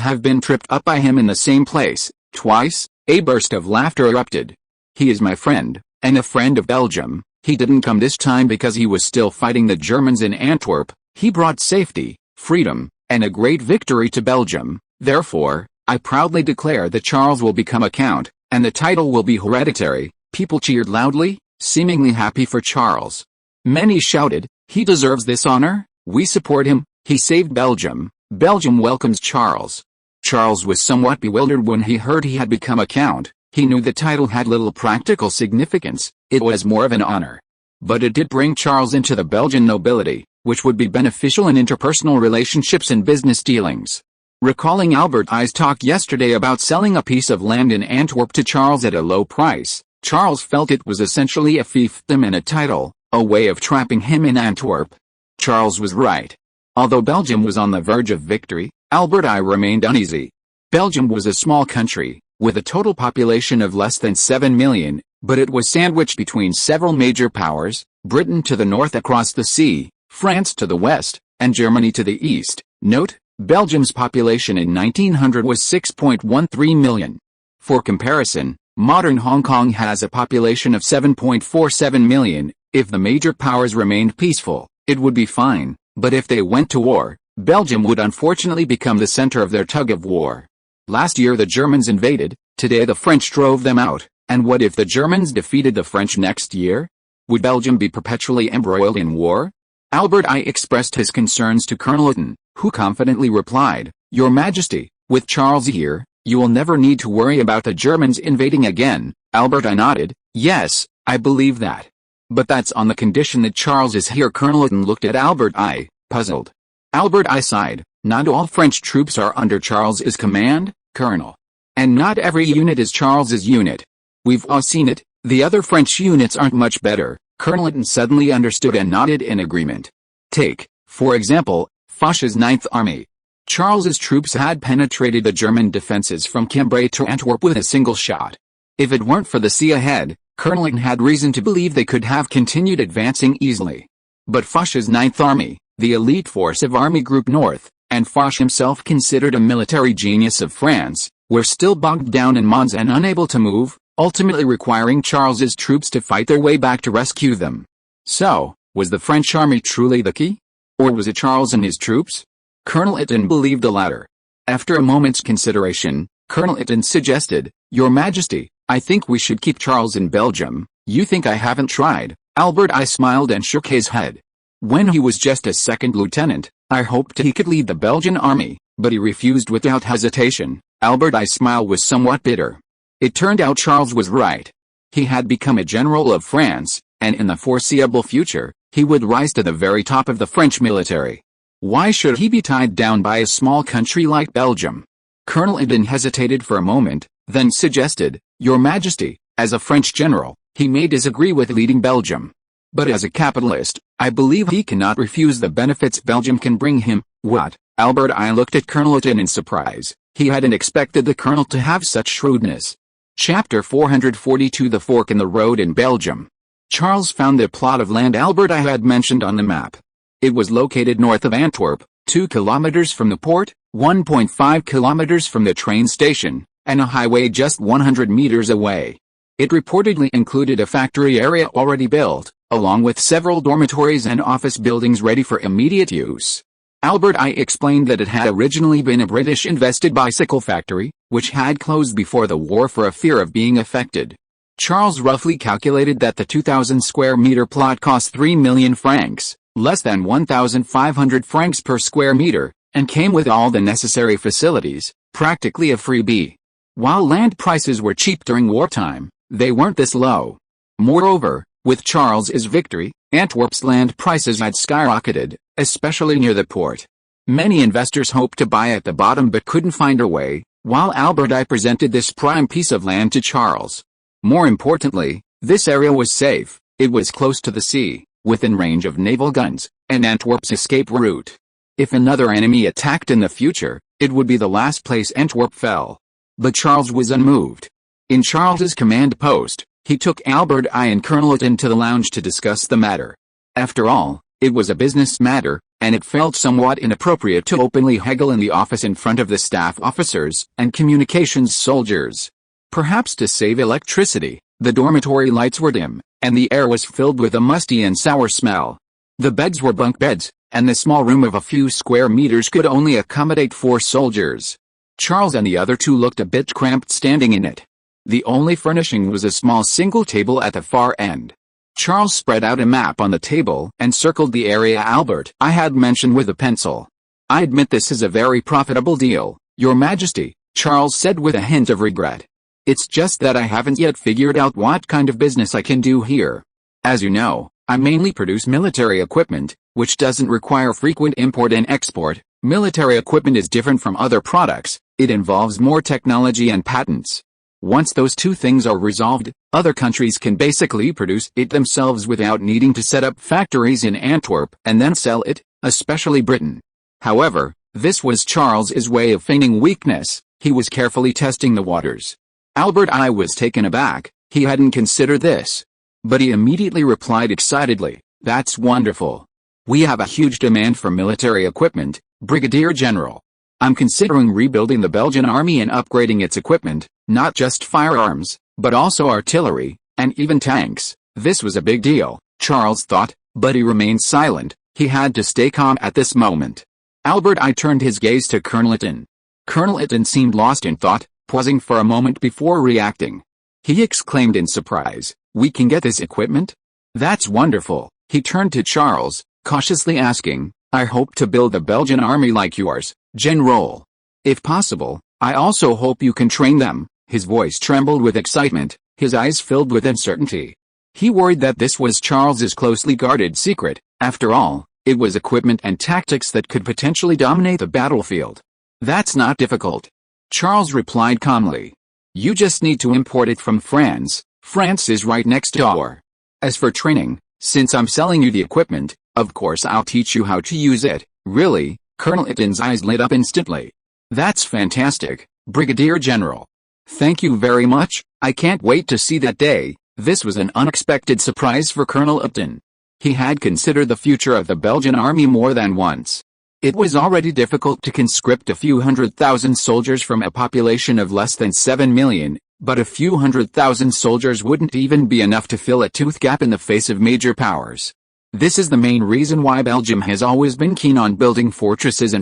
have been tripped up by him in the same place, twice." A burst of laughter erupted. "He is my friend, and a friend of Belgium. He didn't come this time because he was still fighting the Germans in Antwerp. He brought safety, freedom, and a great victory to Belgium. Therefore, I proudly declare that Charles will become a count, and the title will be hereditary." People cheered loudly, seemingly happy for Charles. Many shouted, "He deserves this honor. We support him. He saved Belgium. Belgium welcomes Charles." Charles was somewhat bewildered when he heard he had become a count. He knew the title had little practical significance. It was more of an honor. But it did bring Charles into the Belgian nobility, which would be beneficial in interpersonal relationships and business dealings. Recalling Albert I's talk yesterday about selling a piece of land in Antwerp to Charles at a low price, Charles felt it was essentially a fiefdom and a title, a way of trapping him in Antwerp. Charles was right. Although Belgium was on the verge of victory, Albert I remained uneasy. Belgium was a small country, with a total population of less than 7 million, but it was sandwiched between several major powers, Britain to the north across the sea, France to the west, and Germany to the east. Note, Belgium's population in 1900 was 6.13 million. For comparison, modern Hong Kong has a population of 7.47 million. If the major powers remained peaceful, it would be fine, but if they went to war, Belgium would unfortunately become the center of their tug-of-war. Last year the Germans invaded, today the French drove them out, and what if the Germans defeated the French next year? Would Belgium be perpetually embroiled in war? Albert I expressed his concerns to Colonel Lytton, who confidently replied, "Your Majesty, with Charles here, you will never need to worry about the Germans invading again." Albert I nodded, "Yes, I believe that. But that's on the condition that Charles is here." Colonel Lytton looked at Albert I, puzzled. Albert I sighed, "Not all French troops are under Charles's command, Colonel. And not every unit is Charles's unit. We've all seen it, the other French units aren't much better." Colonel Lytton suddenly understood and nodded in agreement. Take, for example, Foch's Ninth Army. Charles's troops had penetrated the German defenses from Cambrai to Antwerp with a single shot. If it weren't for the sea ahead, Colonel Lytton had reason to believe they could have continued advancing easily. But Foch's Ninth Army, the elite force of Army Group North, and Foch himself considered a military genius of France, were still bogged down in Mons and unable to move, ultimately requiring Charles's troops to fight their way back to rescue them. So, was the French army truly the key? Or was it Charles and his troops? Colonel Lytton believed the latter. After a moment's consideration, Colonel Lytton suggested, "Your Majesty, I think we should keep Charles in Belgium." "You think I haven't tried?" Albert I smiled and shook his head. "When he was just a second lieutenant, I hoped he could lead the Belgian army, but he refused without hesitation." Albert I's smile was somewhat bitter. It turned out Charles was right. He had become a general of France, and in the foreseeable future, he would rise to the very top of the French military. Why should he be tied down by a small country like Belgium? Colonel Lytton hesitated for a moment, then suggested, "Your Majesty, as a French general, he may disagree with leading Belgium. But as a capitalist, I believe he cannot refuse the benefits Belgium can bring him." "What?" Albert I looked at Colonel Lytton in surprise. He hadn't expected the colonel to have such shrewdness. Chapter 442 The Fork in the Road in Belgium. Charles found the plot of land Albert I had mentioned on the map. It was located north of Antwerp, 2 kilometers from the port, 1.5 kilometers from the train station, and a highway just 100 meters away. It reportedly included a factory area already built, along with several dormitories and office buildings ready for immediate use. Albert I explained that it had originally been a British-invested bicycle factory, which had closed before the war for a fear of being affected. Charles roughly calculated that the 2,000 square meter plot cost 3 million francs, less than 1,500 francs per square meter, and came with all the necessary facilities, practically a freebie. While land prices were cheap during wartime, they weren't this low. Moreover, with Charles's victory, Antwerp's land prices had skyrocketed, especially near the port. Many investors hoped to buy at the bottom but couldn't find a way, while Albert I presented this prime piece of land to Charles. More importantly, this area was safe, it was close to the sea, within range of naval guns, and Antwerp's escape route. If another enemy attacked in the future, it would be the last place Antwerp fell. But Charles was unmoved. In Charles's command post, he took Albert I and Colonel Lytton to the lounge to discuss the matter. After all, it was a business matter, and it felt somewhat inappropriate to openly haggle in the office in front of the staff officers and communications soldiers. Perhaps to save electricity, the dormitory lights were dim, and the air was filled with a musty and sour smell. The beds were bunk beds, and the small room of a few square meters could only accommodate 4 soldiers. Charles and the other 2 looked a bit cramped standing in it. The only furnishing was a small single table at the far end. Charles spread out a map on the table and circled the area Albert I had mentioned with a pencil. "I admit this is a very profitable deal, Your Majesty," Charles said with a hint of regret. "It's just that I haven't yet figured out what kind of business I can do here. As you know, I mainly produce military equipment, which doesn't require frequent import and export. Military equipment is different from other products, it involves more technology and patents. Once those 2 things are resolved, other countries can basically produce it themselves without needing to set up factories in Antwerp and then sell it, especially Britain." However, this was Charles's way of feigning weakness. He was carefully testing the waters. Albert I was taken aback, he hadn't considered this. But he immediately replied excitedly, "That's wonderful. We have a huge demand for military equipment, Brigadier General. I'm considering rebuilding the Belgian army and upgrading its equipment, not just firearms, but also artillery, and even tanks." This was a big deal, Charles thought, but he remained silent. He had to stay calm at this moment. Albert I turned his gaze to Colonel Eaton. Colonel Eaton seemed lost in thought, pausing for a moment before reacting. He exclaimed in surprise, "We can get this equipment? That's wonderful." He turned to Charles, cautiously asking, "I hope to build a Belgian army like yours, General. If possible, I also hope you can train them." His voice trembled with excitement, his eyes filled with uncertainty. He worried that this was Charles's closely guarded secret. After all, it was equipment and tactics that could potentially dominate the battlefield. "That's not difficult," Charles replied calmly. "You just need to import it from France. France is right next door. As for training, since I'm selling you the equipment, of course I'll teach you how to use it." "Really?" Colonel Eaton's eyes lit up instantly. "That's fantastic, Brigadier General. Thank you very much. I can't wait to see that day." This was an unexpected surprise for Colonel Eaton. He had considered the future of the Belgian army more than once. It was already difficult to conscript a few 100,000 soldiers from a population of less than 7 million, but a few 100,000 soldiers wouldn't even be enough to fill a tooth gap in the face of major powers. This is the main reason why Belgium has always been keen on building fortresses,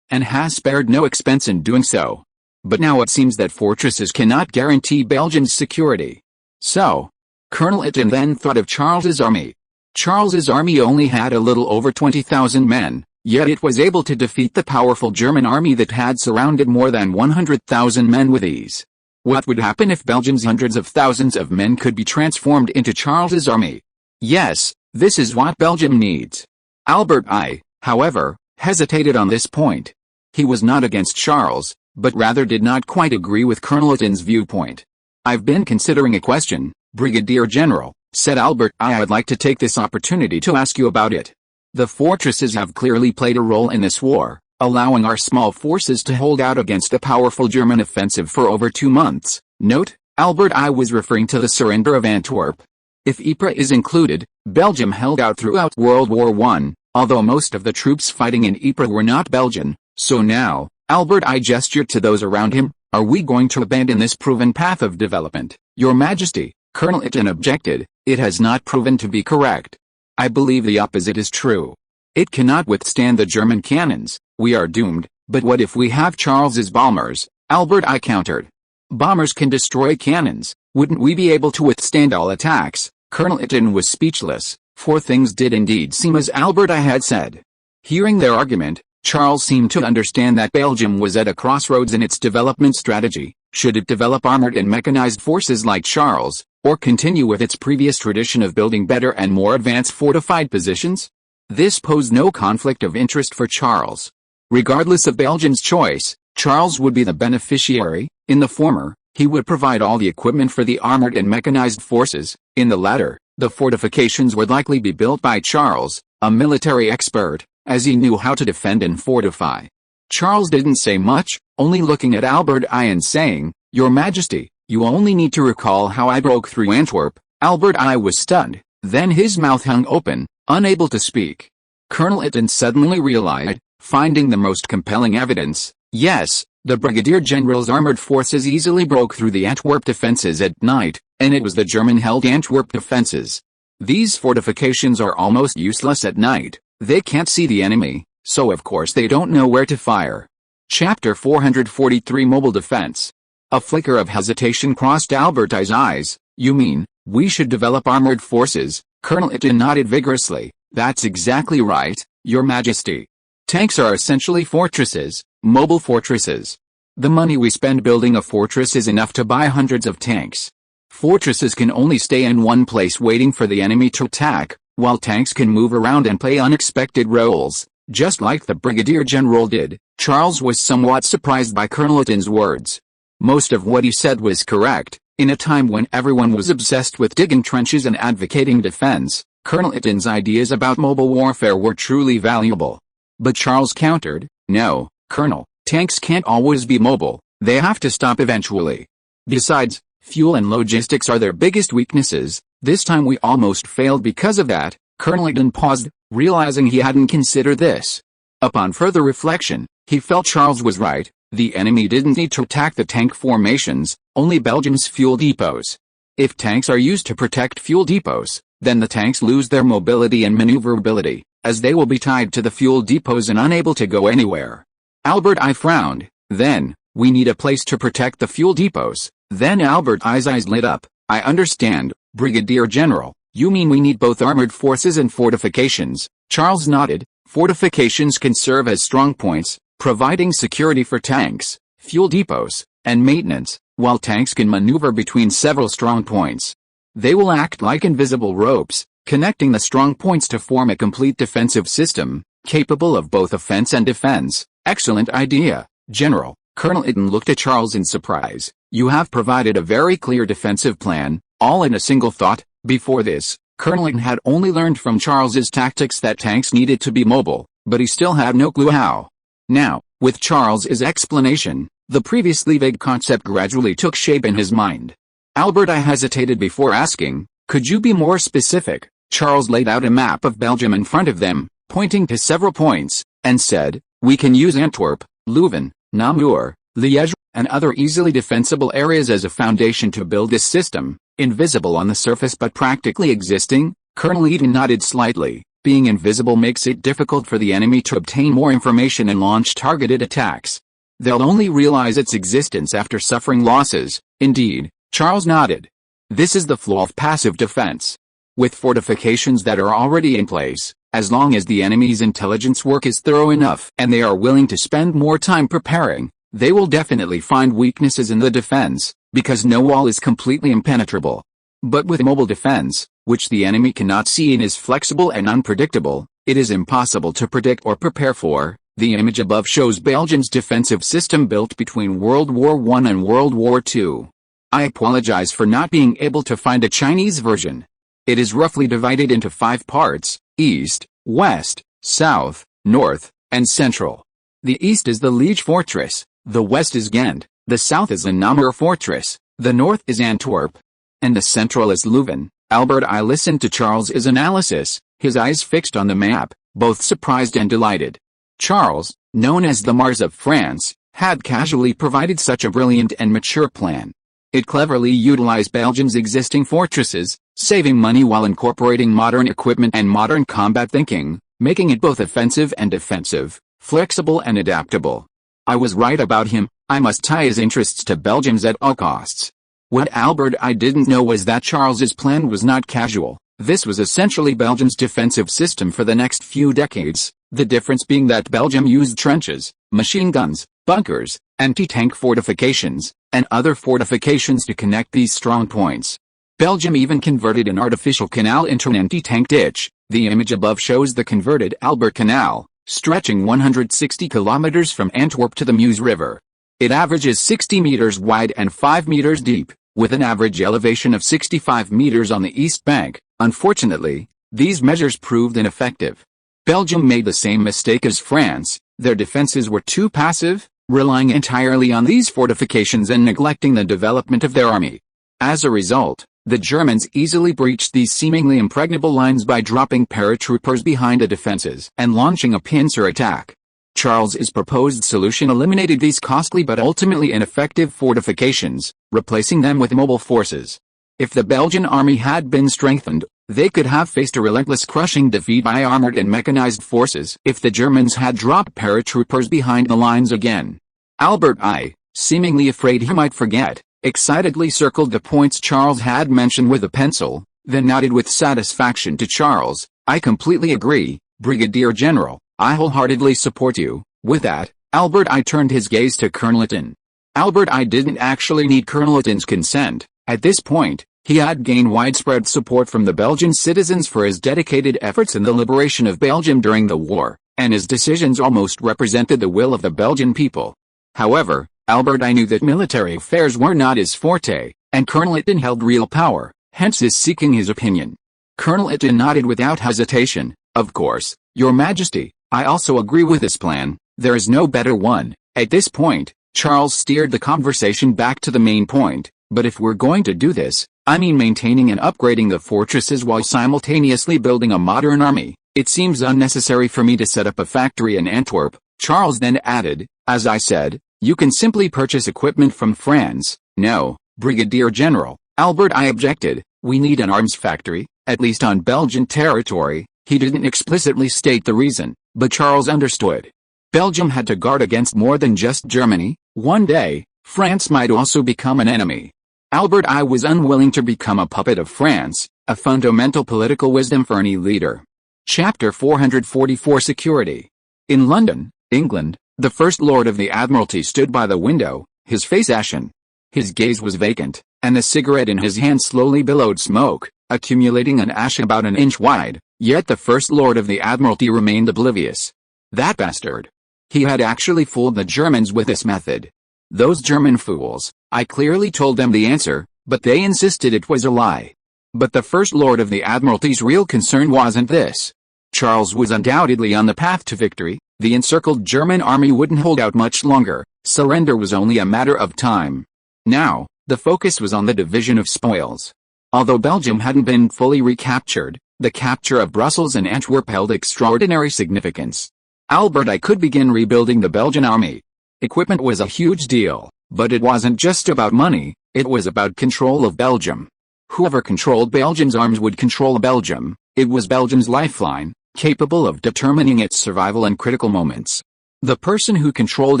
and has spared no expense in doing so. But now it seems that fortresses cannot guarantee Belgium's security. So, Colonel Eaton then thought of Charles's army. Charles's army only had a little over 20,000 men, yet it was able to defeat the powerful German army that had surrounded more than 100,000 men with ease. What would happen if Belgium's hundreds of thousands of men could be transformed into Charles's army? Yes, this is what Belgium needs. Albert I, however, hesitated on this point. He was not against Charles, but rather did not quite agree with Colonel Eaton's viewpoint. "I've been considering a question, Brigadier General," said Albert I. "I'd like to take this opportunity to ask you about it. The fortresses have clearly played a role in this war, allowing our small forces to hold out against a powerful German offensive for over 2 months. Note, Albert I was referring to the surrender of Antwerp. If Ypres is included, Belgium held out throughout World War I, although most of the troops fighting in Ypres were not Belgian. So now," Albert I gestured to those around him, "are we going to abandon this proven path of development?" "Your Majesty," Colonel Eaton objected, "it has not proven to be correct. I believe the opposite is true. It cannot withstand the German cannons. We are doomed." "But what if we have Charles's bombers?" Albert I countered. "Bombers can destroy cannons. Wouldn't we be able to withstand all attacks?" Colonel Eaton was speechless, for things did indeed seem as Albert I had said. Hearing their argument, Charles seemed to understand that Belgium was at a crossroads in its development strategy. Should it develop armored and mechanized forces like Charles, or continue with its previous tradition of building better and more advanced fortified positions? This posed no conflict of interest for Charles. Regardless of Belgium's choice, Charles would be the beneficiary. In the former, he would provide all the equipment for the armored and mechanized forces. In the latter, the fortifications would likely be built by Charles, a military expert, as he knew how to defend and fortify. Charles didn't say much, only looking at Albert I and saying, "Your Majesty, you only need to recall how I broke through Antwerp." Albert I was stunned, then his mouth hung open, unable to speak. Colonel Eaton suddenly realized, finding the most compelling evidence, yes, the Brigadier General's armored forces easily broke through the Antwerp defenses at night, and it was the German-held Antwerp defenses. These fortifications are almost useless at night. They can't see the enemy, so of course they don't know where to fire. Chapter 443 Mobile Defense. A flicker of hesitation crossed Albert I's eyes. "You mean, we should develop armored forces?" Colonel Eaton nodded vigorously. "That's exactly right, Your Majesty. Tanks are essentially fortresses, mobile fortresses. The money we spend building a fortress is enough to buy hundreds of tanks. Fortresses can only stay in one place waiting for the enemy to attack, while tanks can move around and play unexpected roles, just like the Brigadier General did." Charles was somewhat surprised by Colonel Eaton's words. Most of what he said was correct. In a time when everyone was obsessed with digging trenches and advocating defense, Colonel Eaton's ideas about mobile warfare were truly valuable. But Charles countered, "No, Colonel, tanks can't always be mobile. They have to stop eventually. Besides, fuel and logistics are their biggest weaknesses. This time we almost failed because of that." Colonel Eaton paused, realizing he hadn't considered this. Upon further reflection, He felt Charles was right. The enemy didn't need to attack the tank formations, only Belgium's fuel depots. If tanks are used to protect fuel depots, then the tanks lose their mobility and maneuverability, as they will be tied to the fuel depots and unable to go anywhere. Albert I frowned. Then, we need a place to protect the fuel depots. Then Albert I's eyes lit up. I understand, Brigadier General. You mean we need both armored forces and fortifications? Charles nodded. Fortifications can serve as strong points, providing security for tanks, fuel depots, and maintenance, while tanks can maneuver between several strong points. They will act like invisible ropes, connecting the strong points to form a complete defensive system, capable of both offense and defense. Excellent idea, General. Colonel Itten looked at Charles in surprise. You have provided a very clear defensive plan, all in a single thought. Before this, Colonel Itten had only learned from Charles's tactics that tanks needed to be mobile, but he still had no clue how. Now, with Charles's explanation, the previously vague concept gradually took shape in his mind. Albert I hesitated before asking, could you be more specific? Charles laid out a map of Belgium in front of them, pointing to several points, and said, we can use Antwerp, Leuven, Namur, Liège, and other easily defensible areas as a foundation to build this system, invisible on the surface but practically existing. Colonel Eden nodded slightly. Being invisible makes it difficult for the enemy to obtain more information and launch targeted attacks. They'll only realize its existence after suffering losses. Indeed, Charles nodded. This is the flaw of passive defense. With fortifications that are already in place, as long as the enemy's intelligence work is thorough enough and they are willing to spend more time preparing, they will definitely find weaknesses in the defense, because no wall is completely impenetrable. But with mobile defense, which the enemy cannot see and is flexible and unpredictable, it is impossible to predict or prepare for. The image above shows Belgium's defensive system built between World War I and World War II. I apologize for not being able to find a Chinese version. It is roughly divided into 5 parts: East, West, South, North, and Central. The East is the Liège fortress, the West is Ghent, the South is the Namur fortress, the North is Antwerp, and the Central is Leuven. Albert I listened to Charles's analysis, his eyes fixed on the map, both surprised and delighted. Charles, known as the Mars of France, had casually provided such a brilliant and mature plan. It cleverly utilized Belgium's existing fortresses, saving money while incorporating modern equipment and modern combat thinking, making it both offensive and defensive, flexible and adaptable. I was right about him. I must tie his interests to Belgium's at all costs. What Albert I didn't know was that Charles's plan was not casual. This was essentially Belgium's defensive system for the next few decades, the difference being that Belgium used trenches, machine guns, bunkers, anti-tank fortifications, and other fortifications to connect these strong points. Belgium even converted an artificial canal into an anti-tank ditch. The image above shows the converted Albert Canal, stretching 160 kilometers from Antwerp to the Meuse River. It averages 60 meters wide and 5 meters deep, with an average elevation of 65 meters on the east bank. Unfortunately, these measures proved ineffective. Belgium made the same mistake as France. Their defenses were too passive, relying entirely on these fortifications and neglecting the development of their army. As a result, the Germans easily breached these seemingly impregnable lines by dropping paratroopers behind the defenses and launching a pincer attack. Charles's proposed solution eliminated these costly but ultimately ineffective fortifications, replacing them with mobile forces. If the Belgian army had been strengthened, they could have faced a relentless crushing defeat by armored and mechanized forces if the Germans had dropped paratroopers behind the lines again. Albert I, seemingly afraid he might forget, excitedly circled the points Charles had mentioned with a pencil, then nodded with satisfaction to Charles. I completely agree, Brigadier General. I wholeheartedly support you. With that, Albert I turned his gaze to Colonel Itten. Albert I didn't actually need Colonel Itten's consent. At this point, he had gained widespread support from the Belgian citizens for his dedicated efforts in the liberation of Belgium during the war, and his decisions almost represented the will of the Belgian people. However, Albert I knew that military affairs were not his forte, and Colonel Itten held real power, hence his seeking his opinion. Colonel Itten nodded without hesitation. Of course, Your Majesty, I also agree with this plan. There is no better one. At this point, Charles steered the conversation back to the main point. But if we're going to do this, I mean maintaining and upgrading the fortresses while simultaneously building a modern army, it seems unnecessary for me to set up a factory in Antwerp. Charles then added, "As I said, you can simply purchase equipment from France." "No, Brigadier General," Albert I objected, "we need an arms factory, at least on Belgian territory." He didn't explicitly state the reason, but Charles understood. Belgium had to guard against more than just Germany. One day, France might also become an enemy. Albert I was unwilling to become a puppet of France, a fundamental political wisdom for any leader. Chapter 444 Security. In London, England, the First Lord of the Admiralty stood by the window, his face ashen. His gaze was vacant, and the cigarette in his hand slowly billowed smoke, accumulating an ash about an inch wide, yet the First Lord of the Admiralty remained oblivious. That bastard. He had actually fooled the Germans with this method. Those German fools, I clearly told them the answer, but they insisted it was a lie. But the First Lord of the Admiralty's real concern wasn't this. Charles was undoubtedly on the path to victory. The encircled German army wouldn't hold out much longer. Surrender was only a matter of time. Now, the focus was on the division of spoils. Although Belgium hadn't been fully recaptured, the capture of Brussels and Antwerp held extraordinary significance. Albert I could begin rebuilding the Belgian army. Equipment was a huge deal, but it wasn't just about money, it was about control of Belgium. Whoever controlled Belgium's arms would control Belgium. It was Belgium's lifeline, capable of determining its survival in critical moments. The person who controlled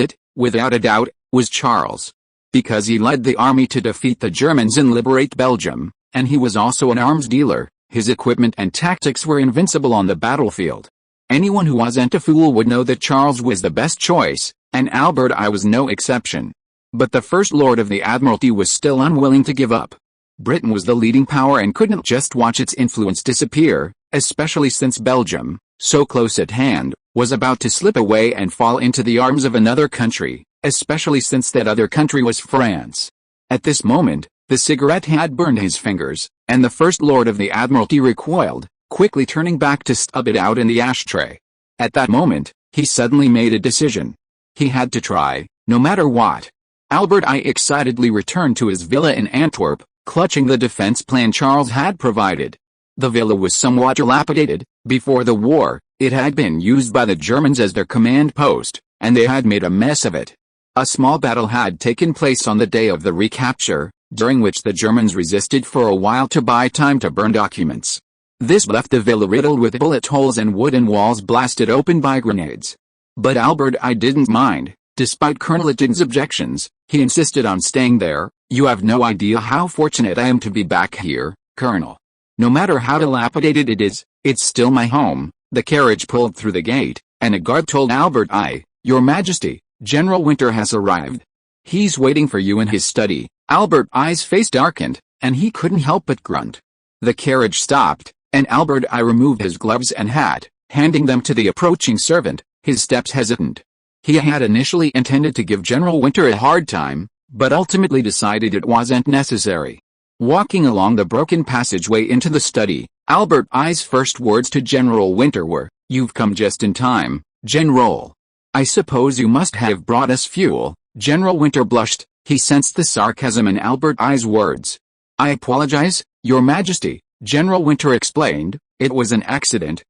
it, without a doubt, was Charles. Because he led the army to defeat the Germans and liberate Belgium, and he was also an arms dealer, his equipment and tactics were invincible on the battlefield. Anyone who wasn't a fool would know that Charles was the best choice, and Albert I was no exception. But the First Lord of the Admiralty was still unwilling to give up. Britain was the leading power and couldn't just watch its influence disappear, especially since Belgium, so close at hand, was about to slip away and fall into the arms of another country, especially since that other country was France. At this moment, the cigarette had burned his fingers, and the First Lord of the Admiralty recoiled, quickly turning back to stub it out in the ashtray. At that moment, he suddenly made a decision. He had to try, no matter what. Albert I excitedly returned to his villa in Antwerp, clutching the defense plan Charles had provided. The villa was somewhat dilapidated. Before the war, it had been used by the Germans as their command post, and they had made a mess of it. A small battle had taken place on the day of the recapture, during which the Germans resisted for a while to buy time to burn documents. This left the villa riddled with bullet holes and wooden walls blasted open by grenades. But Albert I didn't mind. Despite Colonel Eton's objections, he insisted on staying there. "You have no idea how fortunate I am to be back here, Colonel. No matter how dilapidated it is, it's still my home." The carriage pulled through the gate, and a guard told Albert I, "Your Majesty, General Winter has arrived. He's waiting for you in his study." Albert I's face darkened, and he couldn't help but grunt. The carriage stopped, and Albert I removed his gloves and hat, handing them to the approaching servant, his steps hesitant. He had initially intended to give General Winter a hard time, but ultimately decided it wasn't necessary. Walking along the broken passageway into the study, Albert I's first words to General Winter were, "You've come just in time, General. I suppose you must have brought us fuel." General Winter blushed. He sensed the sarcasm in Albert I's words. "I apologize, Your Majesty," General Winter explained. "It was an accident."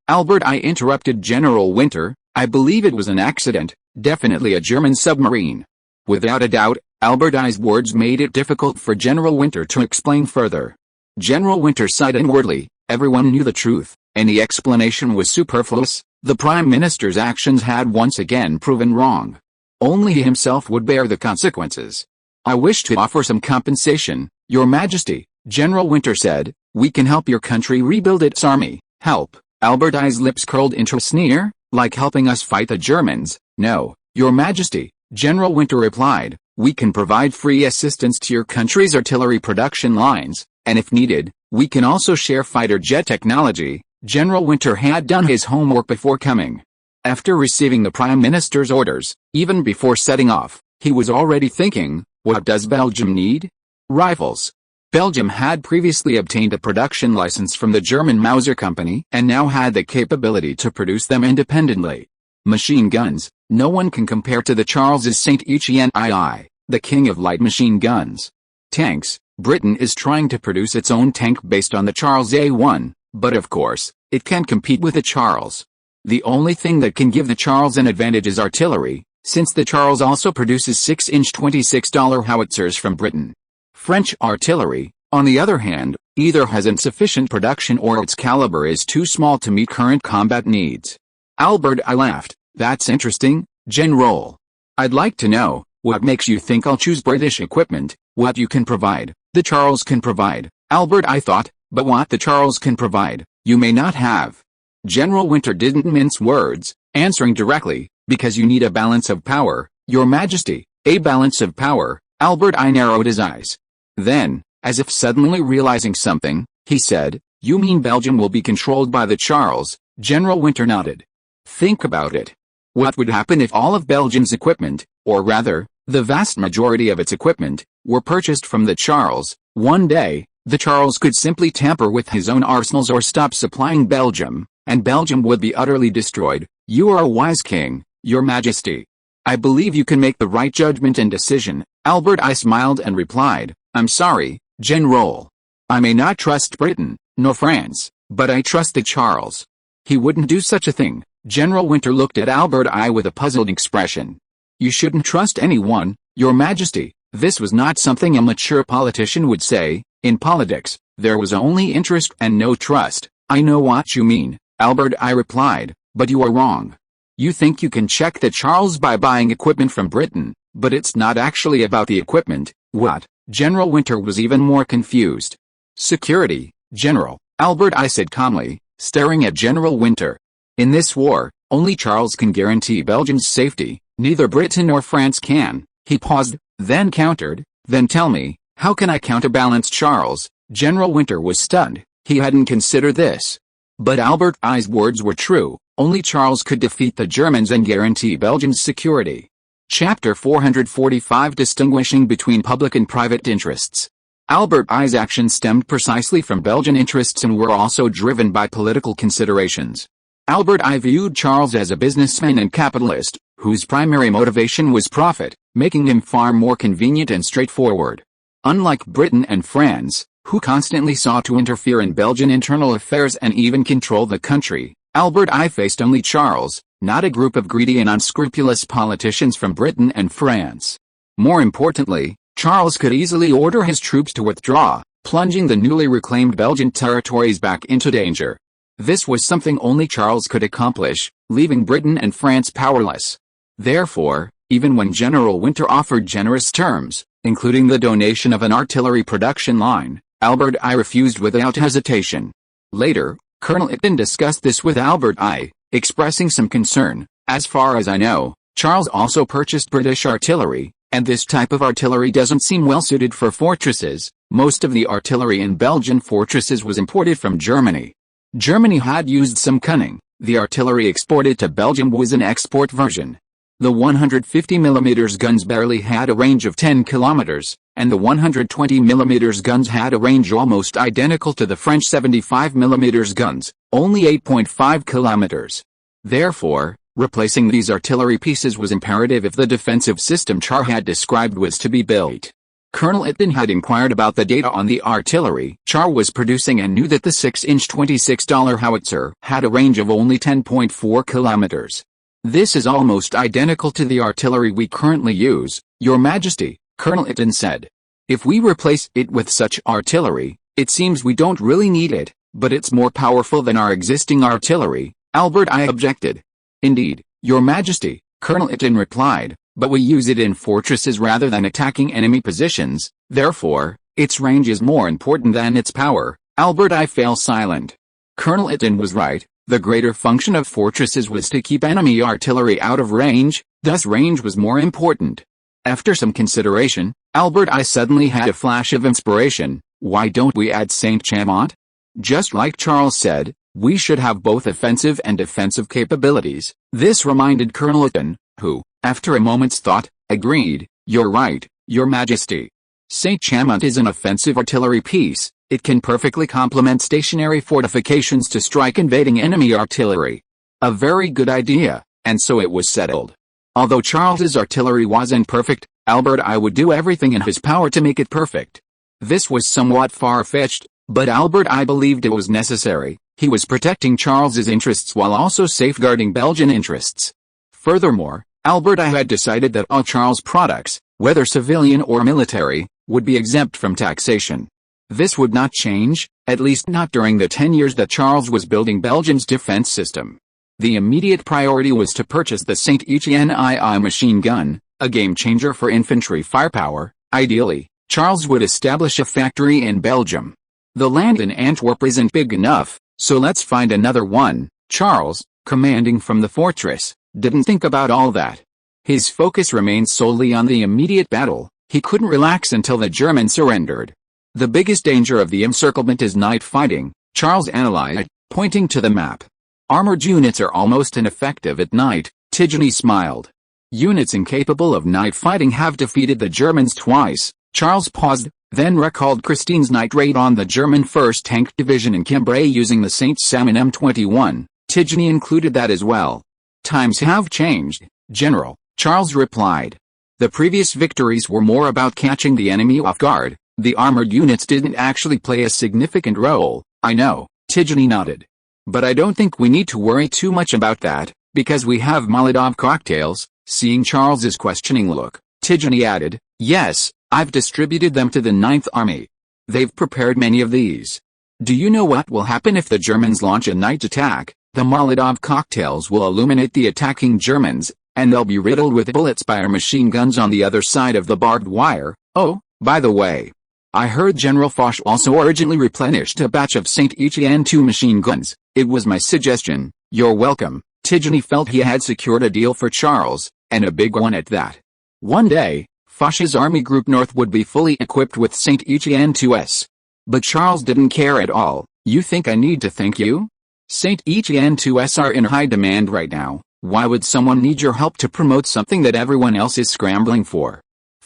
Albert I interrupted General Winter. "I believe it was an accident, definitely a German submarine." Without a doubt, Albert I's words made it difficult for General Winter to explain further. General Winter sighed inwardly. Everyone knew the truth. Any explanation was superfluous. The Prime Minister's actions had once again proven wrong. Only he himself would bear the consequences. "I wish to offer some compensation, Your Majesty," General Winter said. "We can help your country rebuild its army." "Help?" Albert I's lips curled into a sneer. "Like helping us fight the Germans?" "No, Your Majesty," General Winter replied. "We can provide free assistance to your country's artillery production lines, and if needed, we can also share fighter jet technology." General Winter had done his homework before coming. After receiving the Prime Minister's orders, even before setting off, he was already thinking, what does Belgium need? Rifles. Belgium had previously obtained a production license from the German Mauser Company and now had the capability to produce them independently. Machine guns. No one can compare to the Charles Saint-Etienne II, the king of light machine guns. Tanks. Britain is trying to produce its own tank based on the Charles A1, but of course, it can't compete with the Charles. The only thing that can give the Charles an advantage is artillery, since the Charles also produces 6-inch $26 howitzers from Britain. French artillery, on the other hand, either has insufficient production or its caliber is too small to meet current combat needs. Albert I laughed. That's interesting, General. I'd like to know, what makes you think I'll choose British equipment? What you can provide, the Charles can provide, Albert I thought, but what the Charles can provide, you may not have. General Winter didn't mince words, answering directly, because you need a balance of power, Your Majesty. A balance of power. Albert I narrowed his eyes. Then, as if suddenly realizing something, he said, you mean Belgium will be controlled by the Charles? General Winter nodded. Think about it. What would happen if all of Belgium's equipment, or rather, the vast majority of its equipment, were purchased from the Charles? One day, the Charles could simply tamper with his own arsenals or stop supplying Belgium, and Belgium would be utterly destroyed. You are a wise king, Your Majesty. I believe you can make the right judgment and decision. Albert I smiled and replied, I'm sorry, General. I may not trust Britain, nor France, but I trust the Charles. He wouldn't do such a thing. General Winter looked at Albert I with a puzzled expression. You shouldn't trust anyone, Your Majesty. This was not something a mature politician would say. In politics, there was only interest and no trust. I know what you mean, Albert I replied, but you are wrong. You think you can check the Charles by buying equipment from Britain, but it's not actually about the equipment. What? General Winter was even more confused. Security, General, Albert I said calmly, staring at General Winter. In this war, only Charles can guarantee Belgium's safety, neither Britain nor France can. He paused, then countered, then tell me, how can I counterbalance Charles? General Winter was stunned, he hadn't considered this. But Albert I's words were true, only Charles could defeat the Germans and guarantee Belgium's security. Chapter 445 Distinguishing between public and private interests. Albert I's actions stemmed precisely from Belgian interests and were also driven by political considerations. Albert I viewed Charles as a businessman and capitalist, whose primary motivation was profit, making him far more convenient and straightforward. Unlike Britain and France, who constantly sought to interfere in Belgian internal affairs and even control the country, Albert I faced only Charles, not a group of greedy and unscrupulous politicians from Britain and France. More importantly, Charles could easily order his troops to withdraw, plunging the newly reclaimed Belgian territories back into danger. This was something only Charles could accomplish, leaving Britain and France powerless. Therefore, even when General Winter offered generous terms, including the donation of an artillery production line, Albert I refused without hesitation. Later, Colonel Itten discussed this with Albert I, expressing some concern. As far as I know, Charles also purchased British artillery, and this type of artillery doesn't seem well suited for fortresses. Most of the artillery in Belgian fortresses was imported from Germany. Germany had used some cunning. The artillery exported to Belgium was an export version. The 150mm guns barely had a range of 10 kilometers, and the 120mm guns had a range almost identical to the French 75mm guns, only 8.5 kilometers. Therefore, replacing these artillery pieces was imperative if the defensive system Char had described was to be built. Colonel Itten had inquired about the data on the artillery Char was producing and knew that the 6-inch $26 howitzer had a range of only 10.4 kilometers. This is almost identical to the artillery we currently use, Your Majesty, Colonel Itten said. If we replace it with such artillery, it seems we don't really need it, but it's more powerful than our existing artillery, Albert I objected. Indeed, Your Majesty, Colonel Itten replied, but we use it in fortresses rather than attacking enemy positions, therefore, its range is more important than its power. Albert I fell silent. Colonel Itten was right. The greater function of fortresses was to keep enemy artillery out of range, thus range was more important. After some consideration, Albert I suddenly had a flash of inspiration. Why don't we add Saint-Chamond? Just like Charles said, we should have both offensive and defensive capabilities. This reminded Colonel Itten, who, after a moment's thought, agreed, you're right, Your Majesty. Saint-Chamond is an offensive artillery piece. It can perfectly complement stationary fortifications to strike invading enemy artillery. A very good idea, and so it was settled. Although Charles's artillery wasn't perfect, Albert I would do everything in his power to make it perfect. This was somewhat far-fetched, but Albert I believed it was necessary. He was protecting Charles's interests while also safeguarding Belgian interests. Furthermore, Albert I had decided that all Charles' products, whether civilian or military, would be exempt from taxation. This would not change, at least not during the 10 years that Charles was building Belgium's defense system. The immediate priority was to purchase the Saint Etienne II machine gun, a game-changer for infantry firepower. Ideally, Charles would establish a factory in Belgium. The land in Antwerp isn't big enough, so let's find another one. Charles, commanding from the fortress, didn't think about all that. His focus remained solely on the immediate battle. He couldn't relax until the Germans surrendered. The biggest danger of the encirclement is night fighting, Charles analyzed, pointing to the map. Armored units are almost ineffective at night, Tigeny smiled. Units incapable of night fighting have defeated the Germans twice. Charles paused, then recalled Christine's night raid on the German 1st Tank Division in Cambrai using the Saint Salmon M21. Tigeny included that as well. Times have changed, General, Charles replied. The previous victories were more about catching the enemy off guard. The armored units didn't actually play a significant role. I know, Tigeny nodded. But I don't think we need to worry too much about that, because we have Molotov cocktails. Seeing Charles's questioning look, Tigeny added, yes, I've distributed them to the 9th Army. They've prepared many of these. Do you know what will happen if the Germans launch a night attack? The Molotov cocktails will illuminate the attacking Germans, and they'll be riddled with bullets by our machine guns on the other side of the barbed wire. Oh, by the way, I heard General Foch also urgently replenished a batch of Saint Etienne II machine guns. It was my suggestion. You're welcome. Tigeny felt he had secured a deal for Charles, and a big one at that. One day, Foch's Army Group North would be fully equipped with Saint Etienne IIs. But Charles didn't care at all. You think I need to thank you? Saint Etienne IIs are in high demand right now. Why would someone need your help to promote something that everyone else is scrambling for?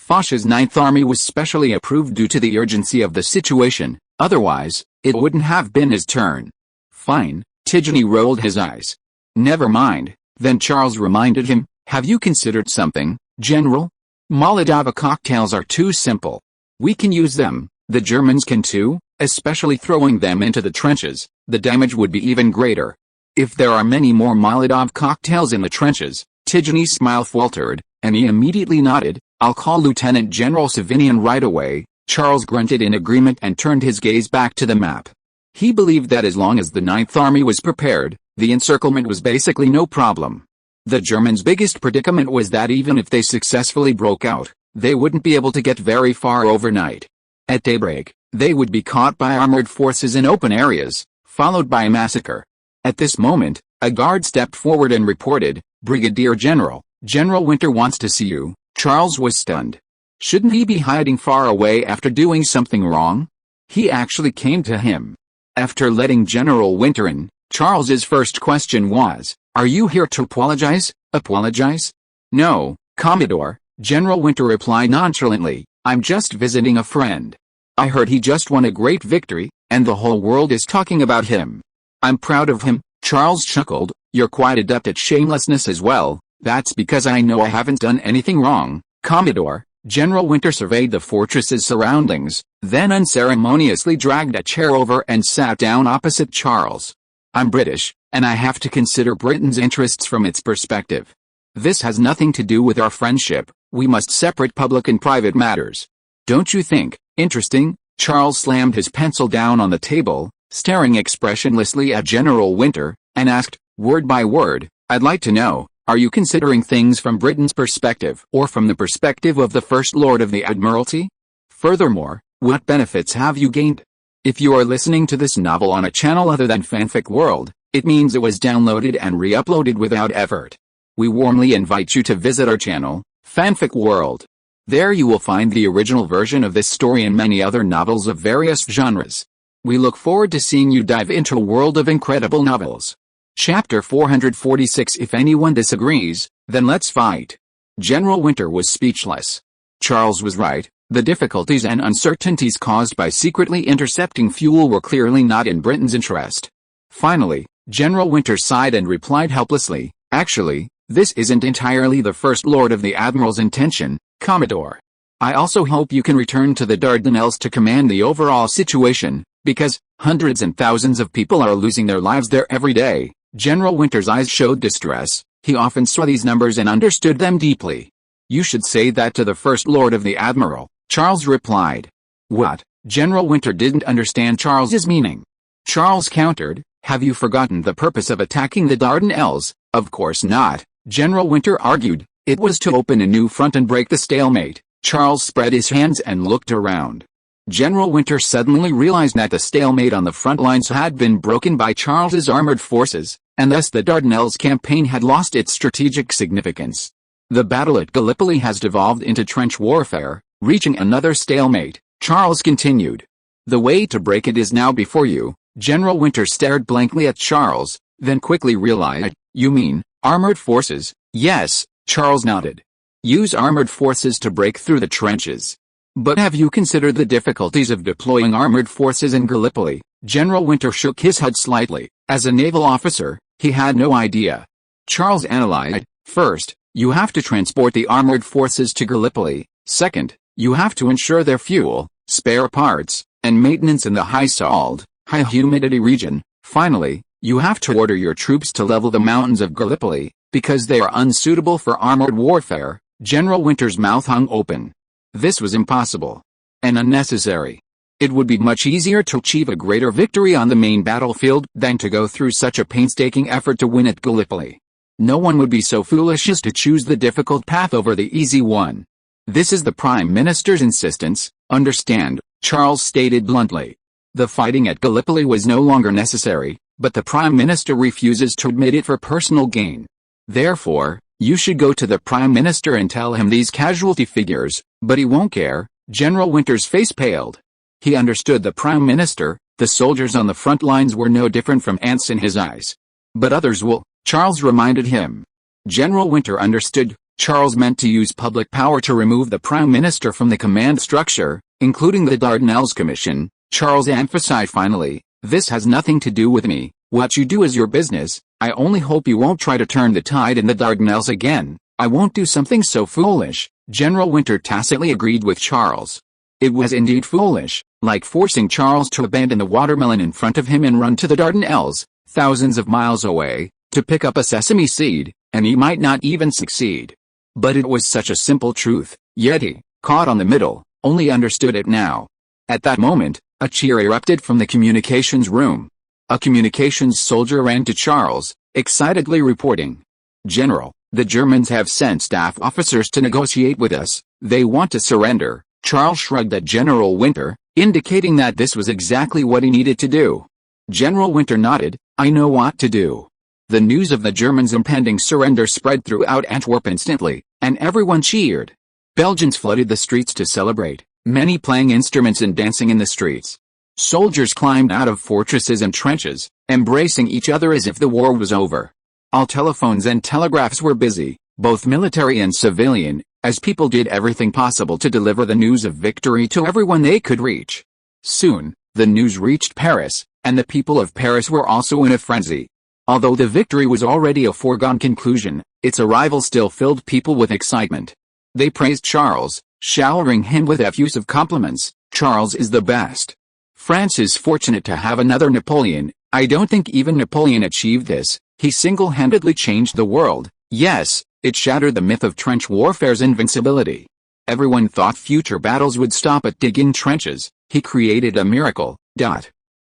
Foch's 9th Army was specially approved due to the urgency of the situation, otherwise, it wouldn't have been his turn. Fine, Tigeny rolled his eyes. Never mind, then Charles reminded him, have you considered something, General? Molotov cocktails are too simple. We can use them, the Germans can too, especially throwing them into the trenches. The damage would be even greater. If there are many more Molotov cocktails in the trenches, Tigeny's smile faltered, and he immediately nodded. I'll call Lieutenant General Savinian right away. Charles grunted in agreement and turned his gaze back to the map. He believed that as long as the 9th Army was prepared, the encirclement was basically no problem. The Germans' biggest predicament was that even if they successfully broke out, they wouldn't be able to get very far overnight. At daybreak, they would be caught by armored forces in open areas, followed by a massacre. At this moment, a guard stepped forward and reported, Brigadier General, General Winter wants to see you. Charles was stunned. Shouldn't he be hiding far away after doing something wrong? He actually came to him. After letting General Winter in, Charles's first question was, are you here to apologize? Apologize? No, Commodore, General Winter replied nonchalantly, I'm just visiting a friend. I heard he just won a great victory, and the whole world is talking about him. I'm proud of him. Charles chuckled, you're quite adept at shamelessness as well. That's because I know I haven't done anything wrong, Commodore. General Winter surveyed the fortress's surroundings, then unceremoniously dragged a chair over and sat down opposite Charles. I'm British, and I have to consider Britain's interests from its perspective. This has nothing to do with our friendship. We must separate public and private matters. Don't you think? Interesting. Charles slammed his pencil down on the table, staring expressionlessly at General Winter, and asked, word by word, I'd like to know, are you considering things from Britain's perspective or from the perspective of the First Lord of the Admiralty? Furthermore, what benefits have you gained? If you are listening to this novel on a channel other than Fanfic World, it means it was downloaded and re-uploaded without effort. We warmly invite you to visit our channel, Fanfic World. There you will find the original version of this story and many other novels of various genres. We look forward to seeing you dive into a world of incredible novels. Chapter 446. If anyone disagrees, then let's fight. General Winter was speechless. Charles was right. The difficulties and uncertainties caused by secretly intercepting fuel were clearly not in Britain's interest. Finally, General Winter sighed and replied helplessly, actually, this isn't entirely the First Lord of the Admiral's intention, Commodore. I also hope you can return to the Dardanelles to command the overall situation, because, Hundreds and thousands of people are losing their lives there every day. General Winter's eyes showed distress. He often saw these numbers and understood them deeply. You should say that to the First Lord of the Admiral, Charles replied. What? General Winter didn't understand Charles's meaning. Charles countered, have you forgotten the purpose of attacking the Dardanelles? Of course not, General Winter argued. It was to open a new front and break the stalemate. Charles spread his hands and looked around. General Winter suddenly realized that the stalemate on the front lines had been broken by Charles's armored forces, and thus the Dardanelles campaign had lost its strategic significance. The battle at Gallipoli has devolved into trench warfare, reaching another stalemate, Charles continued. The way to break it is now before you. General Winter stared blankly at Charles, then quickly realized, you mean, armored forces? Yes, Charles nodded. Use armored forces to break through the trenches. But have you considered the difficulties of deploying armored forces in Gallipoli? General Winter shook his head slightly. As a naval officer, he had no idea. Charles analyzed, first, you have to transport the armored forces to Gallipoli. Second, you have to ensure their fuel, spare parts, and maintenance in the high salt, high humidity region. Finally, you have to order your troops to level the mountains of Gallipoli, because they are unsuitable for armored warfare. General Winter's mouth hung open. This was impossible and unnecessary. It would be much easier to achieve a greater victory on the main battlefield than to go through such a painstaking effort to win at Gallipoli. No one would be so foolish as to choose the difficult path over the easy one. This is the Prime Minister's insistence, understand, Charles stated bluntly. The fighting at Gallipoli was no longer necessary, but the Prime Minister refuses to admit it for personal gain. Therefore, you should go to the Prime Minister and tell him these casualty figures, but he won't care. General Winter's face paled. He understood the Prime Minister. The soldiers on the front lines were no different from ants in his eyes. But others will, Charles reminded him. General Winter understood. Charles meant to use public power to remove the Prime Minister from the command structure, including the Dardanelles Commission. Charles emphasized finally, this has nothing to do with me. What you do is your business. I only hope you won't try to turn the tide in the Dardanelles again. I won't do something so foolish. General Winter tacitly agreed with Charles. It was indeed foolish, like forcing Charles to abandon the watermelon in front of him and run to the Dardanelles, thousands of miles away, to pick up a sesame seed, and he might not even succeed. But it was such a simple truth, yet he, caught on the middle, only understood it now. At that moment, a cheer erupted from the communications room. A communications soldier ran to Charles, excitedly reporting. General, the Germans have sent staff officers to negotiate with us. They want to surrender. Charles shrugged at General Winter, indicating that this was exactly what he needed to do. General Winter nodded, I know what to do. The news of the Germans' impending surrender spread throughout Antwerp instantly, and everyone cheered. Belgians flooded the streets to celebrate, many playing instruments and dancing in the streets. Soldiers climbed out of fortresses and trenches, embracing each other as if the war was over. All telephones and telegraphs were busy, both military and civilian, as people did everything possible to deliver the news of victory to everyone they could reach. Soon, the news reached Paris, and the people of Paris were also in a frenzy. Although the victory was already a foregone conclusion, its arrival still filled people with excitement. They praised Charles, showering him with effusive compliments. Charles is the best. France is fortunate to have another Napoleon. I don't think even Napoleon achieved this. He single-handedly changed the world. Yes, it shattered the myth of trench warfare's invincibility. Everyone thought future battles would stop at digging trenches. He created a miracle.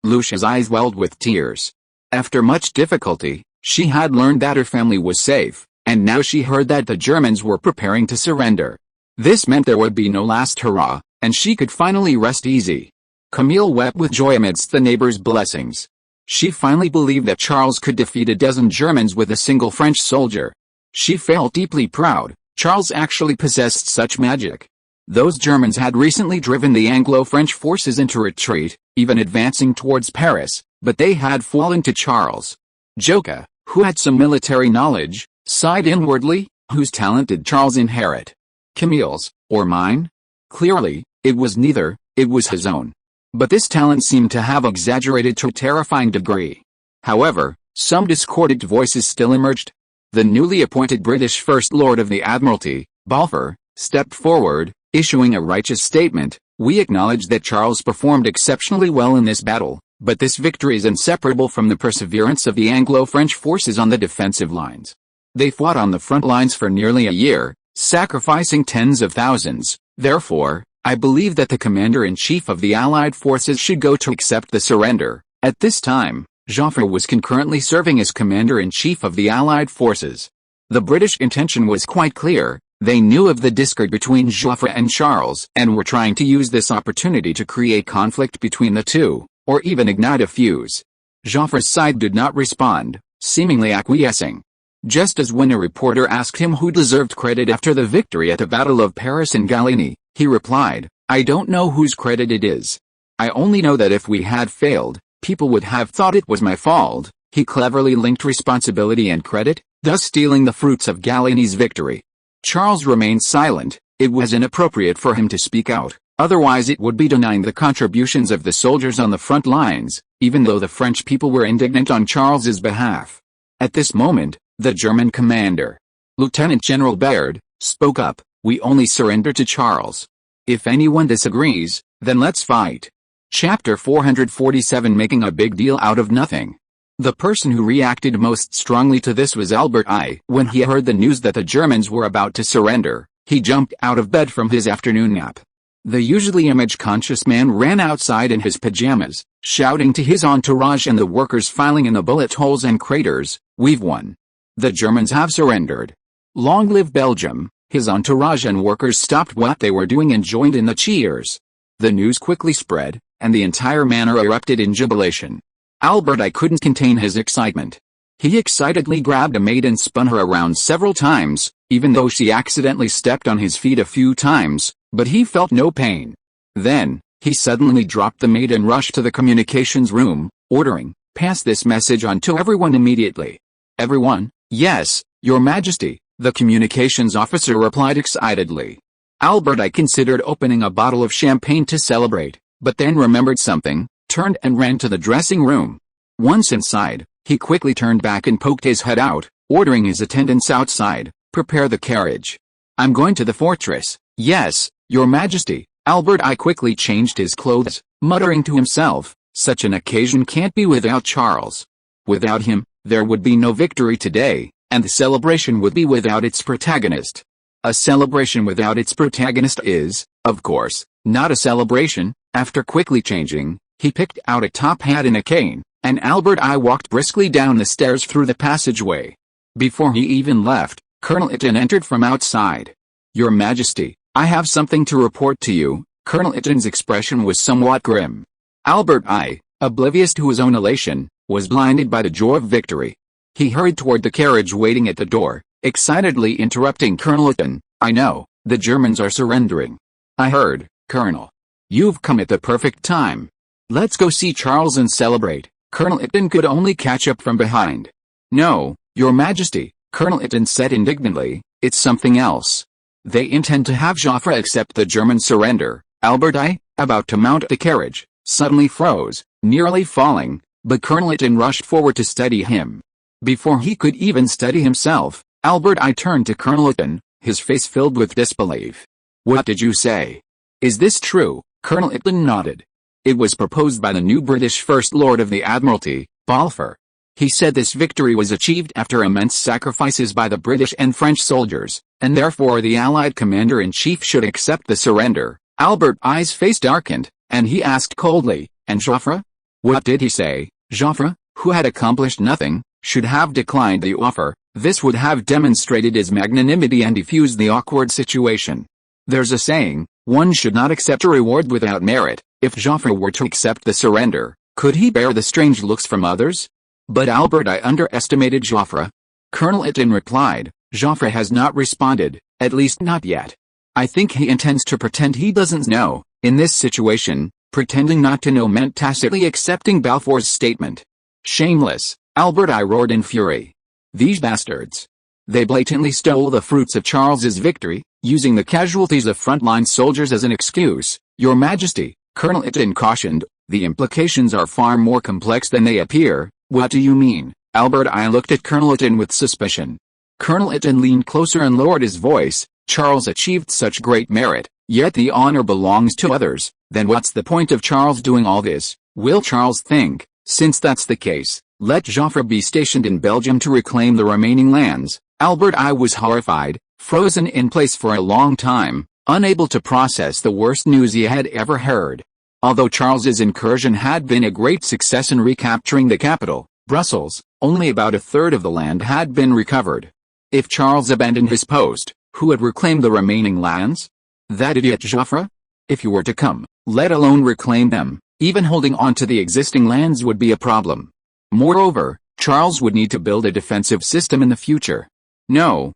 Lucia's eyes welled with tears. After much difficulty, she had learned that her family was safe, and now she heard that the Germans were preparing to surrender. This meant there would be no last hurrah, and she could finally rest easy. Camille wept with joy amidst the neighbors' blessings. She finally believed that Charles could defeat a dozen Germans with a single French soldier. She felt deeply proud. Charles actually possessed such magic. Those Germans had recently driven the Anglo-French forces into retreat, even advancing towards Paris, but they had fallen to Charles. Joka, who had some military knowledge, sighed inwardly. Whose talent did Charles inherit? Camille's, or mine? Clearly, it was neither. It was his own. But this talent seemed to have exaggerated to a terrifying degree. However, some discordant voices still emerged. The newly appointed British First Lord of the Admiralty, Balfour, stepped forward, issuing a righteous statement. We acknowledge that Charles performed exceptionally well in this battle, But this victory is inseparable from the perseverance of the Anglo-French forces on the defensive lines. They fought on the front lines for nearly a year, sacrificing tens of thousands. Therefore, I believe that the commander-in-chief of the Allied forces should go to accept the surrender. At this time, Joffre was concurrently serving as commander-in-chief of the Allied forces. The British intention was quite clear. They knew of the discord between Joffre and Charles and were trying to use this opportunity to create conflict between the two, or even ignite a fuse. Joffre's side did not respond, seemingly acquiescing. Just as when a reporter asked him who deserved credit after the victory at the Battle of Paris and Galligny, he replied, "I don't know whose credit it is. I only know that if we had failed, people would have thought it was my fault." He cleverly linked responsibility and credit, thus stealing the fruits of Galligny's victory. Charles remained silent. It was inappropriate for him to speak out, otherwise it would be denying the contributions of the soldiers on the front lines, even though the French people were indignant on Charles's behalf. At this moment, the German commander, Lieutenant General Baird, spoke up. "We only surrender to Charles. If anyone disagrees, then let's fight." Chapter 447, Making a big deal out of nothing. The person who reacted most strongly to this was Albert I. When he heard the news that the Germans were about to surrender, he jumped out of bed from his afternoon nap. The usually image-conscious man ran outside in his pajamas, shouting to his entourage and the workers filing in the bullet holes and craters, "We've won. The Germans have surrendered. Long live Belgium." His entourage and workers stopped what they were doing and joined in the cheers. The news quickly spread, and the entire manor erupted in jubilation. Albert I couldn't contain his excitement. He excitedly grabbed a maid and spun her around several times, even though she accidentally stepped on his feet a few times, but he felt no pain. Then, he suddenly dropped the maid and rushed to the communications room, ordering, "Pass this message on to everyone immediately." "Everyone?" "Yes, Your Majesty," the communications officer replied excitedly. Albert I considered opening a bottle of champagne to celebrate, but then remembered something, turned and ran to the dressing room. Once inside, he quickly turned back and poked his head out, ordering his attendants outside, "Prepare the carriage. I'm going to the fortress." "Yes, Your Majesty." Albert I quickly changed his clothes, muttering to himself, "Such an occasion can't be without Charles. Without him, there would be no victory today, and the celebration would be without its protagonist. A celebration without its protagonist is, of course, not a celebration." After quickly changing, he picked out a top hat and a cane, and Albert I walked briskly down the stairs through the passageway. Before he even left, Colonel Iton entered from outside. "Your Majesty, I have something to report to you." Colonel Iton's expression was somewhat grim. Albert I, oblivious to his own elation, was blinded by the joy of victory. He hurried toward the carriage waiting at the door, excitedly interrupting Colonel Iton. "I know, the Germans are surrendering. I heard, Colonel. You've come at the perfect time. Let's go see Charles and celebrate." Colonel Iton could only catch up from behind. "No, Your Majesty," Colonel Iton said indignantly, "it's something else. They intend to have Joffre accept the German surrender." Albert I, about to mount the carriage, suddenly froze, nearly falling, but Colonel Iton rushed forward to steady him. Before he could even steady himself, Albert I turned to Colonel Iton, his face filled with disbelief. "What did you say? Is this true?" Colonel Iton nodded. "It was proposed by the new British First Lord of the Admiralty, Balfour. He said this victory was achieved after immense sacrifices by the British and French soldiers, and therefore the Allied commander-in-chief should accept the surrender." Albert I's face darkened, and he asked coldly, "And Joffre? What did he say?" Joffre, who had accomplished nothing, should have declined the offer. This would have demonstrated his magnanimity and defused the awkward situation. There's a saying, one should not accept a reward without merit. If Joffre were to accept the surrender, could he bear the strange looks from others? But Albert I underestimated Joffre. Colonel Iton replied, "Joffre has not responded, at least not yet. I think he intends to pretend he doesn't know." In this situation, pretending not to know meant tacitly accepting Balfour's statement. "Shameless," Albert I roared in fury. "These bastards. They blatantly stole the fruits of Charles's victory, using the casualties of frontline soldiers as an excuse." "Your Majesty," Colonel Iton cautioned, "the implications are far more complex than they appear." "What do you mean?" Albert I looked at Colonel Iton with suspicion. Colonel Iton leaned closer and lowered his voice. "Charles achieved such great merit, yet the honor belongs to others. Then what's the point of Charles doing all this? Will Charles think, since that's the case, let Joffre be stationed in Belgium to reclaim the remaining lands? Albert I was horrified, frozen in place for a long time, unable to process the worst news he had ever heard. Although Charles's incursion had been a great success in recapturing the capital, Brussels, only about a third of the land had been recovered. If Charles abandoned his post, who had reclaimed the remaining lands? That idiot Joffre? If he were to come, let alone reclaim them, even holding on to the existing lands would be a problem. Moreover, Charles would need to build a defensive system in the future. No,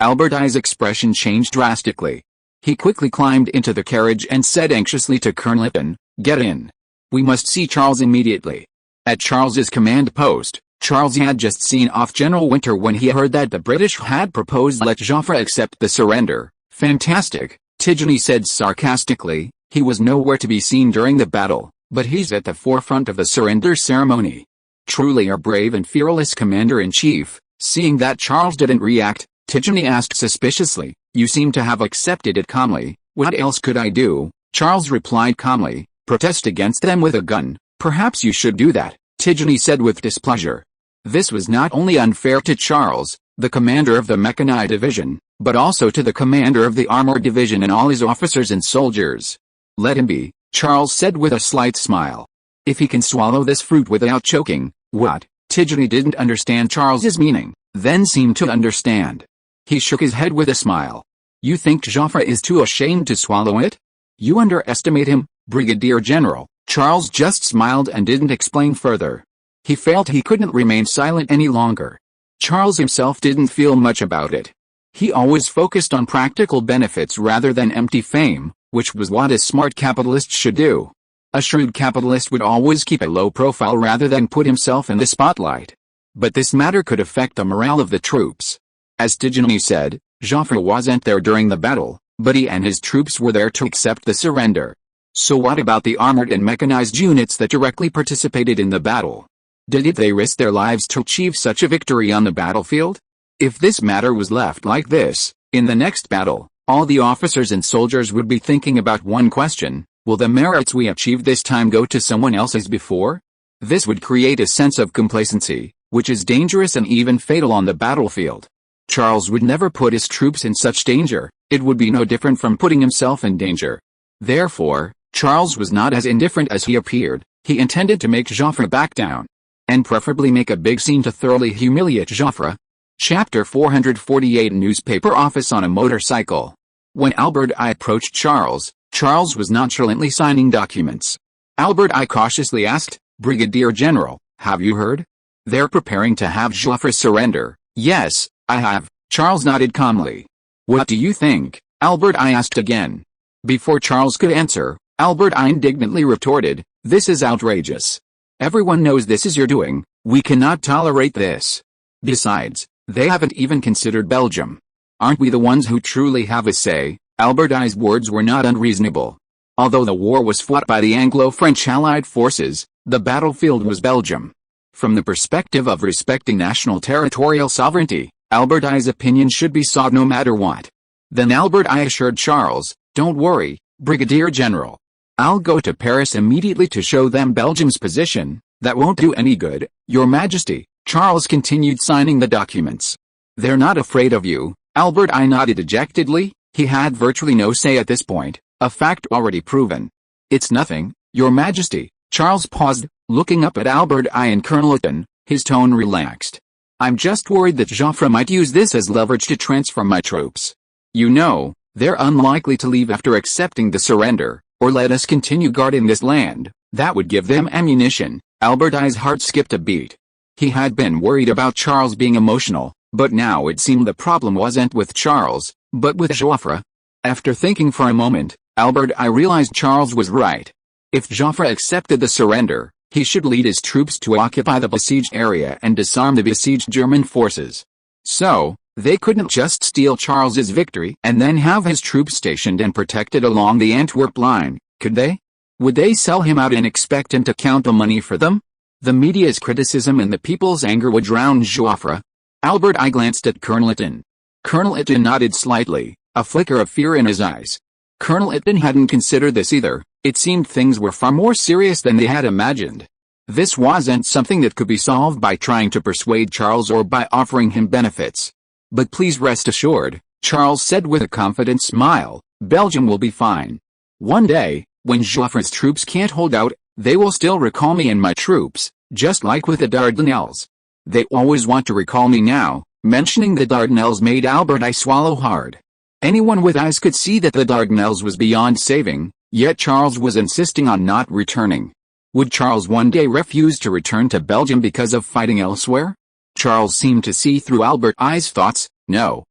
Albert I's expression changed drastically. He quickly climbed into the carriage and said anxiously to Colonel Lytton, "Get in. We must see Charles immediately." At Charles's command post, Charles had just seen off General Winter when he heard that the British had proposed let Joffre accept the surrender. Fantastic, Tidjane said sarcastically. He was nowhere to be seen during the battle, but he's at the forefront of the surrender ceremony. Truly a brave and fearless commander-in-chief. Seeing that Charles didn't react, Tidjane asked suspiciously, "You seem to have accepted it calmly. What else could I do?" Charles replied calmly, "Protest against them with a gun. Perhaps you should do that," Tidjane said with displeasure. This was not only unfair to Charles, the commander of the mechanized division, but also to the commander of the armored division and all his officers and soldiers. "Let him be," Charles said with a slight smile. "If he can swallow this fruit without choking." What? Tidjane didn't understand Charles's meaning, then seemed to understand. He shook his head with a smile. "You think Joffre is too ashamed to swallow it? You underestimate him, Brigadier General." Charles just smiled and didn't explain further. He felt he couldn't remain silent any longer. Charles himself didn't feel much about it. He always focused on practical benefits rather than empty fame, which was what a smart capitalist should do. A shrewd capitalist would always keep a low profile rather than put himself in the spotlight. But this matter could affect the morale of the troops. As Tidjane said, Joffre wasn't there during the battle, but he and his troops were there to accept the surrender. So what about the armored and mechanized units that directly participated in the battle? Did they risk their lives to achieve such a victory on the battlefield? If this matter was left like this, in the next battle, all the officers and soldiers would be thinking about one question: will the merits we achieved this time go to someone else as before? This would create a sense of complacency, which is dangerous and even fatal on the battlefield. Charles would never put his troops in such danger. It would be no different from putting himself in danger. Therefore, Charles was not as indifferent as he appeared. He intended to make Joffre back down, and preferably make a big scene to thoroughly humiliate Joffre. Chapter 448 Newspaper Office on a Motorcycle. When Albert I approached Charles, Charles was nonchalantly signing documents. Albert I cautiously asked, "Brigadier General, have you heard? They're preparing to have Joffre surrender." "Yes, I have," Charles nodded calmly. "What do you think?" Albert I asked again. Before Charles could answer, Albert I indignantly retorted, "This is outrageous. Everyone knows this is your doing. We cannot tolerate this. Besides, they haven't even considered Belgium. Aren't we the ones who truly have a say?" Albert I's words were not unreasonable. Although the war was fought by the Anglo-French Allied forces, the battlefield was Belgium. From the perspective of respecting national territorial sovereignty, Albert I's opinion should be sought no matter what. Then Albert I assured Charles, "Don't worry, Brigadier General. I'll go to Paris immediately to show them Belgium's position." "That won't do any good, Your Majesty." Charles continued signing the documents. "They're not afraid of you." Albert I nodded dejectedly. He had virtually no say at this point, a fact already proven. "It's nothing, Your Majesty." Charles paused, looking up at Albert I and Colonel Lytton. His tone relaxed. "I'm just worried that Joffre might use this as leverage to transfer my troops. You know, they're unlikely to leave after accepting the surrender, or let us continue guarding this land. That would give them ammunition." Albert I's heart skipped a beat. He had been worried about Charles being emotional, but now it seemed the problem wasn't with Charles, but with Joffre. After thinking for a moment, Albert I realized Charles was right. If Joffre accepted the surrender, he should lead his troops to occupy the besieged area and disarm the besieged German forces. So, they couldn't just steal Charles's victory and then have his troops stationed and protected along the Antwerp line, could they? Would they sell him out and expect him to count the money for them? The media's criticism and the people's anger would drown Joffre. Albert I glanced at Colonel Lytton. Colonel Lytton nodded slightly, a flicker of fear in his eyes. Colonel Itten hadn't considered this either. It seemed things were far more serious than they had imagined. This wasn't something that could be solved by trying to persuade Charles or by offering him benefits. But please rest assured, Charles said with a confident smile, Belgium will be fine. One day, when Joffre's troops can't hold out, they will still recall me and my troops, just like with the Dardanelles. They always want to recall me now. Mentioning the Dardanelles made Albert I swallow hard. Anyone with eyes could see that the Dardanelles was beyond saving, yet Charles was insisting on not returning. Would Charles one day refuse to return to Belgium because of fighting elsewhere? Charles seemed to see through Albert I's thoughts. No,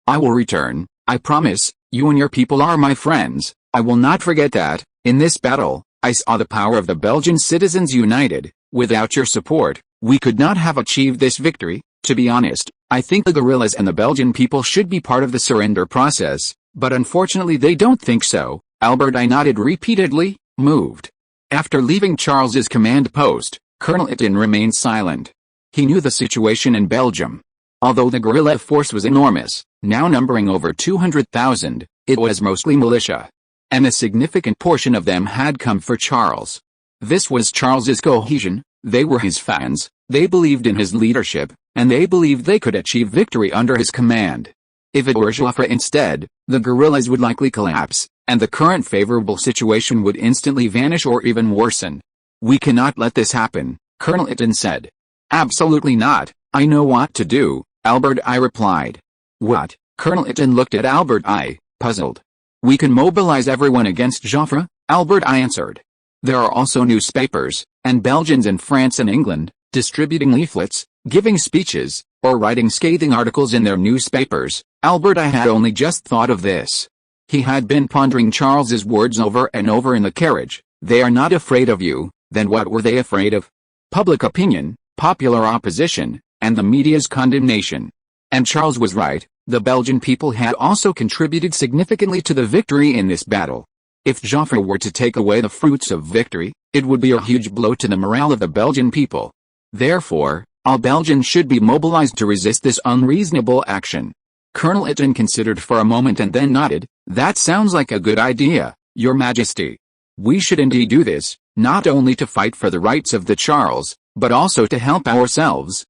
I will return, I promise. You and your people are my friends. I will not forget that. In this battle, I saw the power of the Belgian citizens united. Without your support, we could not have achieved this victory. To be honest, I think the guerrillas and the Belgian people should be part of the surrender process, but unfortunately they don't think so. Albert I nodded repeatedly, moved. After leaving Charles's command post, Colonel Itten remained silent. He knew the situation in Belgium. Although the guerrilla force was enormous, now numbering over 200,000, it was mostly militia. And a significant portion of them had come for Charles. This was Charles's cohesion. They were his fans, they believed in his leadership, and they believed they could achieve victory under his command. If it were Joffre instead, the guerrillas would likely collapse, and the current favorable situation would instantly vanish or even worsen. We cannot let this happen, Colonel Itten said. Absolutely not. I know what to do, Albert I replied. What? Colonel Itten looked at Albert I, puzzled. We can mobilize everyone against Joffre, Albert I answered. There are also newspapers, and Belgians in France and England, distributing leaflets, giving speeches, or writing scathing articles in their newspapers. Albert I had only just thought of this. He had been pondering Charles's words over and over in the carriage. They are not afraid of you. Then what were they afraid of? Public opinion, popular opposition, and the media's condemnation. And Charles was right. The Belgian people had also contributed significantly to the victory in this battle. If Joffre were to take away the fruits of victory, it would be a huge blow to the morale of the Belgian people. Therefore, all Belgians should be mobilized to resist this unreasonable action. Colonel Itten considered for a moment and then nodded. That sounds like a good idea, Your Majesty. We should indeed do this, not only to fight for the rights of the Charles, but also to help ourselves.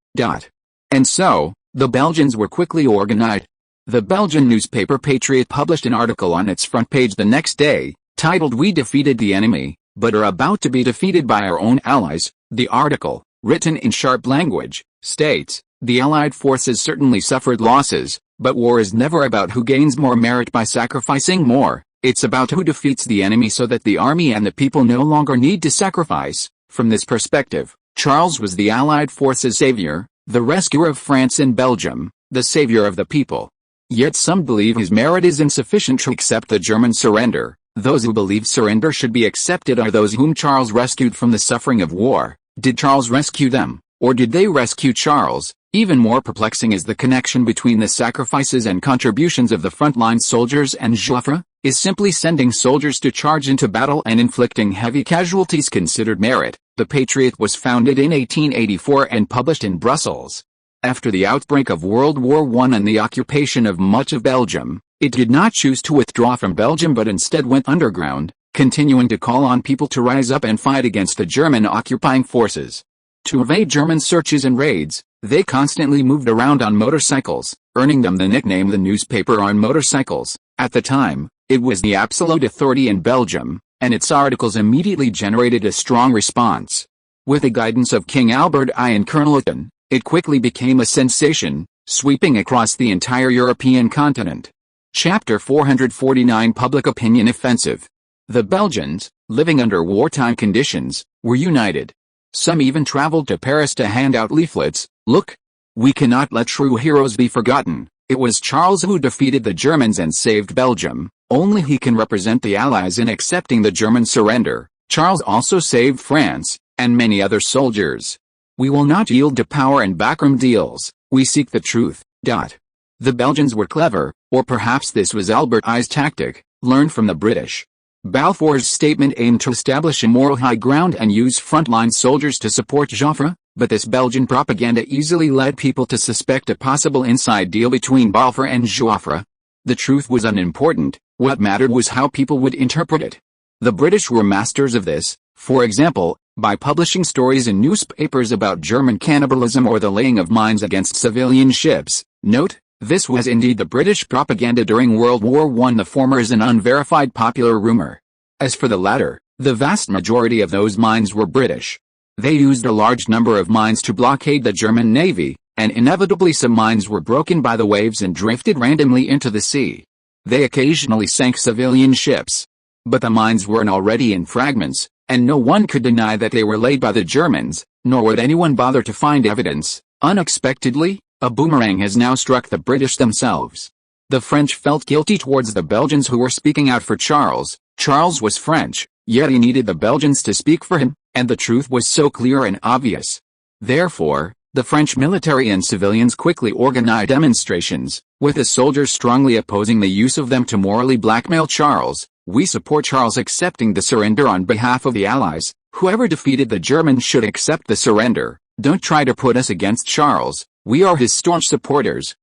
And so, the Belgians were quickly organized. The Belgian newspaper Patriot published an article on its front page the next day, titled We Defeated the Enemy, but are about to be defeated by our own allies. The article, written in sharp language, states, the Allied forces certainly suffered losses, but war is never about who gains more merit by sacrificing more. It's about who defeats the enemy so that the army and the people no longer need to sacrifice. From this perspective, Charles was the Allied forces' savior, the rescuer of France and Belgium, the savior of the people. Yet some believe his merit is insufficient to accept the German surrender. Those who believe surrender should be accepted are those whom Charles rescued from the suffering of war. Did Charles rescue them, or did they rescue Charles? Even more perplexing is the connection between the sacrifices and contributions of the frontline soldiers and Joffre. Is simply sending soldiers to charge into battle and inflicting heavy casualties considered merit? The Patriot was founded in 1884 and published in Brussels. After the outbreak of World War I and the occupation of much of Belgium, it did not choose to withdraw from Belgium but instead went underground, continuing to call on people to rise up and fight against the German occupying forces. To evade German searches and raids, they constantly moved around on motorcycles, earning them the nickname the newspaper on motorcycles. At the time, it was the absolute authority in Belgium, and its articles immediately generated a strong response. With the guidance of King Albert I and Colonel Itten, it quickly became a sensation, sweeping across the entire European continent. Chapter 449 Public Opinion Offensive. The Belgians, living under wartime conditions, were united. Some even traveled to Paris to hand out leaflets. Look! We cannot let true heroes be forgotten. It was Charles who defeated the Germans and saved Belgium. Only he can represent the Allies in accepting the German surrender. Charles also saved France, and many other soldiers. We will not yield to power and backroom deals. We seek the truth. The Belgians were clever, or perhaps this was Albert I's tactic, learned from the British. Balfour's statement aimed to establish a moral high ground and use frontline soldiers to support Joffre, but this Belgian propaganda easily led people to suspect a possible inside deal between Balfour and Joffre. The truth was unimportant. What mattered was how people would interpret it. The British were masters of this, for example, by publishing stories in newspapers about German cannibalism or the laying of mines against civilian ships. Note, this was indeed the British propaganda during World War I. The former is an unverified popular rumor. As for the latter, the vast majority of those mines were British. They used a large number of mines to blockade the German Navy, and inevitably some mines were broken by the waves and drifted randomly into the sea. They occasionally sank civilian ships. But the mines were already in fragments, and no one could deny that they were laid by the Germans, nor would anyone bother to find evidence. Unexpectedly, a boomerang has now struck the British themselves. The French felt guilty towards the Belgians who were speaking out for Charles. Charles was French, yet he needed the Belgians to speak for him, and the truth was so clear and obvious. Therefore, the French military and civilians quickly organized demonstrations, with the soldiers strongly opposing the use of them to morally blackmail Charles. We support Charles accepting the surrender on behalf of the Allies. Whoever defeated the Germans should accept the surrender. Don't try to put us against Charles. We are his staunch supporters.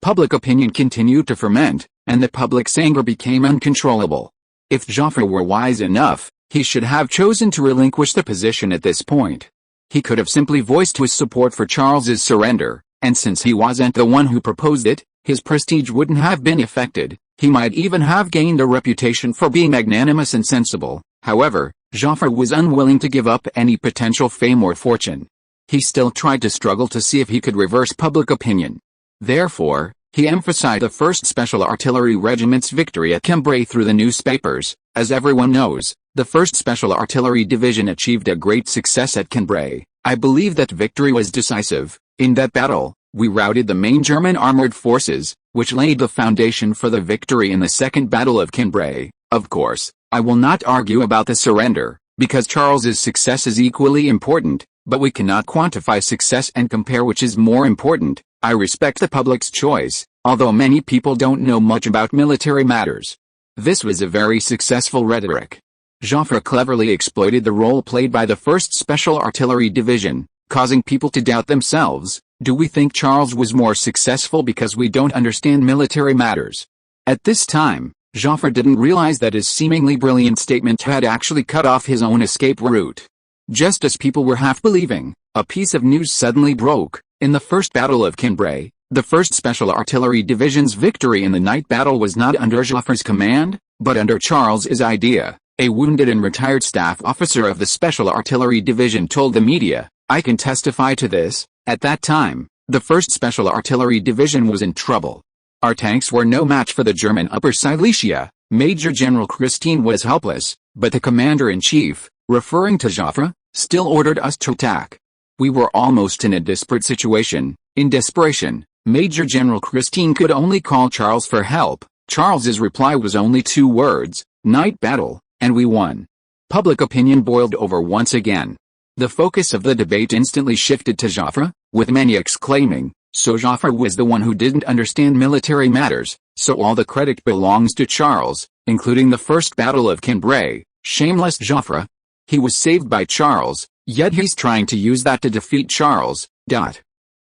Public opinion continued to ferment, and the public's anger became uncontrollable. If Joffre were wise enough, he should have chosen to relinquish the position at this point. He could have simply voiced his support for Charles's surrender, and since he wasn't the one who proposed it, his prestige wouldn't have been affected. He might even have gained a reputation for being magnanimous and sensible. However, Joffre was unwilling to give up any potential fame or fortune. He still tried to struggle to see if he could reverse public opinion. Therefore, he emphasized the 1st Special Artillery Regiment's victory at Cambrai through the newspapers. As everyone knows, the 1st Special Artillery Division achieved a great success at Cambrai. I believe that victory was decisive. In that battle, we routed the main German armored forces, which laid the foundation for the victory in the Second Battle of Cambrai. Of course, I will not argue about the surrender, because Charles's success is equally important, but we cannot quantify success and compare which is more important. I respect the public's choice, although many people don't know much about military matters. This was a very successful rhetoric. Joffre cleverly exploited the role played by the 1st Special Artillery Division, causing people to doubt themselves. Do we think Charles was more successful because we don't understand military matters? At this time, Joffre didn't realize that his seemingly brilliant statement had actually cut off his own escape route. Just as people were half believing, a piece of news suddenly broke. In the First Battle of Cambrai, the 1st Special Artillery Division's victory in the night battle was not under Joffre's command, but under Charles's idea. A wounded and retired staff officer of the Special Artillery Division told the media, "I can testify to this. At that time, the 1st Special Artillery Division was in trouble. Our tanks were no match for the German Upper Silesia. Major General Christine was helpless, but the commander-in-chief, referring to Joffre, still ordered us to attack. We were almost in a desperate situation. In desperation, Major General Christine could only call Charles for help. Charles's reply was only 2 words, night battle, and we won." Public opinion boiled over once again. The focus of the debate instantly shifted to Joffre, with many exclaiming, "So Joffre was the one who didn't understand military matters, so all the credit belongs to Charles, including the First Battle of Cambrai. Shameless Joffre. He was saved by Charles, yet he's trying to use that to defeat Charles."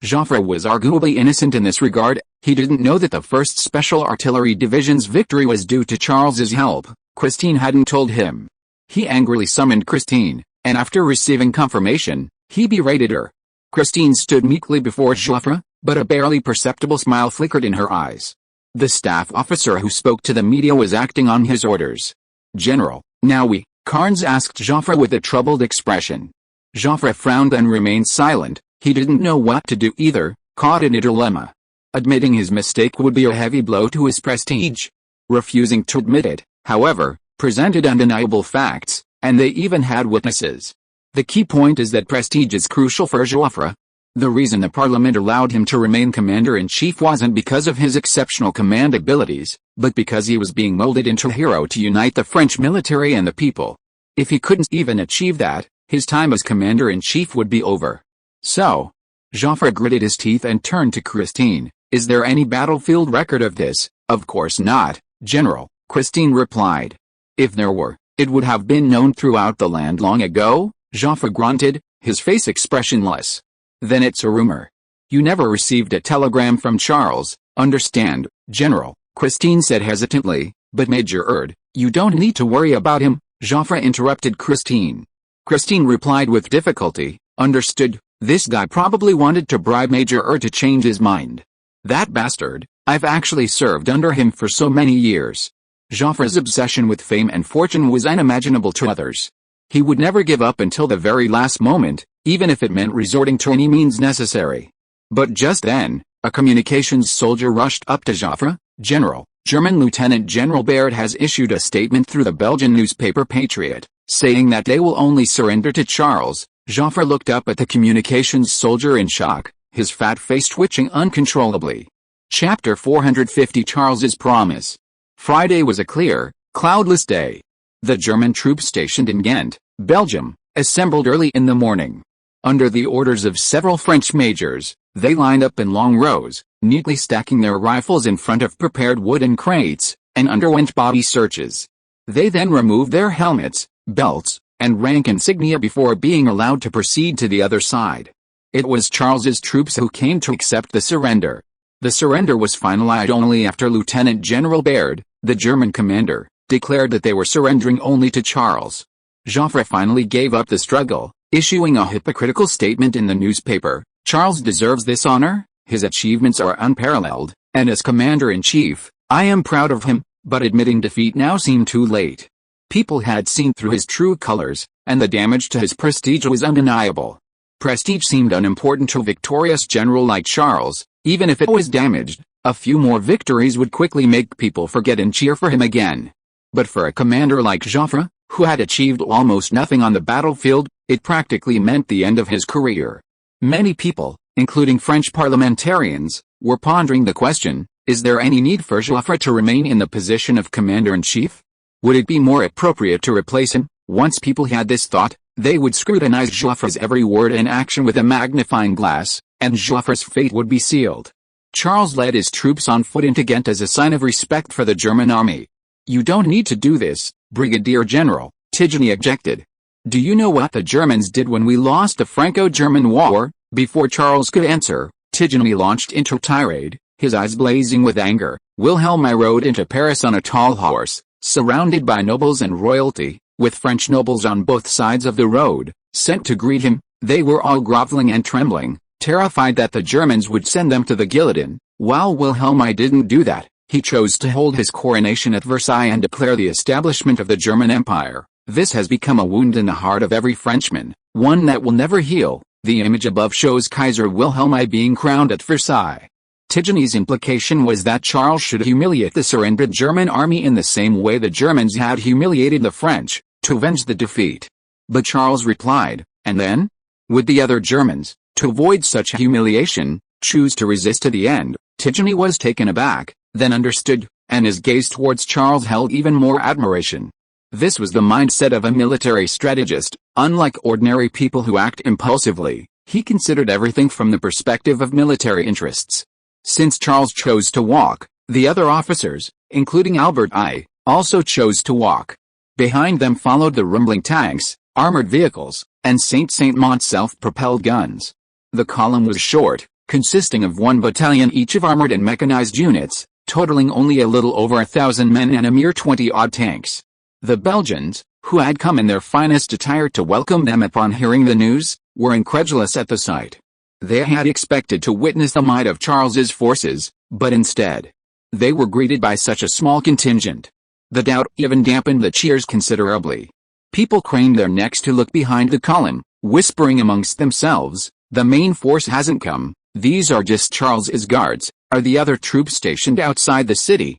Joffre was arguably innocent in this regard. He didn't know that the 1st Special Artillery Division's victory was due to Charles's help. Christine hadn't told him. He angrily summoned Christine, and after receiving confirmation, he berated her. Christine stood meekly before Joffre, but a barely perceptible smile flickered in her eyes. The staff officer who spoke to the media was acting on his orders. "General, now we," Carnes asked Joffre with a troubled expression. Joffre frowned and remained silent. He didn't know what to do either, caught in a dilemma. Admitting his mistake would be a heavy blow to his prestige. Refusing to admit it, however, presented undeniable facts, and they even had witnesses. The key point is that prestige is crucial for Joffre. The reason the Parliament allowed him to remain commander-in-chief wasn't because of his exceptional command abilities, but because he was being molded into a hero to unite the French military and the people. If he couldn't even achieve that, his time as commander-in-chief would be over. So, Joffre gritted his teeth and turned to Christine. "Is there any battlefield record of this?" "Of course not, General," Christine replied. "If there were, it would have been known throughout the land long ago," Joffre grunted, his face expressionless. "Then it's a rumor. You never received a telegram from Charles." "Understand, General," Christine said hesitantly. But Major Erd, you don't need to worry about him, Joffre interrupted Christine. Christine replied with difficulty, understood, this guy probably wanted to bribe Major Erd to change his mind. That bastard, I've actually served under him for so many years. Joffre's obsession with fame and fortune was unimaginable to others. He would never give up until the very last moment, even if it meant resorting to any means necessary. But just then, a communications soldier rushed up to Joffre. General, German Lieutenant General Baird has issued a statement through the Belgian newspaper Patriot, saying that they will only surrender to Charles. Joffre looked up at the communications soldier in shock, his fat face twitching uncontrollably. Chapter 450 Charles's Promise. Friday was a clear, cloudless day. The German troops stationed in Ghent, Belgium, assembled early in the morning. Under the orders of several French majors, they lined up in long rows, neatly stacking their rifles in front of prepared wooden crates, and underwent body searches. They then removed their helmets, belts, and rank insignia before being allowed to proceed to the other side. It was Charles's troops who came to accept the surrender. The surrender was finalized only after Lieutenant General Baird, the German commander, declared that they were surrendering only to Charles. Joffre finally gave up the struggle, issuing a hypocritical statement in the newspaper. Charles deserves this honor, his achievements are unparalleled, and as commander-in-chief, I am proud of him, but admitting defeat now seemed too late. People had seen through his true colors, and the damage to his prestige was undeniable. Prestige seemed unimportant to a victorious general like Charles. Even if it was damaged, a few more victories would quickly make people forget and cheer for him again. But for a commander like Joffre, who had achieved almost nothing on the battlefield, it practically meant the end of his career. Many people, including French parliamentarians, were pondering the question, is there any need for Joffre to remain in the position of commander-in-chief? Would it be more appropriate to replace him? Once people had this thought, they would scrutinize Joffre's every word and action with a magnifying glass, and Joffre's fate would be sealed. Charles led his troops on foot into Ghent as a sign of respect for the German army. You don't need to do this, Brigadier General, Tigny objected. Do you know what the Germans did when we lost the Franco-German War? Before Charles could answer, Tigny launched into a tirade, his eyes blazing with anger. Wilhelm I rode into Paris on a tall horse, surrounded by nobles and royalty, with French nobles on both sides of the road, sent to greet him. They were all groveling and trembling, terrified that the Germans would send them to the guillotine. While Wilhelm I didn't do that, he chose to hold his coronation at Versailles and declare the establishment of the German Empire. This has become a wound in the heart of every Frenchman, one that will never heal. The image above shows Kaiser Wilhelm I being crowned at Versailles. Tigny's implication was that Charles should humiliate the surrendered German army in the same way the Germans had humiliated the French, to avenge the defeat. But Charles replied, and then? Would the other Germans, to avoid such humiliation, choose to resist to the end? Tigny was taken aback, then understood, and his gaze towards Charles held even more admiration. This was the mindset of a military strategist. Unlike ordinary people who act impulsively, he considered everything from the perspective of military interests. Since Charles chose to walk, the other officers, including Albert I, also chose to walk. Behind them followed the rumbling tanks, armored vehicles, and Saint-Mont self-propelled guns. The column was short, consisting of one battalion each of armored and mechanized units, totaling only a little over 1,000 men and a mere 20-odd tanks. The Belgians, who had come in their finest attire to welcome them upon hearing the news, were incredulous at the sight. They had expected to witness the might of Charles's forces, but instead, they were greeted by such a small contingent. The doubt even dampened the cheers considerably. People craned their necks to look behind the column, whispering amongst themselves, the main force hasn't come, these are just Charles's guards, are the other troops stationed outside the city?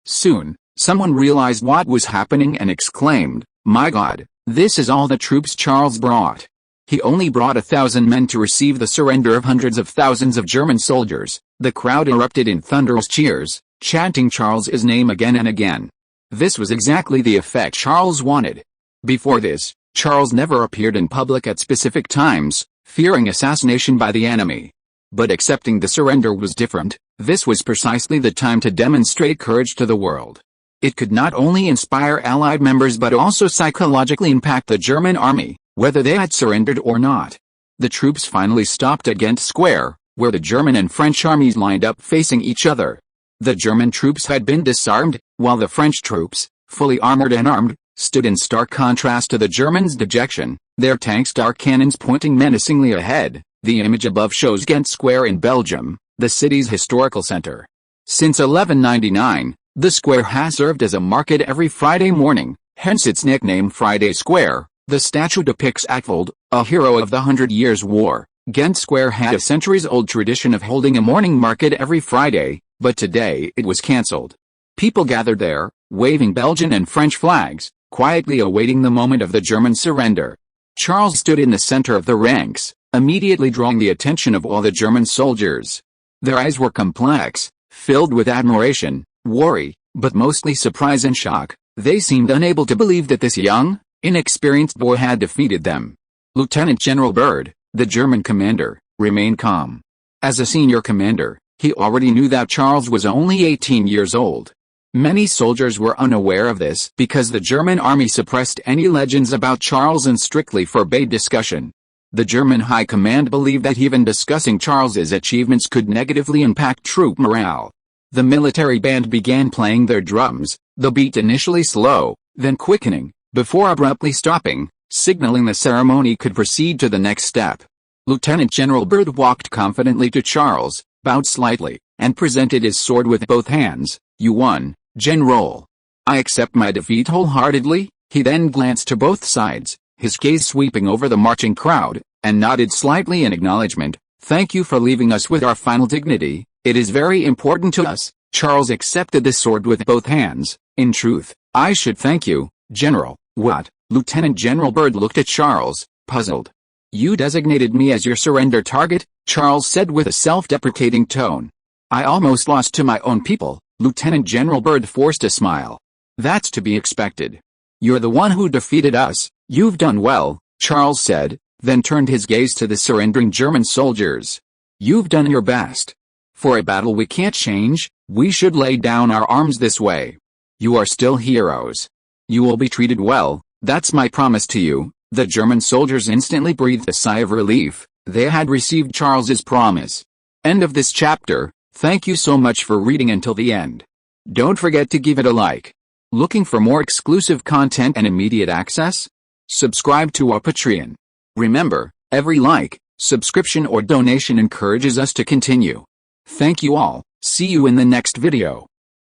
Soon, someone realized what was happening and exclaimed, my God, this is all the troops Charles brought. He only brought 1,000 men to receive the surrender of hundreds of thousands of German soldiers. The crowd erupted in thunderous cheers, chanting Charles's name again and again. This was exactly the effect Charles wanted. Before this, Charles never appeared in public at specific times, fearing assassination by the enemy. But accepting the surrender was different. This was precisely the time to demonstrate courage to the world. It could not only inspire Allied members but also psychologically impact the German army, whether they had surrendered or not. The troops finally stopped at Ghent Square, where the German and French armies lined up facing each other. The German troops had been disarmed, while the French troops, fully armored and armed, stood in stark contrast to the Germans' dejection, their tanks' dark cannons pointing menacingly ahead. The image above shows Ghent Square in Belgium, the city's historical center. Since 1199, the square has served as a market every Friday morning, hence its nickname Friday Square. The statue depicts Atvold, a hero of the 100 Years' War. Ghent Square had a centuries-old tradition of holding a morning market every Friday, but today it was cancelled. People gathered there, waving Belgian and French flags, quietly awaiting the moment of the German surrender. Charles stood in the center of the ranks, immediately drawing the attention of all the German soldiers. Their eyes were complex, filled with admiration, worry, but mostly surprise and shock. They seemed unable to believe that this young, inexperienced boy had defeated them. Lieutenant General Byrd, the German commander, remained calm. As a senior commander, he already knew that Charles was only 18 years old. Many soldiers were unaware of this because the German army suppressed any legends about Charles and strictly forbade discussion. The German High Command believed that even discussing Charles's achievements could negatively impact troop morale. The military band began playing their drums, the beat initially slow, then quickening, before abruptly stopping, signaling the ceremony could proceed to the next step. Lieutenant General Byrd walked confidently to Charles, bowed slightly, and presented his sword with both hands. "You won, General. I accept my defeat wholeheartedly." He then glanced to both sides, his gaze sweeping over the marching crowd, and nodded slightly in acknowledgement. "Thank you for leaving us with our final dignity. It is very important to us." Charles accepted the sword with both hands. "In truth, I should thank you, General." "What?" Lieutenant General Byrd looked at Charles, puzzled. "You designated me as your surrender target," Charles said with a self-deprecating tone. "I almost lost to my own people." Lieutenant General Byrd forced a smile. "That's to be expected. You're the one who defeated us." "You've done well," Charles said, then turned his gaze to the surrendering German soldiers. "You've done your best. For a battle we can't change, we should lay down our arms this way. You are still heroes. You will be treated well, that's my promise to you." The German soldiers instantly breathed a sigh of relief. They had received Charles's promise. End of this chapter. Thank you so much for reading until the end. Don't forget to give it a like. Looking for more exclusive content and immediate access? Subscribe to our Patreon. Remember, every like, subscription or donation encourages us to continue. Thank you all. See you in the next video.